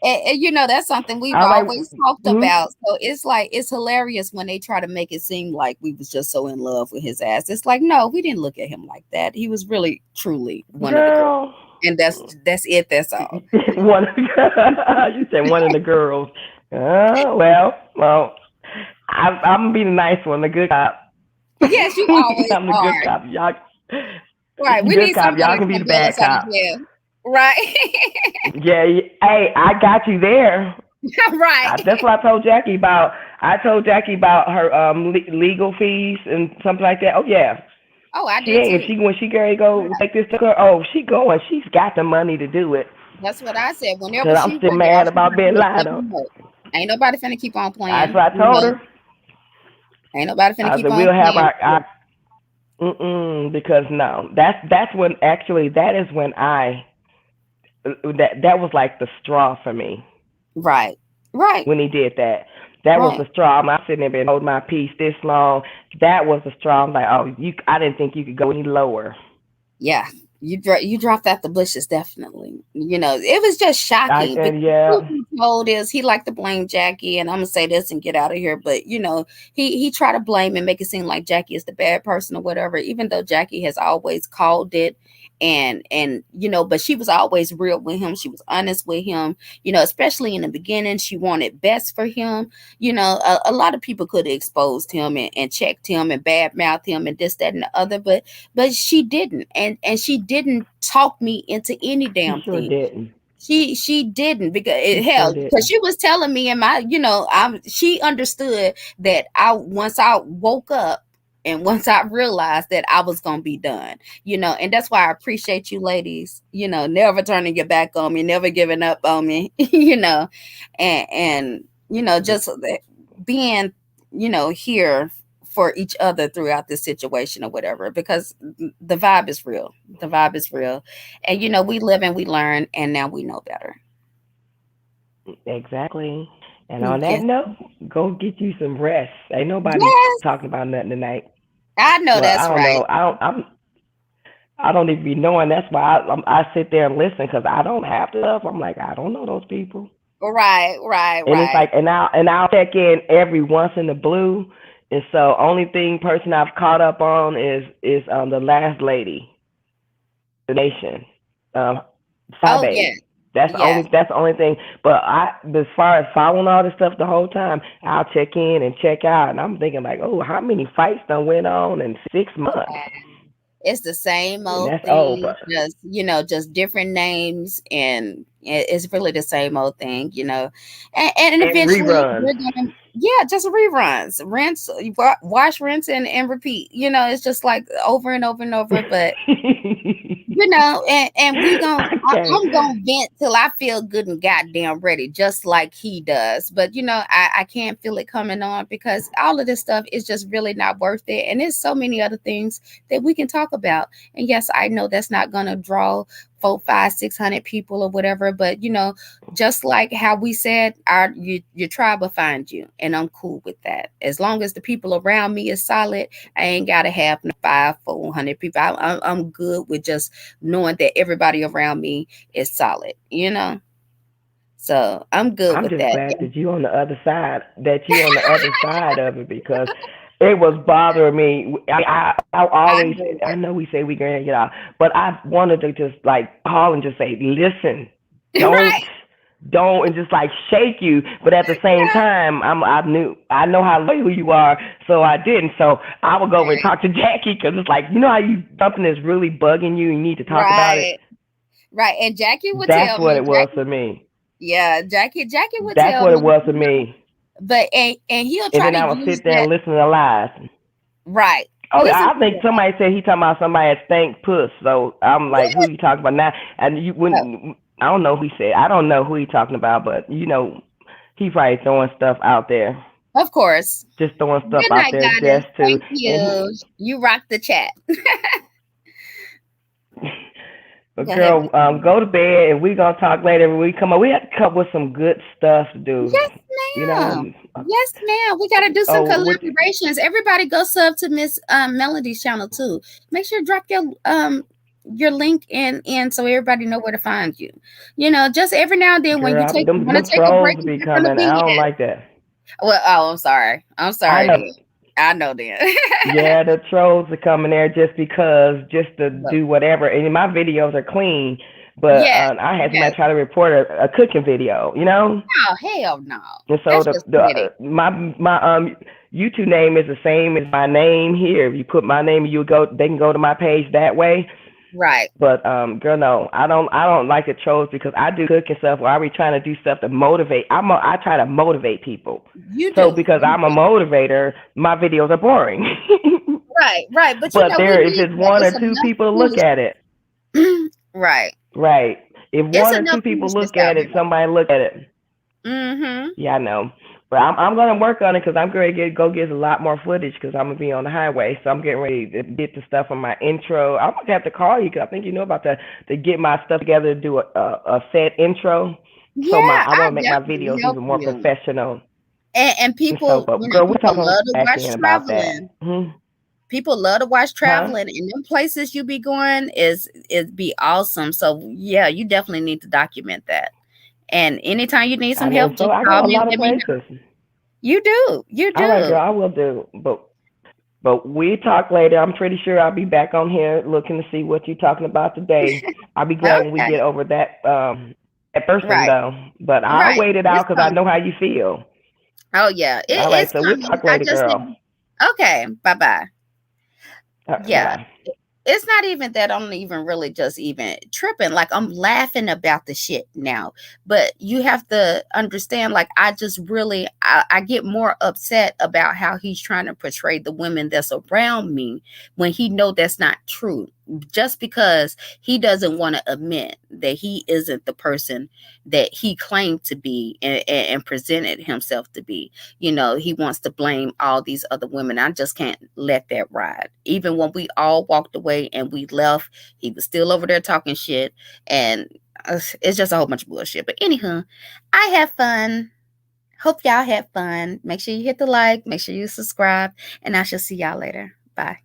And that's something we've always talked about. So it's hilarious when they try to make it seem like we was just so in love with his ass. It's like, no, we didn't look at him like that. He was really, truly one of the girls. And that's it. That's all. You said one of the girls. Well, I'm gonna be the nice one, the good cop. Yes, you always I'm the good cop. Y'all, right? We need somebody y'all can be the bad cop. Right? Yeah. Hey, I got you there. Right. That's what I told Jackie about. I told Jackie about her legal fees and something like that. Oh yeah. Oh, I did too. When she go take this to her, she going. She's got the money to do it. That's what I said. Whenever I'm still mad about being lied on. Ain't nobody finna keep on playing. That's what I told her. Ain't nobody finna keep on we'll playing. Have our because no, that's when actually that is when I that was like the straw for me. Right. When he did that. That was the straw. I'm sitting there been holding my peace this long. That was the straw. I'm like, oh, I didn't think you could go any lower. Yeah. You dropped out the bushes, definitely. It was just shocking. Yeah. What he told is he liked to blame Jackie, and I'm gonna say this and get out of here. But he tried to blame and make it seem like Jackie is the bad person or whatever, even though Jackie has always called it. And but she was always real with him. She was honest with him, especially in the beginning. She wanted best for him. A lot of people could have exposed him and checked him and badmouthed him and this, that, and the other, but she didn't. And she didn't talk me into any damn She sure thing. Didn't. She didn't, because she was telling me in my, she understood that once I woke up and once I realized that I was going to be done, and that's why I appreciate you ladies, never turning your back on me, never giving up on me, and just being, here for each other throughout this situation or whatever, because the vibe is real. The vibe is real. And, we live and we learn, and now we know better. Exactly. And on that note, go get you some rest. Ain't nobody talking about nothing tonight. I know that's I don't right. Know. I don't even be knowing. That's why I sit there and listen, because I don't have stuff. I'm like, I don't know those people. Right. And it's like, and I'll check in every once in the blue. And so only person I've caught up on is the last lady, the nation, Fabe. Yeah. That's the only thing. But as far as following all this stuff the whole time, I'll check in and check out, and I'm thinking like, oh, how many fights done went on in 6 months? It's the same old thing, just different names, and it's really the same old thing, and eventually reruns. Just reruns, wash, rinse, and repeat. It's just like over and over and over. But and we I'm gonna vent till I feel good and goddamn ready, just like he does. But I can't feel it coming on, because all of this stuff is just really not worth it. And there's so many other things that we can talk about. And yes, I know that's not gonna draw 400, 500, 600 people or whatever, but just like how we said, your tribe will find you, and I'm cool with that. As long as the people around me is solid, I ain't gotta have 500, 400 people. I'm good with just knowing that everybody around me is solid, So I'm good with that. I'm just glad that you on the other side, of it, because it was bothering me. I always, I know we say we're going to get out, but I wanted to just like call and just say, listen, don't, and just like shake you. But at the same time, I know how loyal you are, so I didn't. So I would go and talk to Jackie, because it's like, how something is really bugging you, you need to talk about it. Right. And Jackie would tell me. That's what it was for me. Yeah, Jackie would tell me. That's what it was for me. But and he'll try and then I would sit there and listen to lies. Right. Oh, I think somebody said he talking about somebody that stank puss. So I'm like, who you talking about now? And you wouldn't. I don't know who he said. I don't know who he talking about, but he probably throwing stuff out there. Of course. Just throwing stuff out there just to. Thank you. You rock the chat. But girl, go to bed, and we're gonna talk later. When we come up, we have to come up with some good stuff to do. Yes, ma'am. Yes, ma'am. We gotta do some collaborations. Everybody go sub to Miss Melody's channel too. Make sure to drop your link in so everybody know where to find you. Just every now and then, when you want to take a break, be coming. I don't like that. Well, I'm sorry. I know that. Yeah, the trolls are coming there just to do whatever. And my videos are clean, but I had somebody try to report a cooking video, Oh, hell no. And so my YouTube name is the same as my name here. If you put my name, they can go to my page that way. Right. But girl, no, I don't like the trolls, because I do cooking stuff where I be trying to do stuff to motivate. I try to motivate people. Because I'm a motivator, my videos are boring. Right. But there is just one or two people to look at it. Right. If one or two people look at it, somebody look at it. Mm-hmm. Yeah, I know. But I'm going to work on it because I'm going to go get a lot more footage because I'm going to be on the highway. So I'm getting ready to get the stuff on my intro. I'm going to have to call you because I think you know about that, to get my stuff together to do a set intro. Yeah, I want to make my definitely videos help even more you. professional. And people, So, you know, girl, we're people talking love to back watch in about that. traveling. People love to watch Huh? traveling, and them places you be going is be awesome. So yeah, you definitely need to document that. And anytime you need some help, So just I call got a me and lot of let me know. places. You do. You All right, girl, do. I will do. But we talk later. I'm pretty sure I'll be back on here looking to see what you're talking about today. I'll be glad when we Okay. get over that person Right. though. But I'll Right. wait it It's out because I know coming. how you feel. Oh yeah. All right, It's so we'll coming. talk I later, just girl. need. Okay. Bye-bye. Bye Yeah. bye. It's not even that I'm even really just even tripping. Like, I'm laughing about the shit now. But you have to understand, like, I just really I get more upset about how he's trying to portray the women that's around me when he know that's not true. Just because he doesn't want to admit that he isn't the person that he claimed to be and presented himself to be. You know, he wants to blame all these other women. I just can't let that ride. Even when we all walked away and we left, he was still over there talking shit. And it's just a whole bunch of bullshit. But anywho, I had fun. Hope y'all had fun. Make sure you hit the like, make sure you subscribe, and I shall see y'all later. Bye.